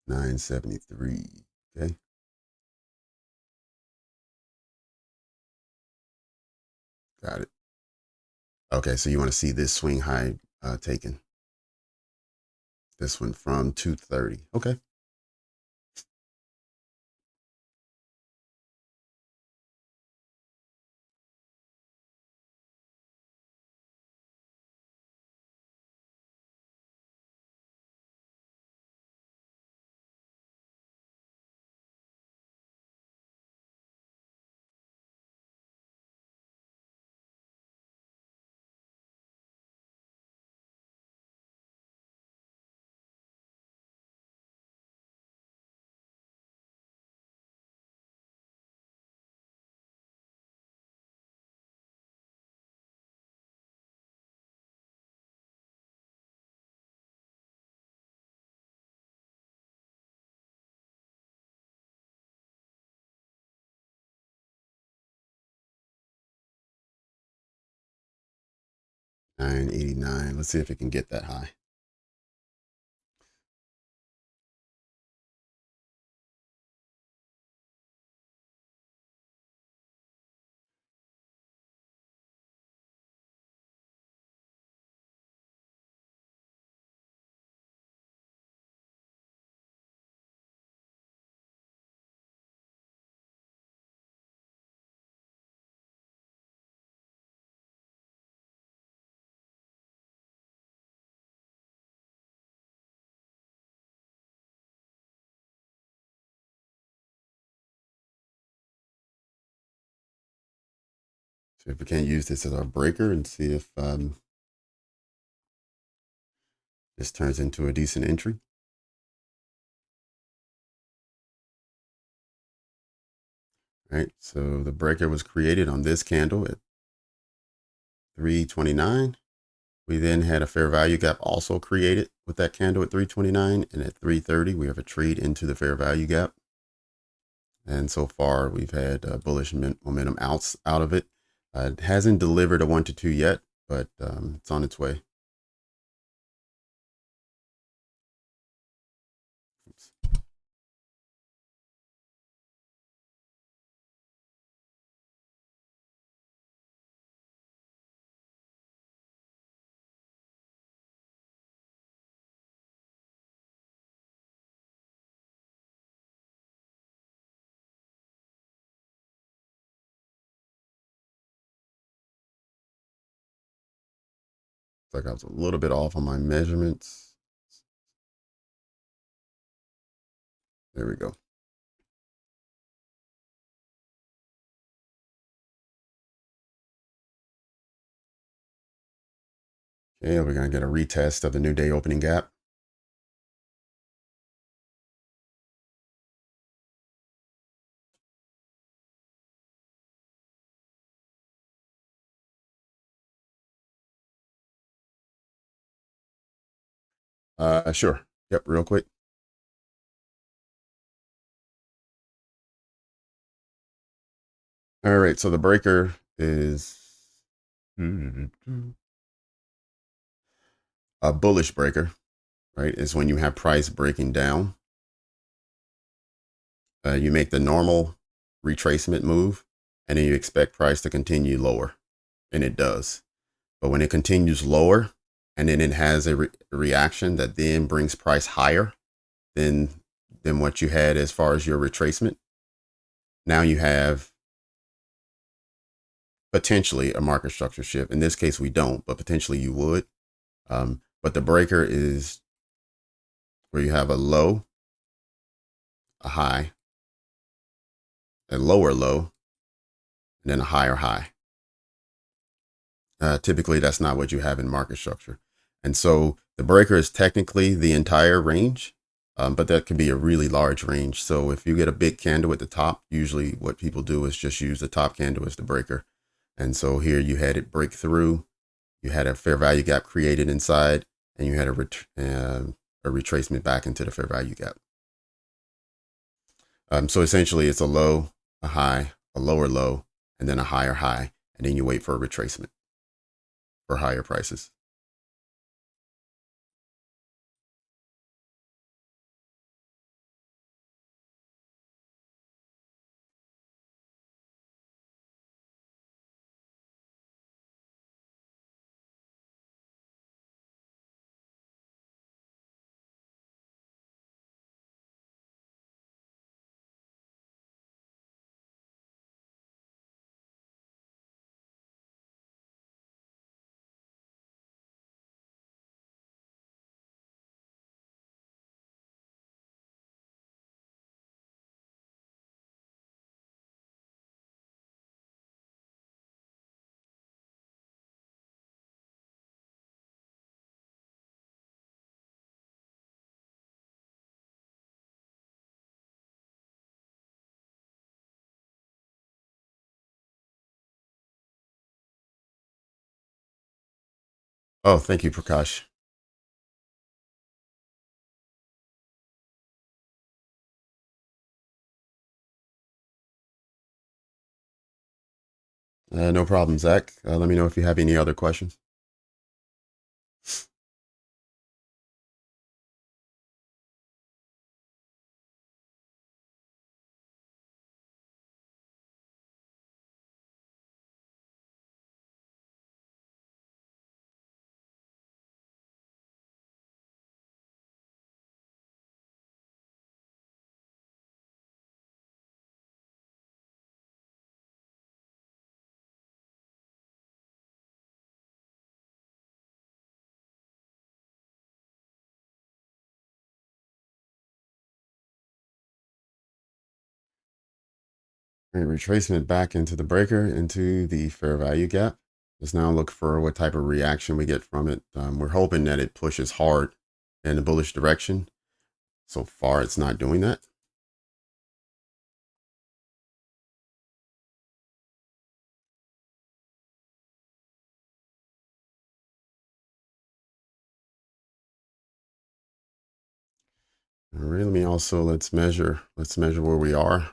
973. Okay. Got it. Okay, so you want to see this swing high taken. This one from 230. Okay. $9.89. Let's see if it can get that high. So if we can't use this as our breaker and see if this turns into a decent entry. Right, so the breaker was created on this candle at 329. We then had a fair value gap also created with that candle at 329, and at 330 we have a trade into the fair value gap. And so far we've had bullish momentum out of it. It hasn't delivered a 1 to 2 yet, but it's on its way. Oops. Looks like I was a little bit off on my measurements. There we go. Okay, we're going to get a retest of the new day opening gap. Sure. Yep, real quick. All right, so the breaker is a bullish breaker, right? Is when you have price breaking down. You make the normal retracement move, and then you expect price to continue lower, and it does. But when it continues lower, and then it has a reaction that then brings price higher than what you had as far as your retracement, now you have potentially a market structure shift. In this case, we don't, but potentially you would. But the breaker is where you have a low, a high, a lower low, and then a higher high. Typically, that's not what you have in market structure. And so the breaker is technically the entire range, but that can be a really large range. So if you get a big candle at the top, usually what people do is just use the top candle as the breaker. And so here you had it break through, you had a fair value gap created inside, and you had a retracement back into the fair value gap. So essentially it's a low, a high, a lower low, and then a higher high, and then you wait for a retracement for higher prices. Oh, thank you, Prakash. No problem, Zach. Let me know if you have any other questions. All right, retracement back into the breaker, into the fair value gap. Let's now look for what type of reaction we get from it. We're hoping that it pushes hard in the bullish direction. So far, it's not doing that. All right, let's measure where we are.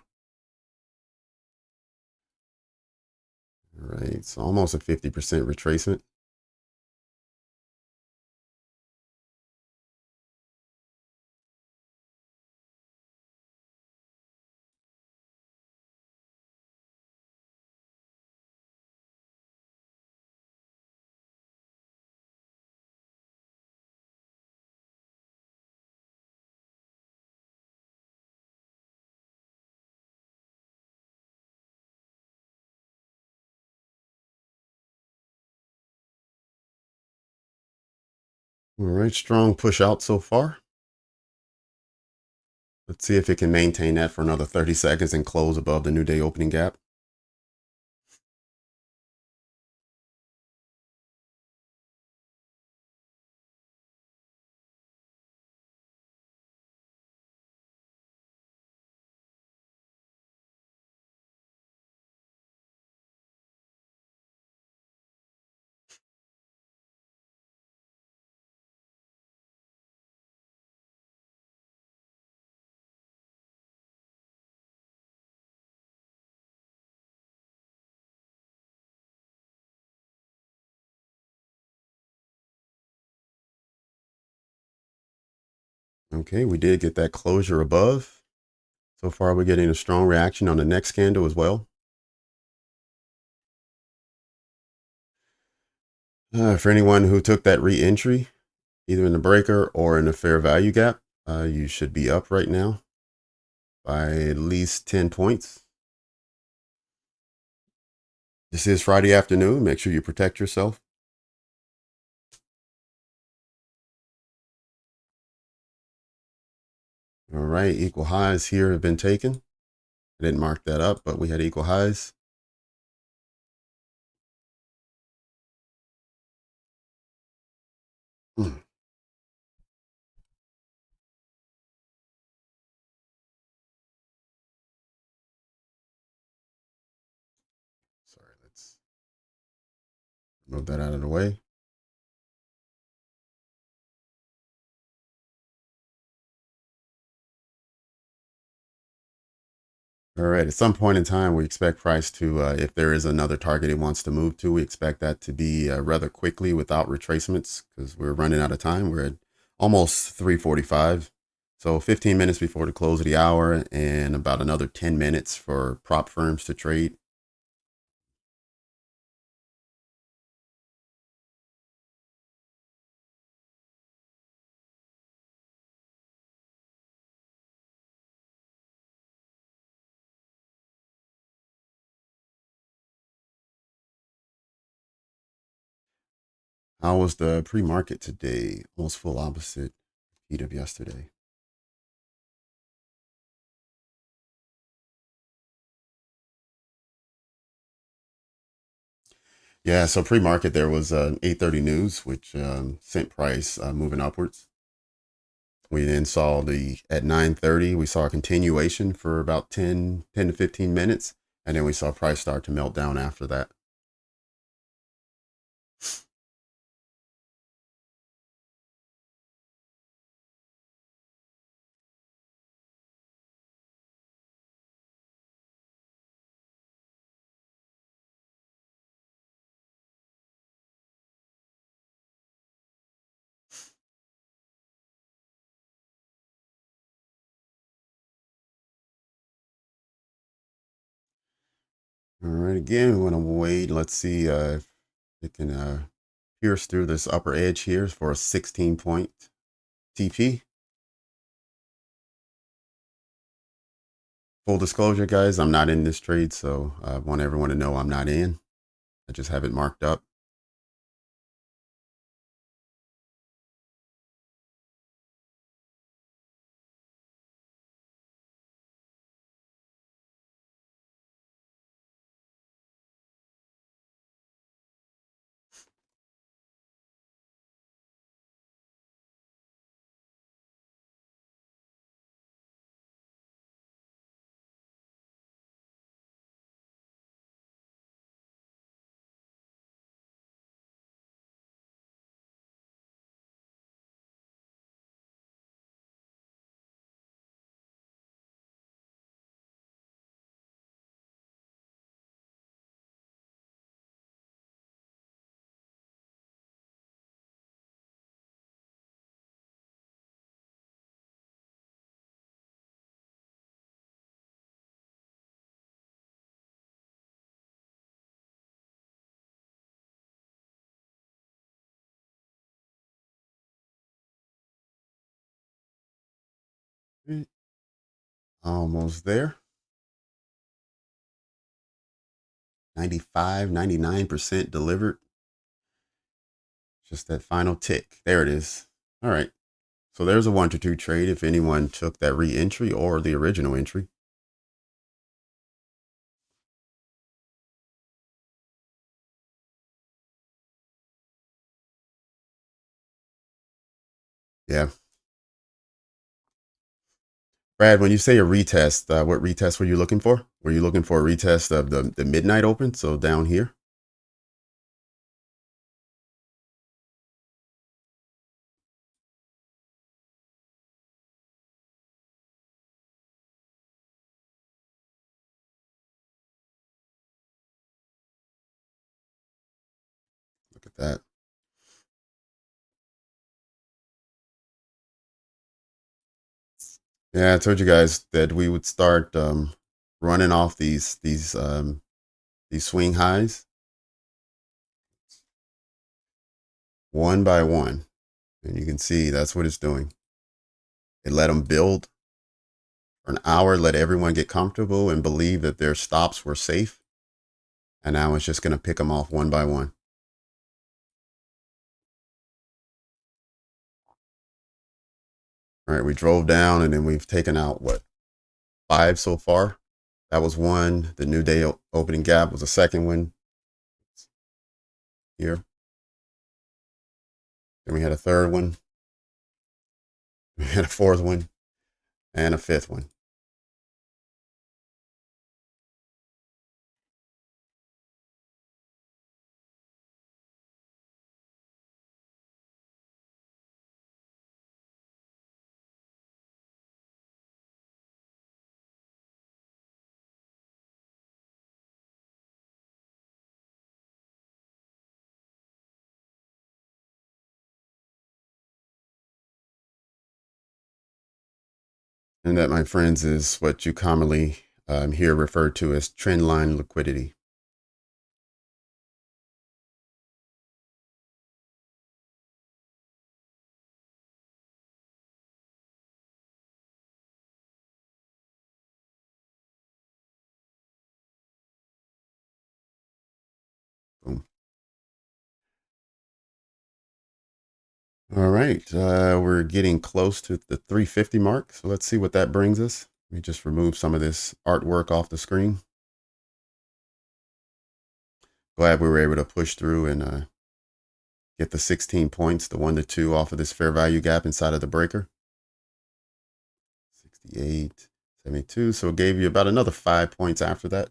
All right, so almost a 50% retracement. All right, strong push out so far. Let's see if it can maintain that for another 30 seconds and close above the new day opening gap. Okay, we did get that closure above. So far, we're getting a strong reaction on the next candle as well. For anyone who took that re-entry, either in the breaker or in the fair value gap, you should be up right now by at least 10 points. This is Friday afternoon. Make sure you protect yourself. All right, equal highs here have been taken. I didn't mark that up, but we had equal highs. Hmm. Sorry, let's move that out of the way. All right, at some point in time, we expect price to, if there is another target it wants to move to, we expect that to be rather quickly without retracements because we're running out of time. We're at almost 3:45. So 15 minutes before the close of the hour and about another 10 minutes for prop firms to trade. How was the pre-market today? Almost full opposite heat of yesterday. Yeah, so pre-market there was 8:30 news, which sent price moving upwards. We then saw at 9:30, we saw a continuation for about 10 to 15 minutes. And then we saw price start to melt down after that. All right, again, we want to wait. Let's see if it can pierce through this upper edge here for a 16-point TP. Full disclosure, guys, I'm not in this trade, so I want everyone to know I'm not in. I just have it marked up. Almost there. 95, 99% delivered. Just that final tick. There it is. All right. So there's a 1-2 trade if anyone took that re-entry or the original entry. Yeah. Brad, when you say a retest, what retest were you looking for? Were you looking for a retest of the midnight open? So down here? Look at that. Yeah, I told you guys that we would start running off these swing highs one by one. And you can see that's what it's doing. It let them build for an hour, let everyone get comfortable and believe that their stops were safe. And now it's just going to pick them off one by one. All right, we drove down and then we've taken out what, 5 so far. That was one. The new day opening gap was a second one here. Then we had a third one. We had a fourth one and a fifth one. And that, my friends, is what you commonly hear referred to as trend line liquidity. Boom. All right, we're getting close to the 350 mark. So let's see what that brings us. Let me just remove some of this artwork off the screen. Glad we were able to push through and get the 16 points, the 1-2 off of this fair value gap inside of the breaker. 68, 72. So it gave you about another 5 points after that.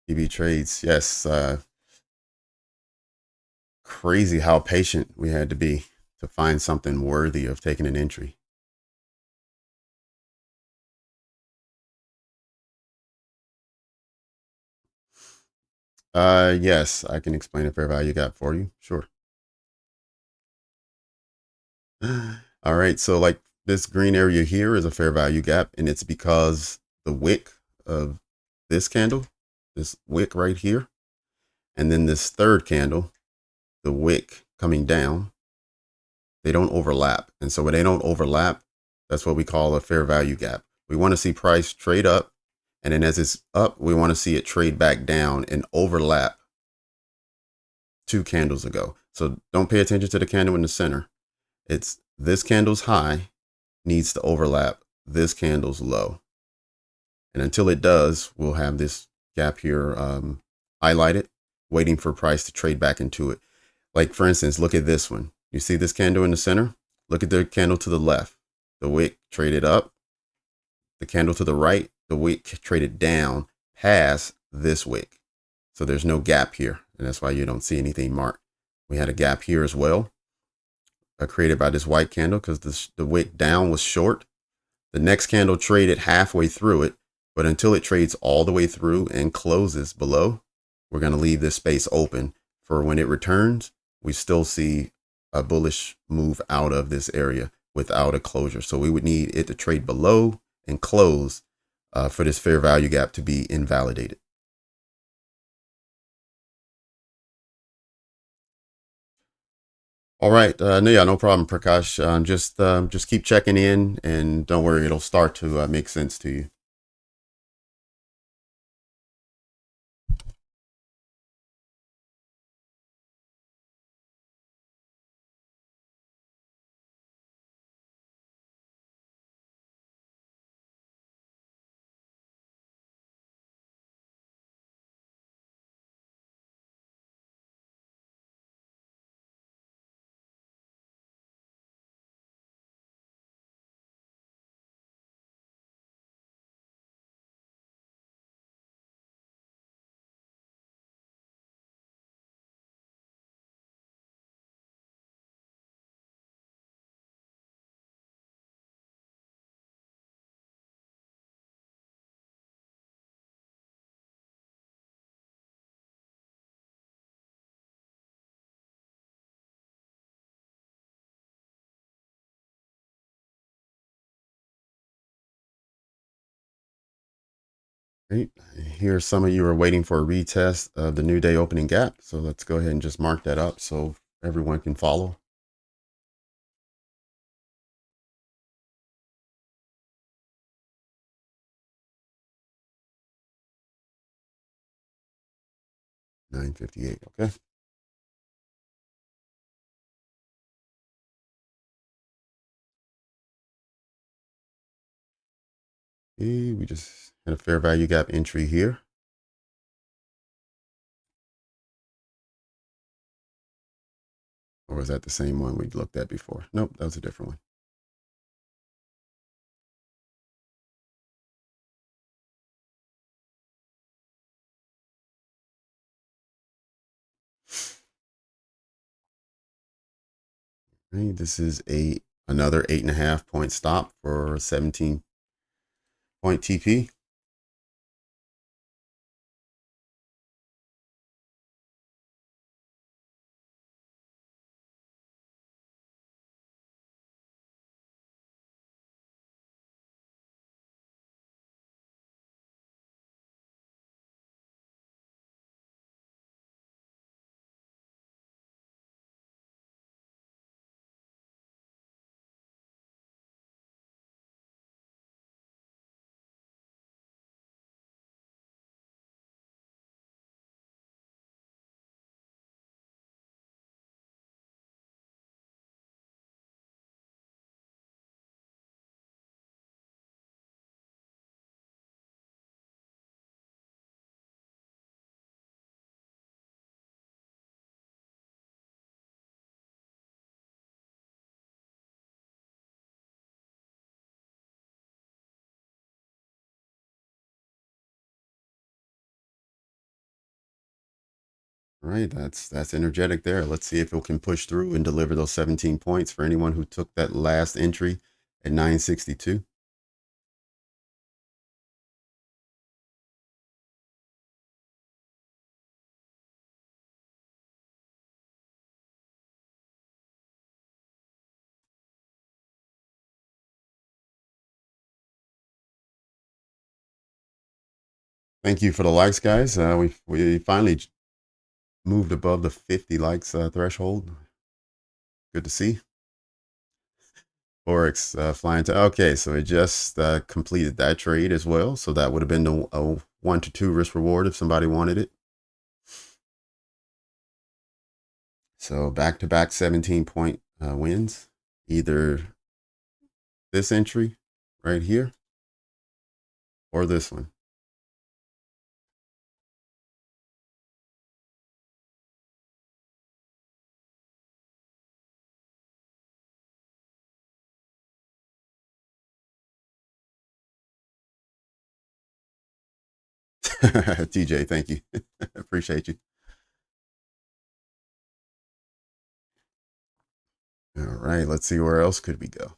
EV trades, yes. Crazy how patient we had to be to find something worthy of taking an entry. Yes, I can explain a fair value gap for you. Sure. All right. So like this green area here is a fair value gap, and it's because the wick of this candle, this wick right here, and then this third candle, the wick coming down, they don't overlap. And so when they don't overlap, that's what we call a fair value gap. We want to see price trade up, and then as it's up, we want to see it trade back down and overlap 2 candles ago. So don't pay attention to the candle in the center. It's this candle's high needs to overlap this candle's low. And until it does, we'll have this gap here highlighted, waiting for price to trade back into it. Like for instance, look at this one. You see this candle in the center? Look at the candle to the left. The wick traded up. The candle to the right, the wick traded down past this wick. So there's no gap here. And that's why you don't see anything marked. We had a gap here as well, created by this white candle because the wick down was short. The next candle traded halfway through it, but until it trades all the way through and closes below, we're going to leave this space open for when it returns. We still see a bullish move out of this area without a closure. So we would need it to trade below and close for this fair value gap to be invalidated. All right, no problem, Prakash. Just keep checking in, and don't worry, it'll start to make sense to you. Great. Here, some of you are waiting for a retest of the new day opening gap. So let's go ahead and just mark that up so everyone can follow. $9.58. Okay. Okay, we just had a fair value gap entry here. Or was that the same one we looked at before? Nope, that was a different one. Okay, this is another 8.5 point stop for a 17 point TP. All right, that's energetic there. Let's see if it can push through and deliver those 17 points for anyone who took that last entry at 962. Thank you for the likes, guys. We finally moved above the 50 likes threshold. Good to see. Forex flying to, okay, so it just completed that trade as well. So that would have been a 1 to 2 risk reward if somebody wanted it. So back-to-back 17-point wins, either this entry right here or this one. TJ, thank you. Appreciate you. All right, let's see where else could we go.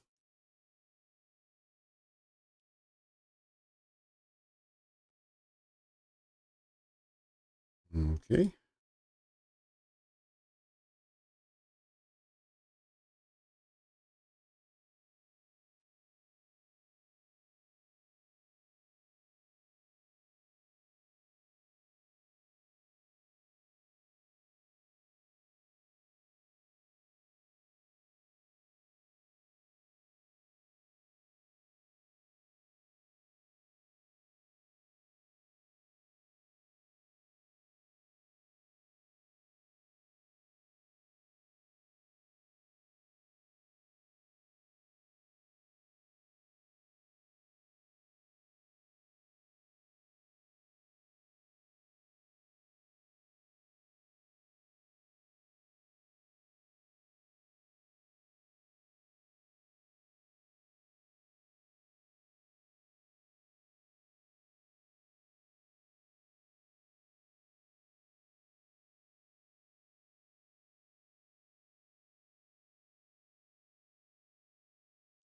Okay.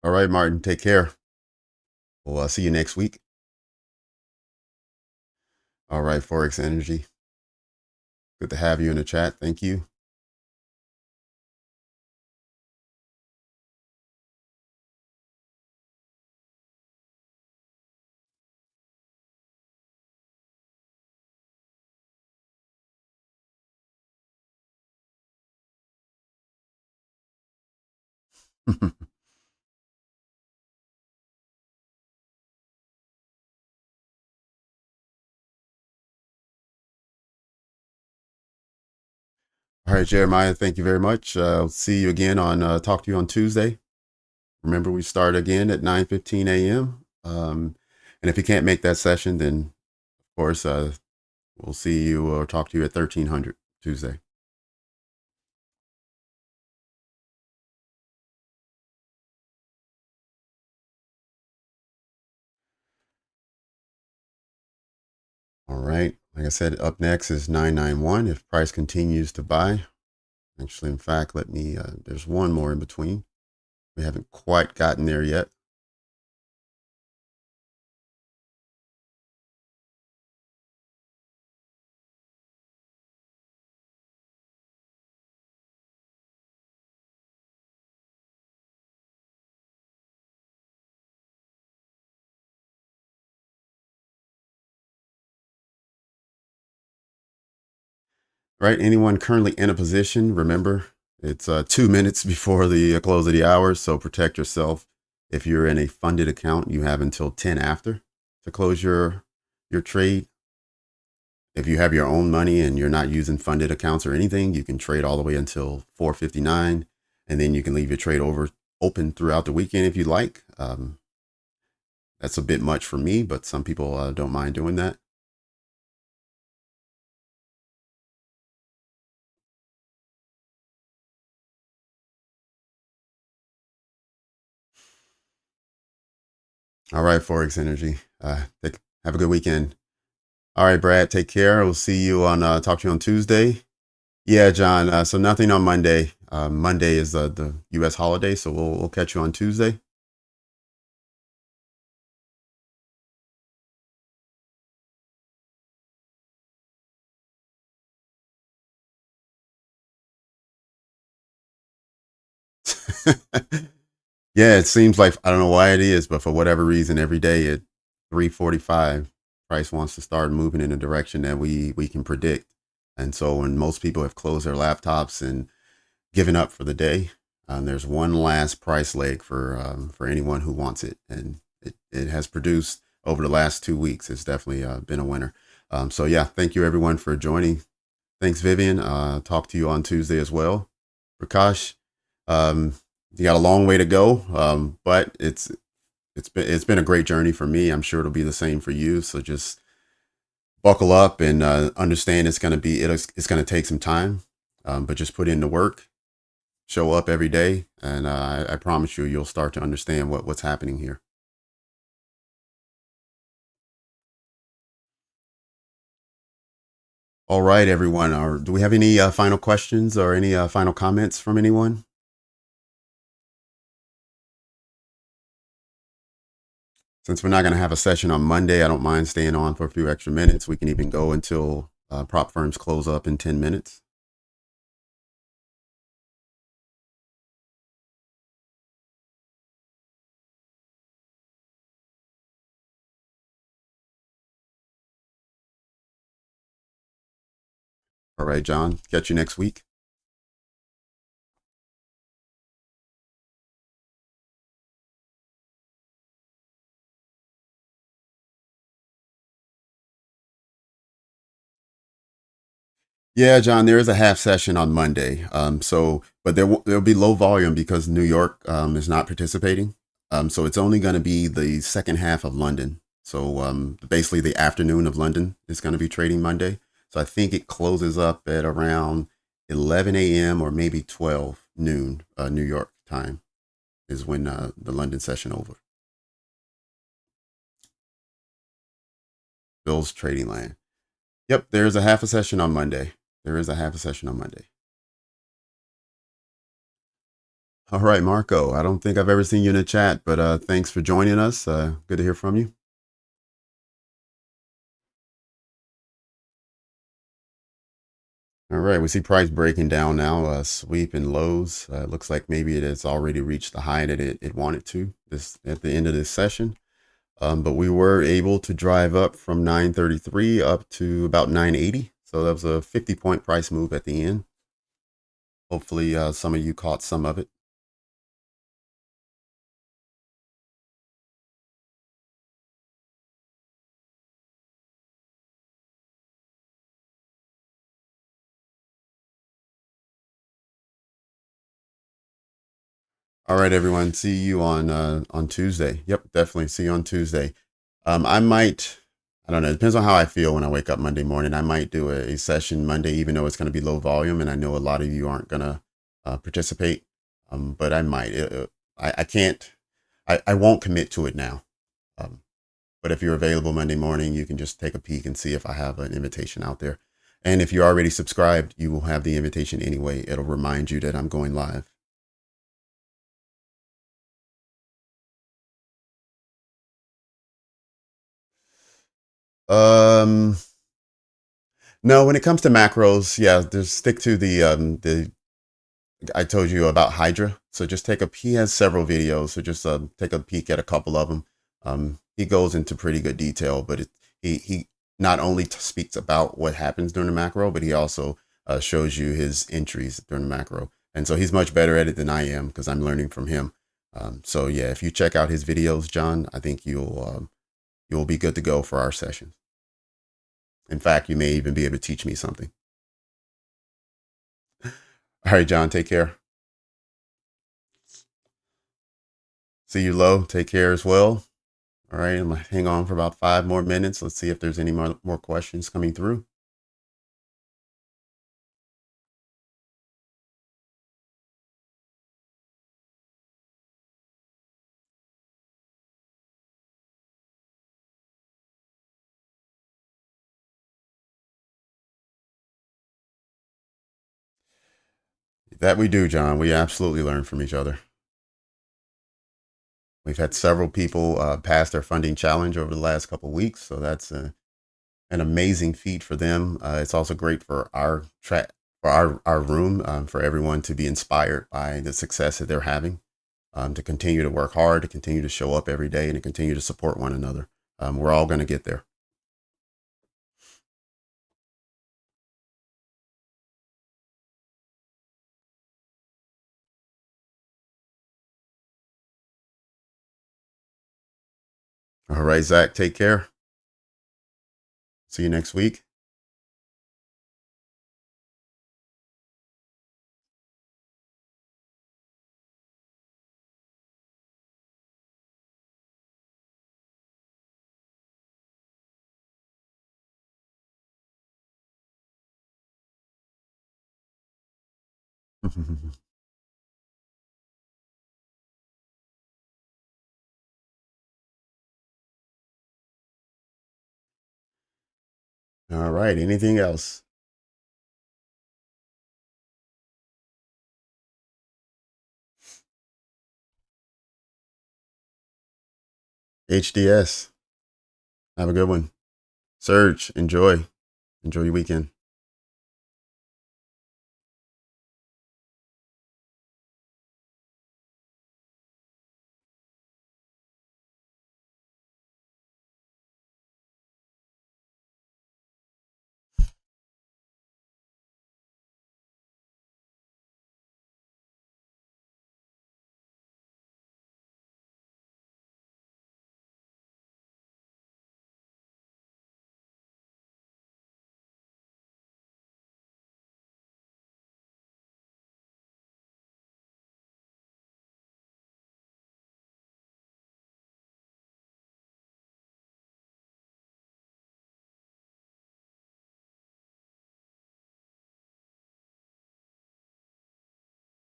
All right, Martin, take care. We'll see you next week. All right, Forex Energy. Good to have you in the chat. Thank you. All right, Jeremiah, thank you very much. I'll see you again on, talk to you on Tuesday. Remember, we start again at 9:15 a.m. And if you can't make that session, then of course, we'll see you or talk to you at 1300 Tuesday. All right. Like I said, up next is 991. If price continues to buy, actually, in fact, let me, there's one more in between. We haven't quite gotten there yet. Right. Anyone currently in a position, remember, it's 2 minutes before the close of the hour. So protect yourself. If you're in a funded account, you have until 10 after to close your trade. If you have your own money and you're not using funded accounts or anything, you can trade all the way until 4:59, and then you can leave your trade open throughout the weekend if you like. That's a bit much for me, but some people don't mind doing that. All right, Forex Energy. Have a good weekend. All right, Brad, take care. We'll see you on, talk to you on Tuesday. Yeah, John. So nothing on Monday. Monday is the U.S. holiday, so we'll catch you on Tuesday. Yeah, it seems like, I don't know why it is, but for whatever reason, every day at 3:45, price wants to start moving in a direction that we can predict. And so when most people have closed their laptops and given up for the day, there's one last price leg for anyone who wants it, and it has produced over the last 2 weeks. It's definitely been a winner. So yeah, thank you everyone for joining. Thanks, Vivian. Talk to you on Tuesday as well. Prakash, you got a long way to go, but it's been a great journey for me. I'm sure it'll be the same for you. So just buckle up and understand it's going to take some time, but just put in the work, show up every day, and I promise you'll start to understand what's happening here. All right, everyone. Do we have any final questions or any final comments from anyone? Since we're not going to have a session on Monday, I don't mind staying on for a few extra minutes. We can even go until prop firms close up in 10 minutes. All right, John. Catch you next week. Yeah, John, there is a half session on Monday. But there'll be low volume because New York is not participating. So it's only going to be the second half of London. So basically the afternoon of London is going to be trading Monday. So I think it closes up at around 11 a.m. or maybe 12 noon New York time is when the London session over. Bill's Trading Land. Yep, there's a half a session on Monday. There is a half a session on Monday. All right, Marco. I don't think I've ever seen you in a chat, but thanks for joining us. Good to hear from you. All right, we see price breaking down now, sweep and lows. Looks like maybe it has already reached the high that it wanted to this at the end of this session. But we were able to drive up from 933 up to about 980. So that was a 50-point price move at the end. Hopefully some of you caught some of it. All right, everyone. See you on Tuesday. Yep, definitely see you on Tuesday. I might, I don't know. It depends on how I feel when I wake up Monday morning. I might do a session Monday, even though it's going to be low volume, and I know a lot of you aren't going to participate. But I might. I can't. I won't commit to it now. But if you're available Monday morning, you can just take a peek and see if I have an invitation out there. And if you're already subscribed, you will have the invitation anyway. It'll remind you that I'm going live. Um, no, when it comes to macros, yeah, just stick to the I told you about Hydra. So just take a he has several videos. So just take a peek at a couple of them. He goes into pretty good detail, but he not only speaks about what happens during the macro, but he also shows you his entries during the macro. And so he's much better at it than I am because I'm learning from him. So yeah, if you check out his videos, John, I think you'll be good to go for our sessions. In fact, you may even be able to teach me something. All right, John, take care. See you low. Take care as well. All right, I'm gonna hang on for about 5 more minutes. Let's see if there's any more questions coming through. That we do, John. We absolutely learn from each other. We've had several people pass their funding challenge over the last couple of weeks, so that's an amazing feat for them. It's also great for our room, for everyone to be inspired by the success that they're having, to continue to work hard, to continue to show up every day, and to continue to support one another. We're all going to get there. All right, Zach, take care. See you next week. All right, anything else? HDS, have a good one. Surge, enjoy your weekend.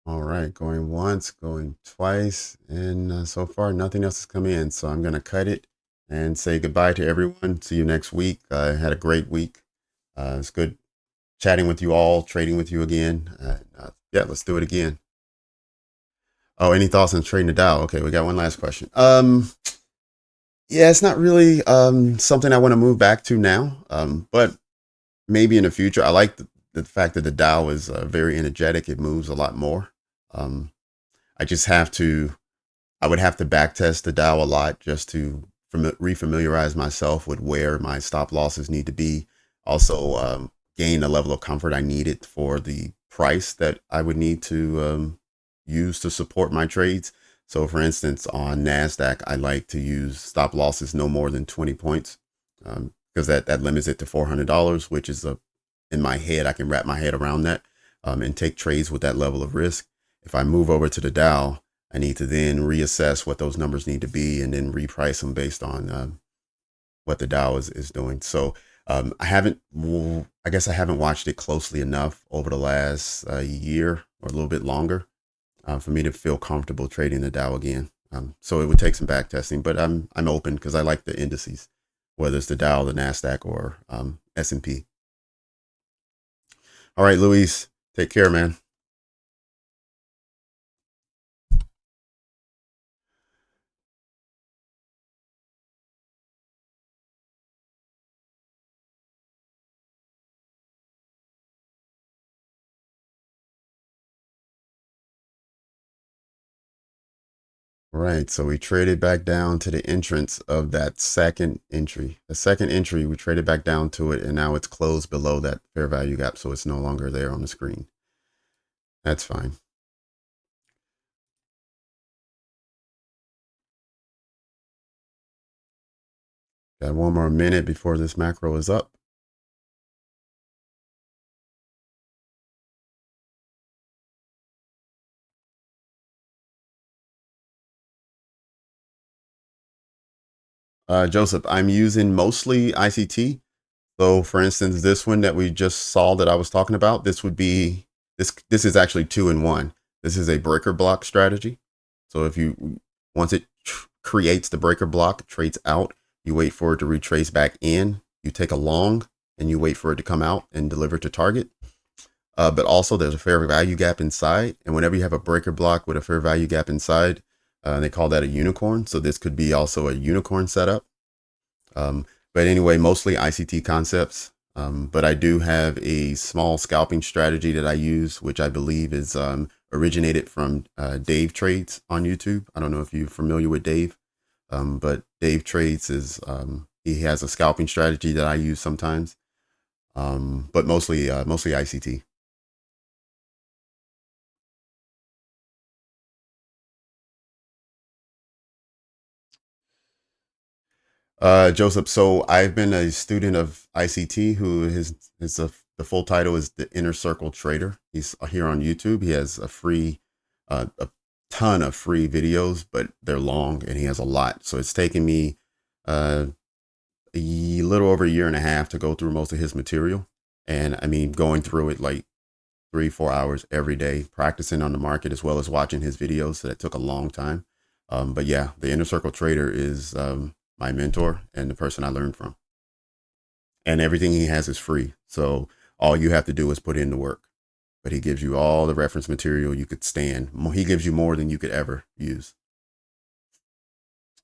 All right, going once, going twice, and so far nothing else has come in. So I'm going to cut it and say goodbye to everyone. See you next week. I had a great week. It's good chatting with you all, trading with you again. Yeah, let's do it again. Oh, any thoughts on trading the Dow? Okay, we got one last question. Yeah, it's not really something I want to move back to now, but maybe in the future. I like the fact that the Dow is very energetic. It moves a lot more. Um, I just have to, I would have to back test the Dow a lot just to refamiliarize myself with where my stop losses need to be. Also, gain the level of comfort I needed for the price that I would need to use to support my trades. So, for instance, on Nasdaq, I like to use stop losses no more than 20 points because that limits it to $400, which is in my head, I can wrap my head around that and take trades with that level of risk. If I move over to the Dow, I need to then reassess what those numbers need to be and then reprice them based on what the Dow is doing. So I guess I haven't watched it closely enough over the last year or a little bit longer for me to feel comfortable trading the Dow again. So it would take some back testing, but I'm open because I like the indices, whether it's the Dow, the Nasdaq, or S&P. All right, Luis, take care, man. Right. So we traded back down to the entrance of that second entry. The second entry, we traded back down to it, and now it's closed below that fair value gap, so it's no longer there on the screen. That's fine. Got one more minute before this macro is up. Joseph, I'm using mostly ICT. So for instance, this one that we just saw that I was talking about, this would be, this is actually 2-in-1. This is a breaker block strategy. So if you, once it creates the breaker block, trades out, you wait for it to retrace back in, you take a long and you wait for it to come out and deliver to target. But also there's a fair value gap inside. And whenever you have a breaker block with a fair value gap inside, they call that a unicorn. So this could be also a unicorn setup. But anyway, mostly ICT concepts. But I do have a small scalping strategy that I use, which I believe is originated from Dave Trades on YouTube. I don't know if you're familiar with Dave, but Dave Trades is he has a scalping strategy that I use sometimes, but mostly ICT. Joseph, so I've been a student of ICT who the full title is the Inner Circle Trader. He's here on YouTube. He has a ton of free videos, but they're long and he has a lot. So it's taken me uh, a little over a year and a half to go through most of his material. And I mean, going through it like 3, 4 hours every day, practicing on the market as well as watching his videos. So that took a long time. But yeah, the Inner Circle Trader is my mentor and the person I learned from. And everything he has is free. So all you have to do is put in the work. But he gives you all the reference material you could stand. He gives you more than you could ever use.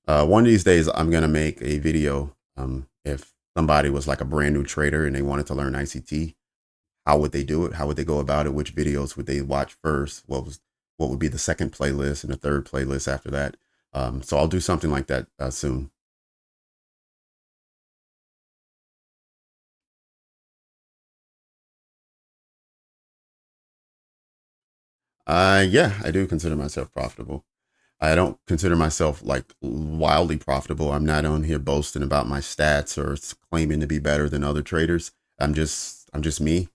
One of these days, I'm going to make a video. If somebody was like a brand new trader and they wanted to learn ICT, how would they do it? How would they go about it? Which videos would they watch first? What would be the second playlist and the third playlist after that? So I'll do something like that soon. Yeah, I do consider myself profitable. I don't consider myself like wildly profitable. I'm not on here boasting about my stats or claiming to be better than other traders. I'm just me.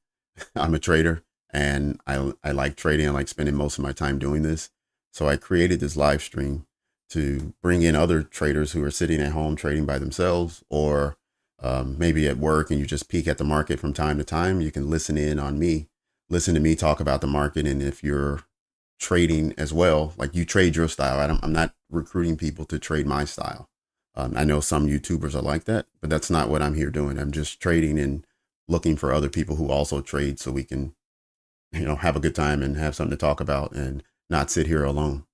I'm a trader and I like trading. I like spending most of my time doing this. So I created this live stream to bring in other traders who are sitting at home trading by themselves or maybe at work and you just peek at the market from time to time. You can listen in on me, listen to me talk about the market. And if you're trading as well, like you trade your style, I'm not recruiting people to trade my style. I know some YouTubers are like that, but that's not what I'm here doing. I'm just trading and looking for other people who also trade so we can, have a good time and have something to talk about and not sit here alone.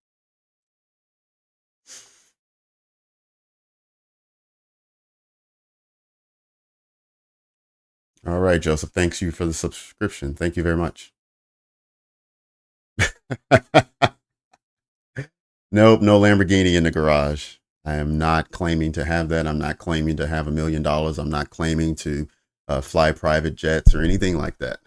All right, Joseph, thanks you for the subscription. Thank you very much. Nope, no Lamborghini in the garage. I am not claiming to have that. I'm not claiming to have $1 million. I'm not claiming to fly private jets or anything like that.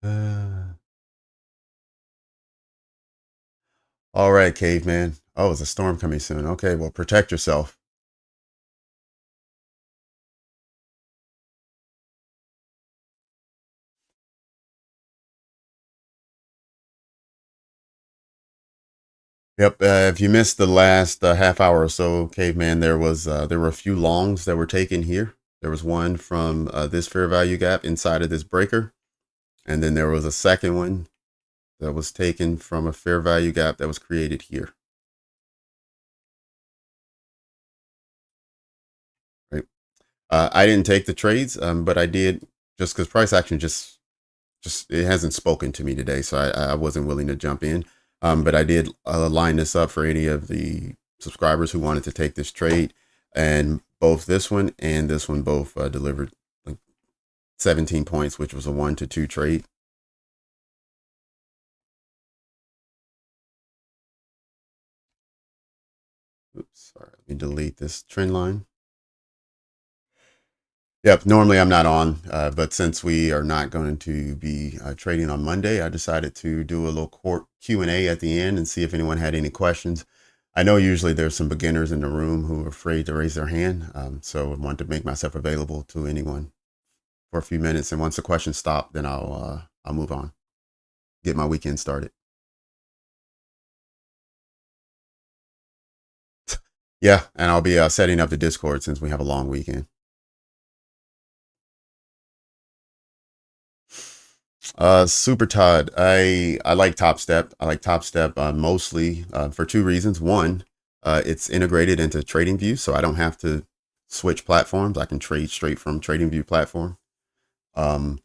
Uh, all right, caveman. Oh, it's a storm coming soon. Okay, well, protect yourself. Yep. If you missed the last half hour or so, caveman, there were a few longs that were taken here. There was one from this fair value gap inside of this breaker, and then there was a second one that was taken from a fair value gap that was created here. Right. I didn't take the trades, but I did just because price action just it hasn't spoken to me today, so I wasn't willing to jump in. But I did line this up for any of the subscribers who wanted to take this trade, and both this one and this one both delivered like 17 points, which was a 1-2 trade. Oops, sorry. Let me delete this trend line. Yep, normally I'm not on, but since we are not going to be trading on Monday, I decided to do a little Q&A at the end and see if anyone had any questions. I know usually there's some beginners in the room who are afraid to raise their hand, so I wanted to make myself available to anyone for a few minutes. And once the questions stop, then I'll move on, get my weekend started. Yeah, and I'll be setting up the Discord since we have a long weekend. Super Todd. I like Topstep. I like Topstep mostly for two reasons. One, it's integrated into TradingView, so I don't have to switch platforms. I can trade straight from TradingView platform. Um,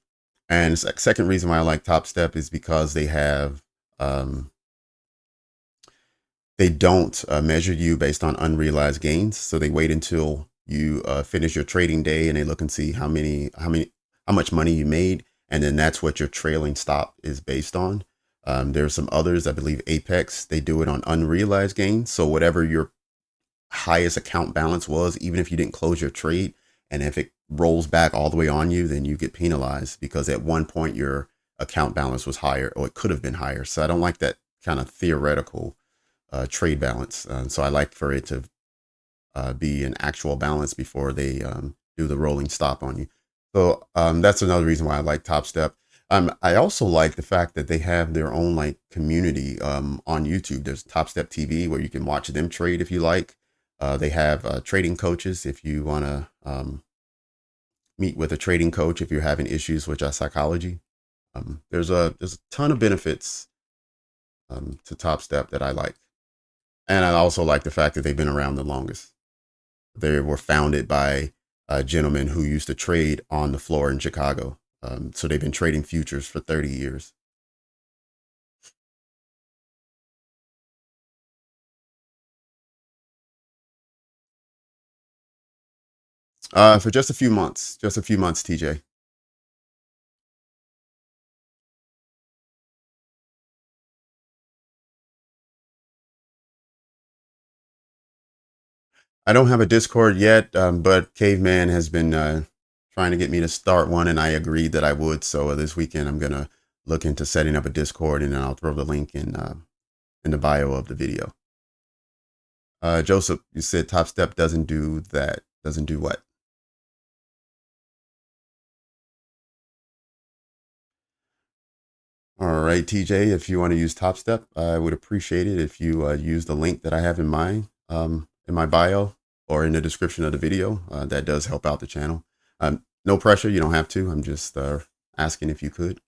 and second reason why I like Topstep is because they don't measure you based on unrealized gains. So they wait until you finish your trading day and they look and see how much money you made, and then that's what your trailing stop is based on. There's some others, I believe Apex, they do it on unrealized gains. So highest account balance was, even if you didn't close your trade. And if it rolls back all the way on you, then you get penalized because at one point your account balance was higher, or it could have been higher. So I don't like that kind of theoretical trade balance. So I like for it to be an actual balance before they do the rolling stop on you. So that's another reason why I like Topstep. I also like the fact that they have their own like community on YouTube. There's Topstep TV where you can watch them trade if you like. They have trading coaches if you want to meet with a trading coach if you're having issues with your psychology. There's a ton of benefits to Topstep that I like, and I also like the fact that they've been around the longest. They were founded by a gentleman who used to trade on the floor in Chicago. So they've been trading futures for 30 years. For just a few months, TJ. I don't have a Discord yet, but Caveman has been trying to get me to start one, and I agreed that I would. So this weekend, I'm gonna look into setting up a Discord, and then I'll throw the link in the bio of the video. Joseph, you said Top Step doesn't do that. Doesn't do what? All right, TJ, if you want to use Top Step, I would appreciate it if you use the link that I have in my bio or in the description of the video. That does help out the channel. No pressure. You don't have to. I'm just asking if you could.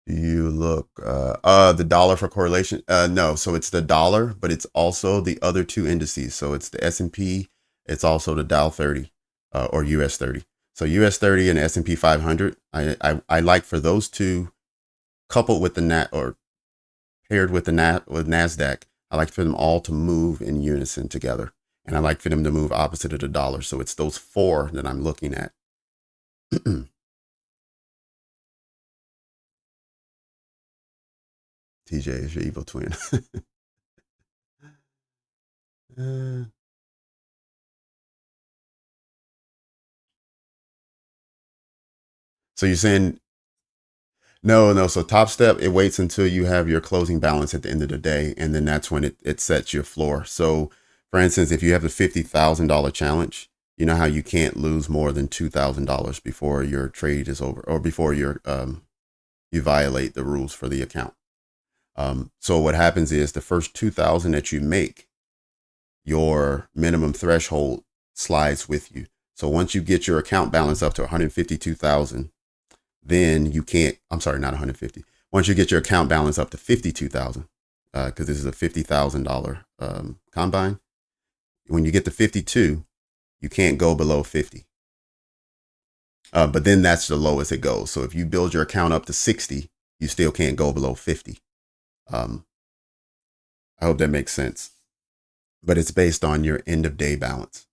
Do you look the dollar for correlation? No, so it's the dollar, but it's also the other two indices. So it's the S&P, it's also the Dow 30 or US 30. So US 30 and S&P 500. I like for those two coupled with the Nat or paired with the with Nasdaq. I like for them all to move in unison together, and I like for them to move opposite of the dollar. So it's those four that I'm looking at. TJ is your evil twin. uh, so you're saying no, no. So Top Step, it waits until you have your closing balance at the end of the day, and then that's when it sets your floor. So, for instance, if you have the $50,000 challenge, you know how you can't lose more than $2,000 before your trade is over, or before you violate the rules for the account. So what happens is the first 2,000 that you make, your minimum threshold slides with you. So once you get your account balance up to 152,000, then you can't, I'm sorry, not 150. Once you get your account balance up to 52,000, because this is a $50,000 combine, when you get to 52, you can't go below 50. But then that's the lowest it goes. So if you build your account up to 60, you still can't go below 50. Um, I hope that makes sense. But it's based on your end of day balance.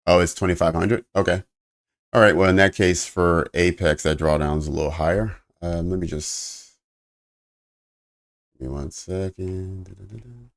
Oh, it's 2,500. Okay. All right. Well, in that case, for Apex, that drawdown is a little higher. Let me just give me 1 second.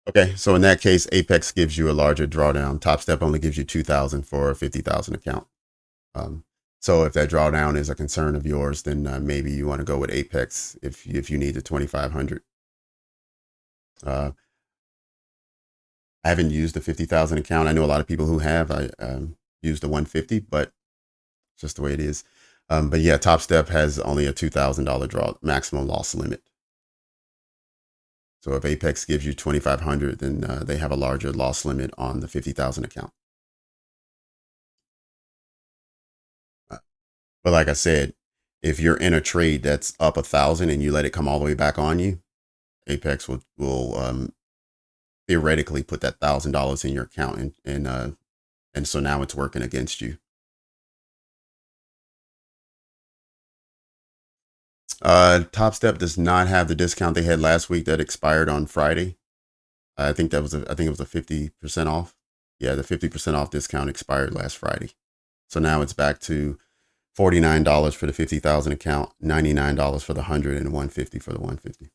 Okay, so in that case, Apex gives you a larger drawdown. Topstep only gives you 2,000 for a 50,000 account. Um, so if that drawdown is a concern of yours, then maybe you want to go with Apex if you need the 2,500. I haven't used the 50,000 account. I know a lot of people who have. I used the 150, but it's just the way it is. But yeah, Topstep has only a $2,000 draw maximum loss limit. So if Apex gives you 2,500, then they have a larger loss limit on the 50,000 account. But like I said, if you're in a trade that's up 1,000 and you let it come all the way back on you, Apex will theoretically put that $1,000 in your account, and so now it's working against you. Topstep does not have the discount they had last week that expired on Friday. I think it was a 50% off. Yeah, the 50% off discount expired last Friday. So now it's back to $49 for the 50,000 account, $99 for the 100, and $150 for the 150.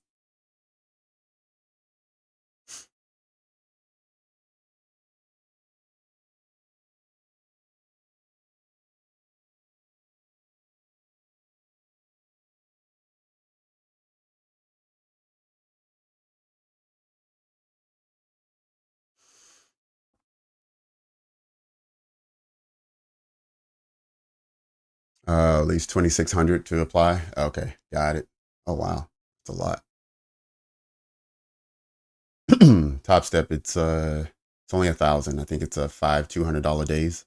At least 2,600 to apply. Okay, got it. Oh wow, it's a lot. Top Step, it's only 1,000. I think it's a $200 days.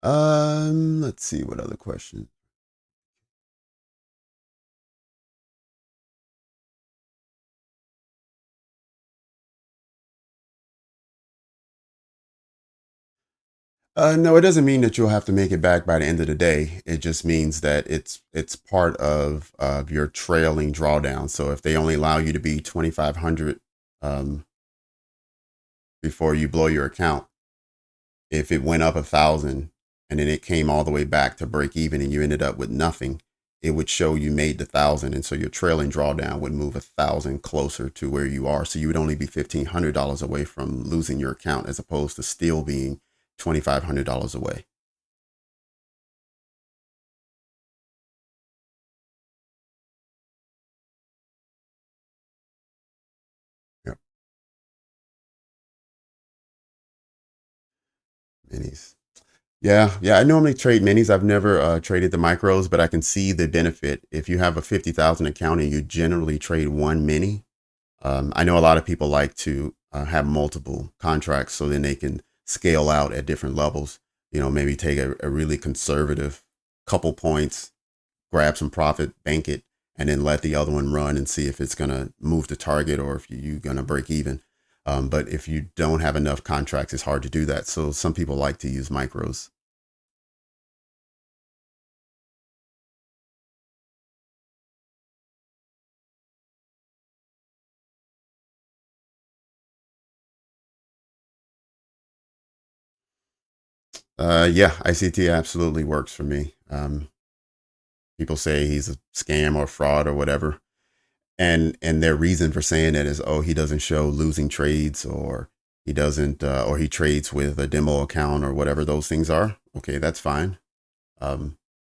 Let's see what other question. No, it doesn't mean that you'll have to make it back by the end of the day. It just means that it's part of your trailing drawdown. So if they only allow you to be 2,500 um, before you blow your account, if it went up 1,000 and then it came all the way back to break even and you ended up with nothing, it would show you made the 1,000, and so your trailing drawdown would move 1,000 closer to where you are. So you would only be $1,500 away from losing your account, as opposed to still being $2,500 away. Yep. Minis. Yeah. I normally trade minis. I've never traded the micros, but I can see the benefit. If you have a 50,000 account and you generally trade one mini, I know a lot of people like to have multiple contracts so then they can scale out at different levels. Maybe take a really conservative couple points, grab some profit, bank it, and then let the other one run and see if it's going to move to target or if you're going to break even. But if you don't have enough contracts, it's hard to do that. So some people like to use micros. Yeah, ICT absolutely works for me. People say he's a scam or fraud or whatever, and their reason for saying that is, oh, he doesn't show losing trades, or he doesn't, or he trades with a demo account or whatever those things are. Okay, that's fine.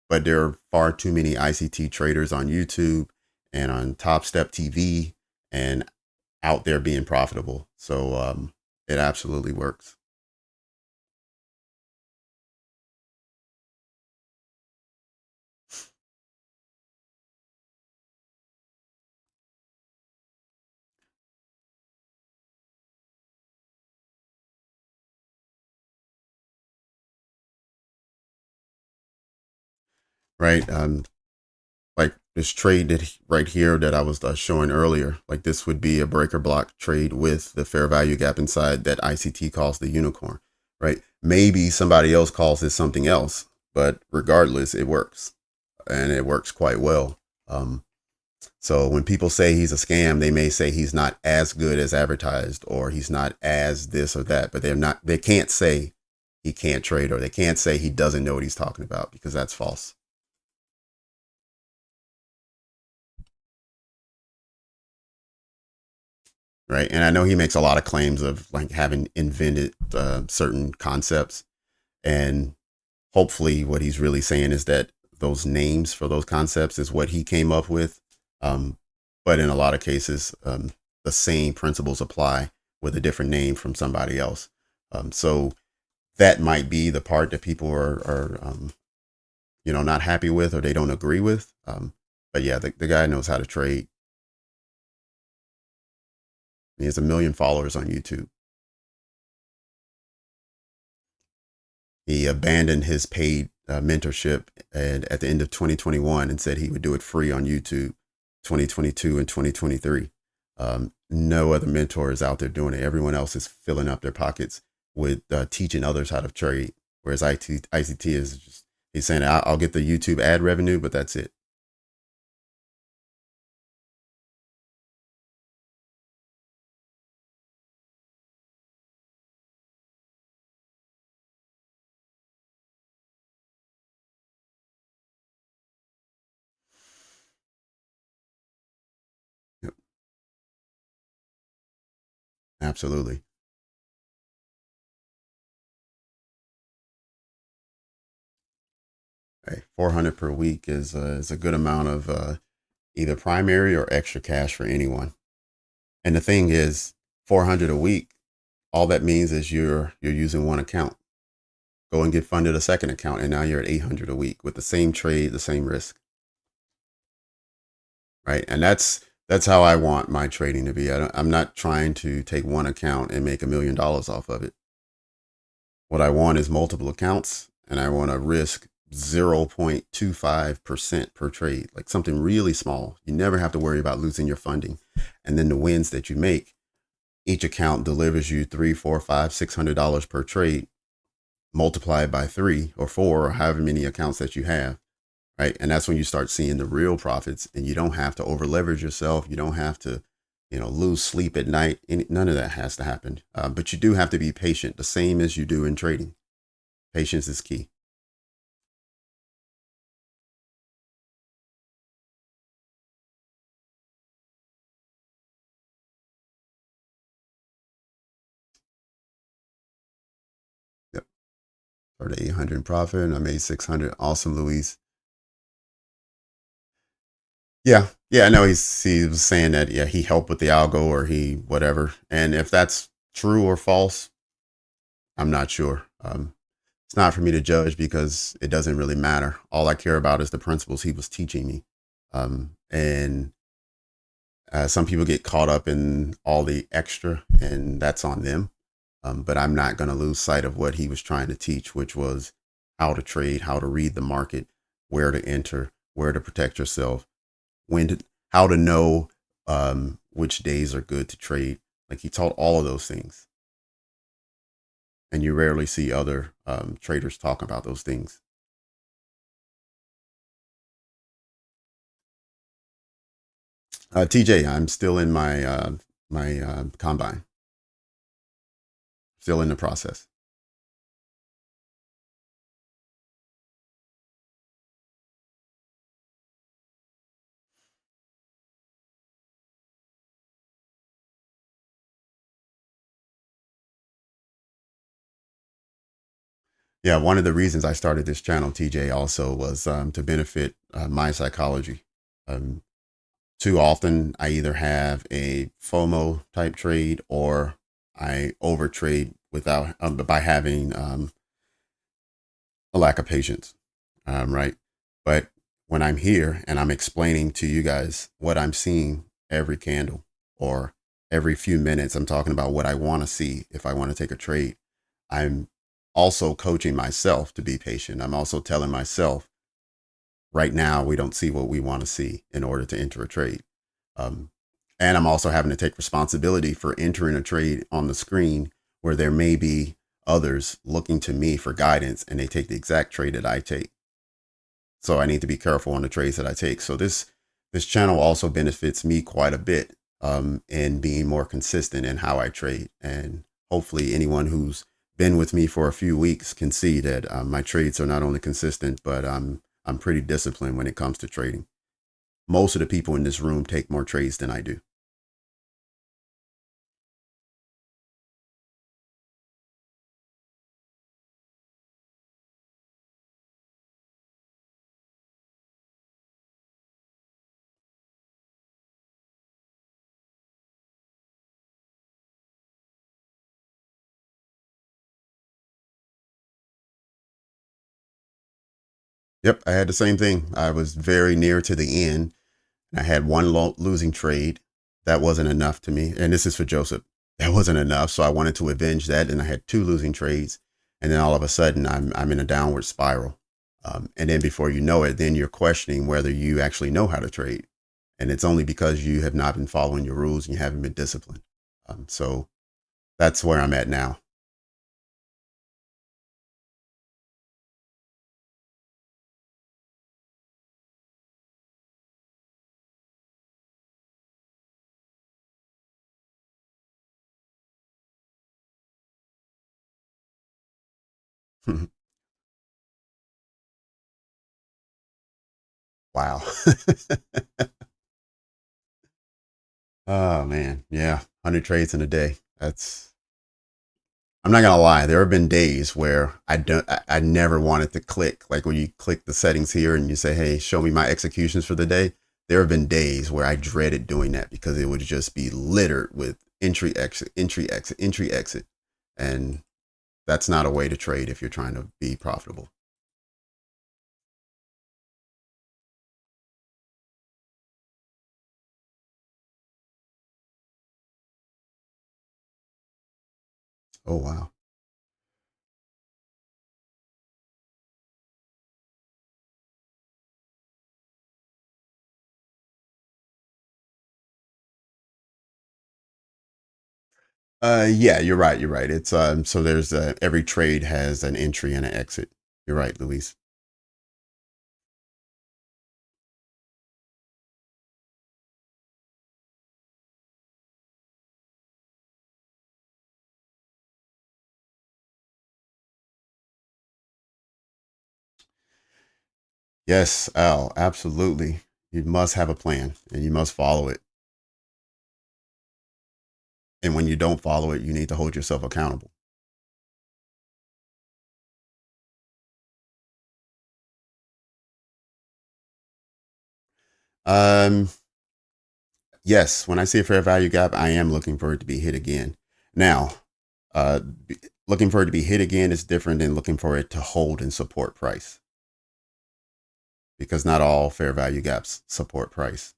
But there are far too many ICT traders on YouTube and on Topstep TV and out there being profitable. So it absolutely works. Right. Like this trade that right here that I was showing earlier, like this would be a breaker block trade with the fair value gap inside that ICT calls the unicorn, right? Maybe somebody else calls it something else, but regardless, it works, and it works quite well. Um, So when people say he's a scam, they may say he's not as good as advertised, or he's not as this or that, but they can't say he can't trade, or they can't say he doesn't know what he's talking about, because that's false. Right. And I know he makes a lot of claims of like having invented certain concepts, and hopefully what he's really saying is that those names for those concepts is what he came up with. Um, but in a lot of cases, the same principles apply with a different name from somebody else. So that might be the part that people are not happy with, or they don't agree with. But yeah, the guy knows how to trade. He has 1 million followers on YouTube. He abandoned his paid mentorship and at the end of 2021 and said he would do it free on YouTube 2022 and 2023. No other mentor is out there doing it. Everyone else is filling up their pockets with teaching others how to trade. Whereas ICT is just, he's saying, I'll get the YouTube ad revenue, but that's it. Yep, absolutely. Hey, 400 per week is a good amount of either primary or extra cash for anyone. And the thing is, 400 a week, all that means is you're using one account. Go and get funded a second account, and now you're at 800 a week with the same trade, the same risk, right? And that's how I want my trading to be. I'm not trying to take one account and make $1 million off of it. What I want is multiple accounts, and I want to risk 0.25% per trade, like something really small. You never have to worry about losing your funding. And then the wins that you make, each account delivers you $300, $400, $500, $600 per trade, multiplied by 3 or 4, or however many accounts that you have, right? And that's when you start seeing the real profits, and you don't have to over leverage yourself. You don't have to, lose sleep at night. None of that has to happen. But you do have to be patient, the same as you do in trading. Patience is key. Yep. Started 800 in profit, and I made 600. Awesome, Luis. Yeah, yeah, I know he was saying that, yeah, he helped with the algo, or he whatever. And if that's true or false, I'm not sure. It's not for me to judge, because it doesn't really matter. All I care about is the principles he was teaching me. And some people get caught up in all the extra, and that's on them. But I'm not going to lose sight of what he was trying to teach, which was how to trade, how to read the market, where to enter, where to protect yourself, how to know which days are good to trade. Like, he taught all of those things, and you rarely see other traders talk about those things. TJ, I'm still in my combine, still in the process. Yeah, one of the reasons I started this channel, TJ, also was to benefit my psychology. Um, Too often, I either have a FOMO type trade, or I overtrade without by having a lack of patience, right? But when I'm here and I'm explaining to you guys what I'm seeing every candle, or every few minutes, I'm talking about what I want to see if I want to take a trade. I'm also coaching myself to be patient. I'm also telling myself, right now, we don't see what we want to see in order to enter a trade. Um, and I'm also having to take responsibility for entering a trade on the screen where there may be others looking to me for guidance, and they take the exact trade that I take. So I need to be careful on the trades that I take. So This channel also benefits me quite a bit in being more consistent in how I trade. And hopefully anyone who's been with me for a few weeks can see that my trades are not only consistent, but I'm pretty disciplined when it comes to trading. Most of the people in this room take more trades than I do. Yep, I had the same thing. I was very near to the end. I had one losing trade. That wasn't enough to me. And this is for Joseph. That wasn't enough. So I wanted to avenge that. And I had two losing trades. And then all of a sudden I'm in a downward spiral. And then before you know it, then you're questioning whether you actually know how to trade. And it's only because you have not been following your rules and you haven't been disciplined. So that's where I'm at now. Wow. Oh man. Yeah. 100 trades in a day. I'm not gonna lie. There have been days where I never wanted to click. Like when you click the settings here and you say, "Hey, show me my executions for the day." There have been days where I dreaded doing that because it would just be littered with entry, exit, entry, exit, entry, exit, and that's not a way to trade if you're trying to be profitable. Oh wow. Yeah, you're right. You're right. It's so there's every trade has an entry and an exit. You're right, Luis. Yes, Al, absolutely. You must have a plan and you must follow it. And when you don't follow it, you need to hold yourself accountable. Um, yes, when I see a fair value gap, I am looking for it to be hit again. Now, uh, looking for it to be hit again is different than looking for it to hold and support price because not all fair value gaps support price.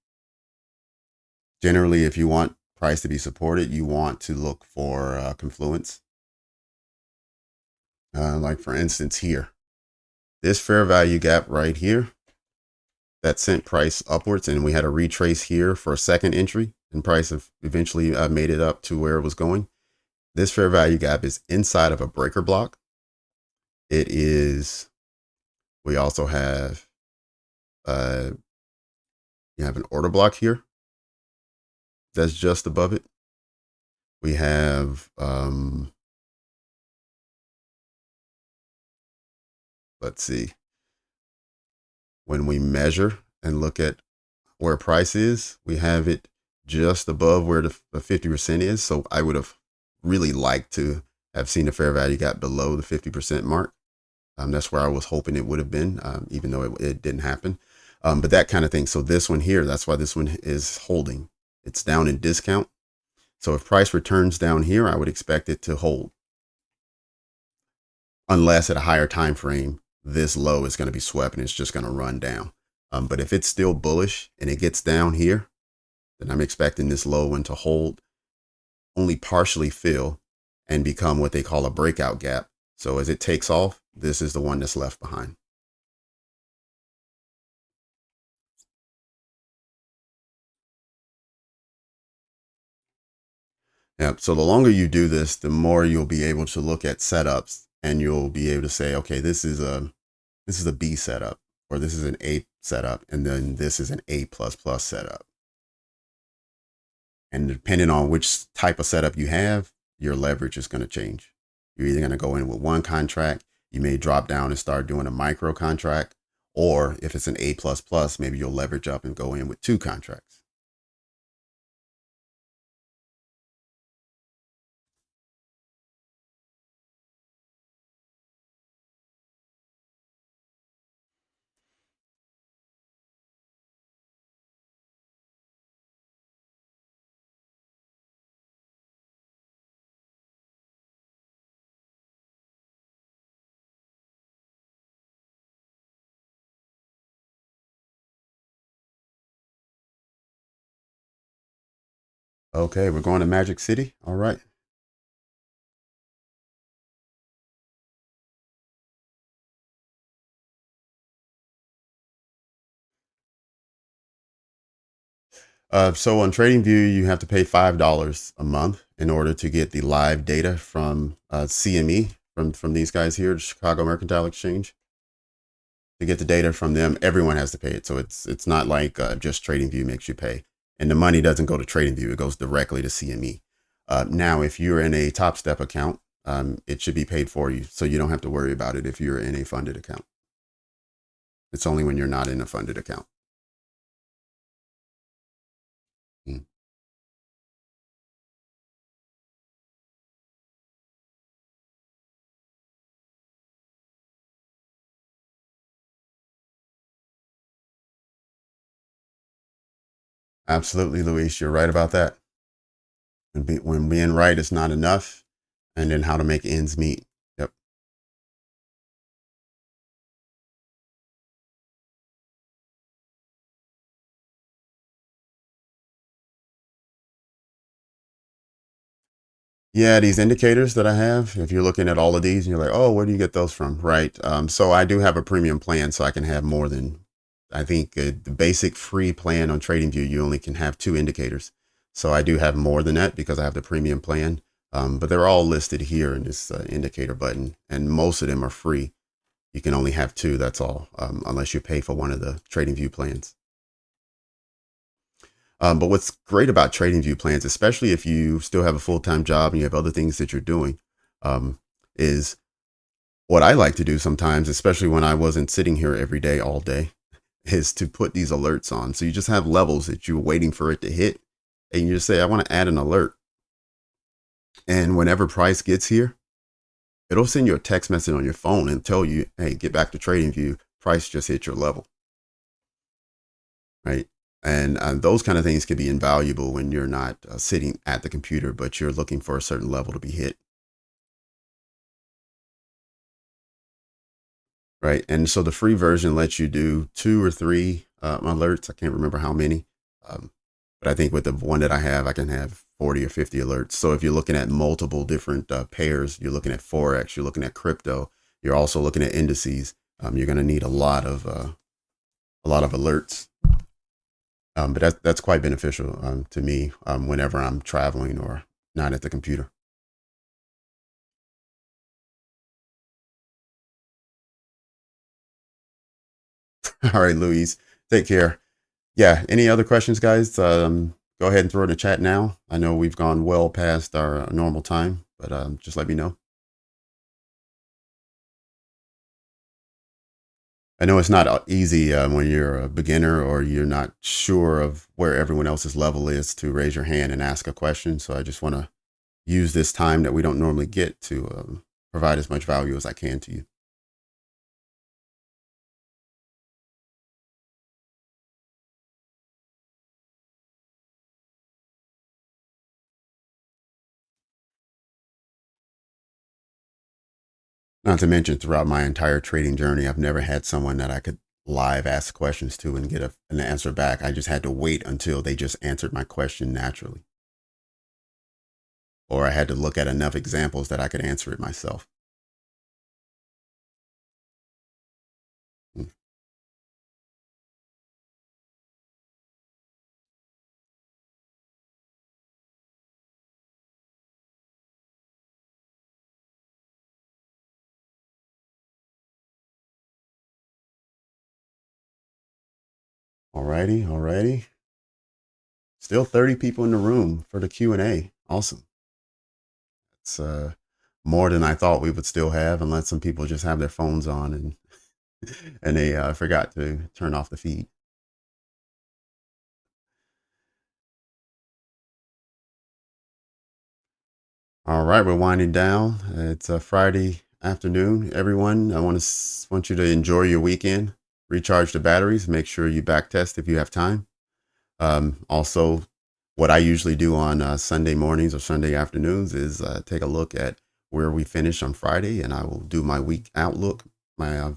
Generally, if you want price to be supported, you want to look for confluence. Like for instance, here, this fair value gap right here that sent price upwards, and we had a retrace here for a second entry, and price eventually made it up to where it was going. This fair value gap is inside of a breaker block. It is. We also have uh, you have an order block here that's just above it. We have let's see, when we measure and look at where price is, we have it just above where the 50% is. So I would have really liked to have seen the fair value gap below the 50% mark. That's where I was hoping it would have been, even though it didn't happen. But that kind of thing. So this one here, that's why this one is holding. It's down in discount. So if price returns down here, I would expect it to hold. Unless at a higher time frame, this low is going to be swept and it's just going to run down. But if it's still bullish and it gets down here, then I'm expecting this low one to hold, only partially fill, and become what they call a breakout gap. So as it takes off, this is the one that's left behind. Yeah. So the longer you do this, the more you'll be able to look at setups and you'll be able to say, okay, this is a B setup, or this is an A setup, and then this is an A++ setup. And depending on which type of setup you have, your leverage is going to change. You're either going to go in with one contract, you may drop down and start doing a micro contract, or if it's an A++, maybe you'll leverage up and go in with 2 contracts. Okay, we're going to Magic City. All right. So on TradingView, you have to pay $5 a month in order to get the live data from CME, from these guys here, the Chicago Mercantile Exchange. To get the data from them, everyone has to pay it. So it's not like just TradingView makes you pay. And the money doesn't go to TradingView. It goes directly to CME. Now, if you're in a Topstep account, it should be paid for you. So you don't have to worry about it if you're in a funded account. It's only when you're not in a funded account. Mm. Absolutely, Luis. You're right about that. When being right is not enough, and then how to make ends meet. Yep. Yeah, these indicators that I have, if you're looking at all of these and you're like, oh, where do you get those from? Right. So I do have a premium plan, so I can have more than, I think the basic free plan on TradingView, you only can have 2 indicators. So I do have more than that because I have the premium plan. But they're all listed here in this indicator button, and most of them are free. You can only have 2, that's all, unless you pay for one of the TradingView plans. But what's great about TradingView plans, especially if you still have a full-time job and you have other things that you're doing, is what I like to do sometimes, especially when I wasn't sitting here every day, all day, is to put these alerts on. So you just have levels that you're waiting for it to hit, and you just say, I want to add an alert. And whenever price gets here, it'll send you a text message on your phone and tell you, hey, get back to TradingView. Price just hit your level. Right. And those kind of things can be invaluable when you're not sitting at the computer, but you're looking for a certain level to be hit. Right. And so the free version lets you do 2 or 3 alerts. I can't remember how many. Um, but I think with the one that I have, I can have 40 or 50 alerts. So if you're looking at multiple different pairs, you're looking at Forex, you're looking at crypto, you're also looking at indices. You're going to need a lot of alerts. But that's quite beneficial to me whenever I'm traveling or not at the computer. All right, Louise, take care. Yeah, any other questions, guys? Go ahead and throw it in the chat now. I know we've gone well past our normal time, but just let me know. I know it's not easy when you're a beginner or you're not sure of where everyone else's level is to raise your hand and ask a question. So I just want to use this time that we don't normally get to provide as much value as I can to you. Not to mention, throughout my entire trading journey, I've never had someone that I could live ask questions to and get an answer back. I just had to wait until they just answered my question naturally, or I had to look at enough examples that I could answer it myself. Mm. Alrighty. Still 30 people in the room for the Q&A. Awesome. It's more than I thought we would still have, unless some people just have their phones on and they forgot to turn off the feed. All right, we're winding down. It's a Friday afternoon, everyone. I want you to enjoy your weekend, recharge the batteries, make sure you back test if you have time. Also, what I usually do on Sunday mornings or Sunday afternoons is take a look at where we finish on Friday, and I will do my week outlook, my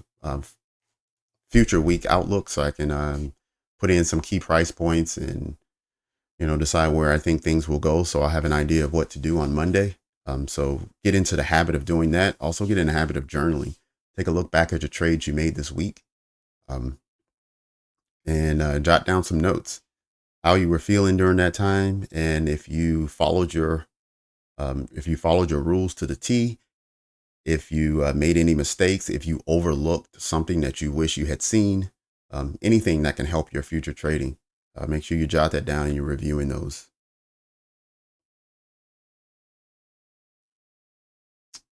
future week outlook, so I can put in some key price points and decide where I think things will go. So I'll have an idea of what to do on Monday. So get into the habit of doing that. Also get in the habit of journaling. Take a look back at the trades you made this week, and jot down some notes, how you were feeling during that time, and if you followed your rules to the T, if you made any mistakes, if you overlooked something that you wish you had seen, anything that can help your future trading. Make sure you jot that down and you're reviewing those.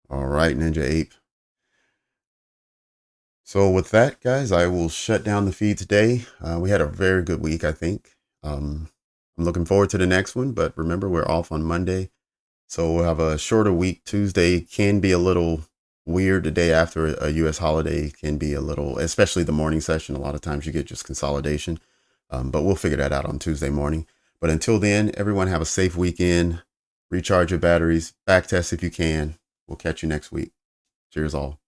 All right, Ninja Ape. So with that, guys, I will shut down the feed today. We had a very good week, I think. I'm looking forward to the next one, but remember, we're off on Monday. So we'll have a shorter week. Tuesday can be a little weird. The day after a U.S. holiday can be a little, especially the morning session. A lot of times you get just consolidation, but we'll figure that out on Tuesday morning. But until then, everyone have a safe weekend. Recharge your batteries. Back test if you can. We'll catch you next week. Cheers all.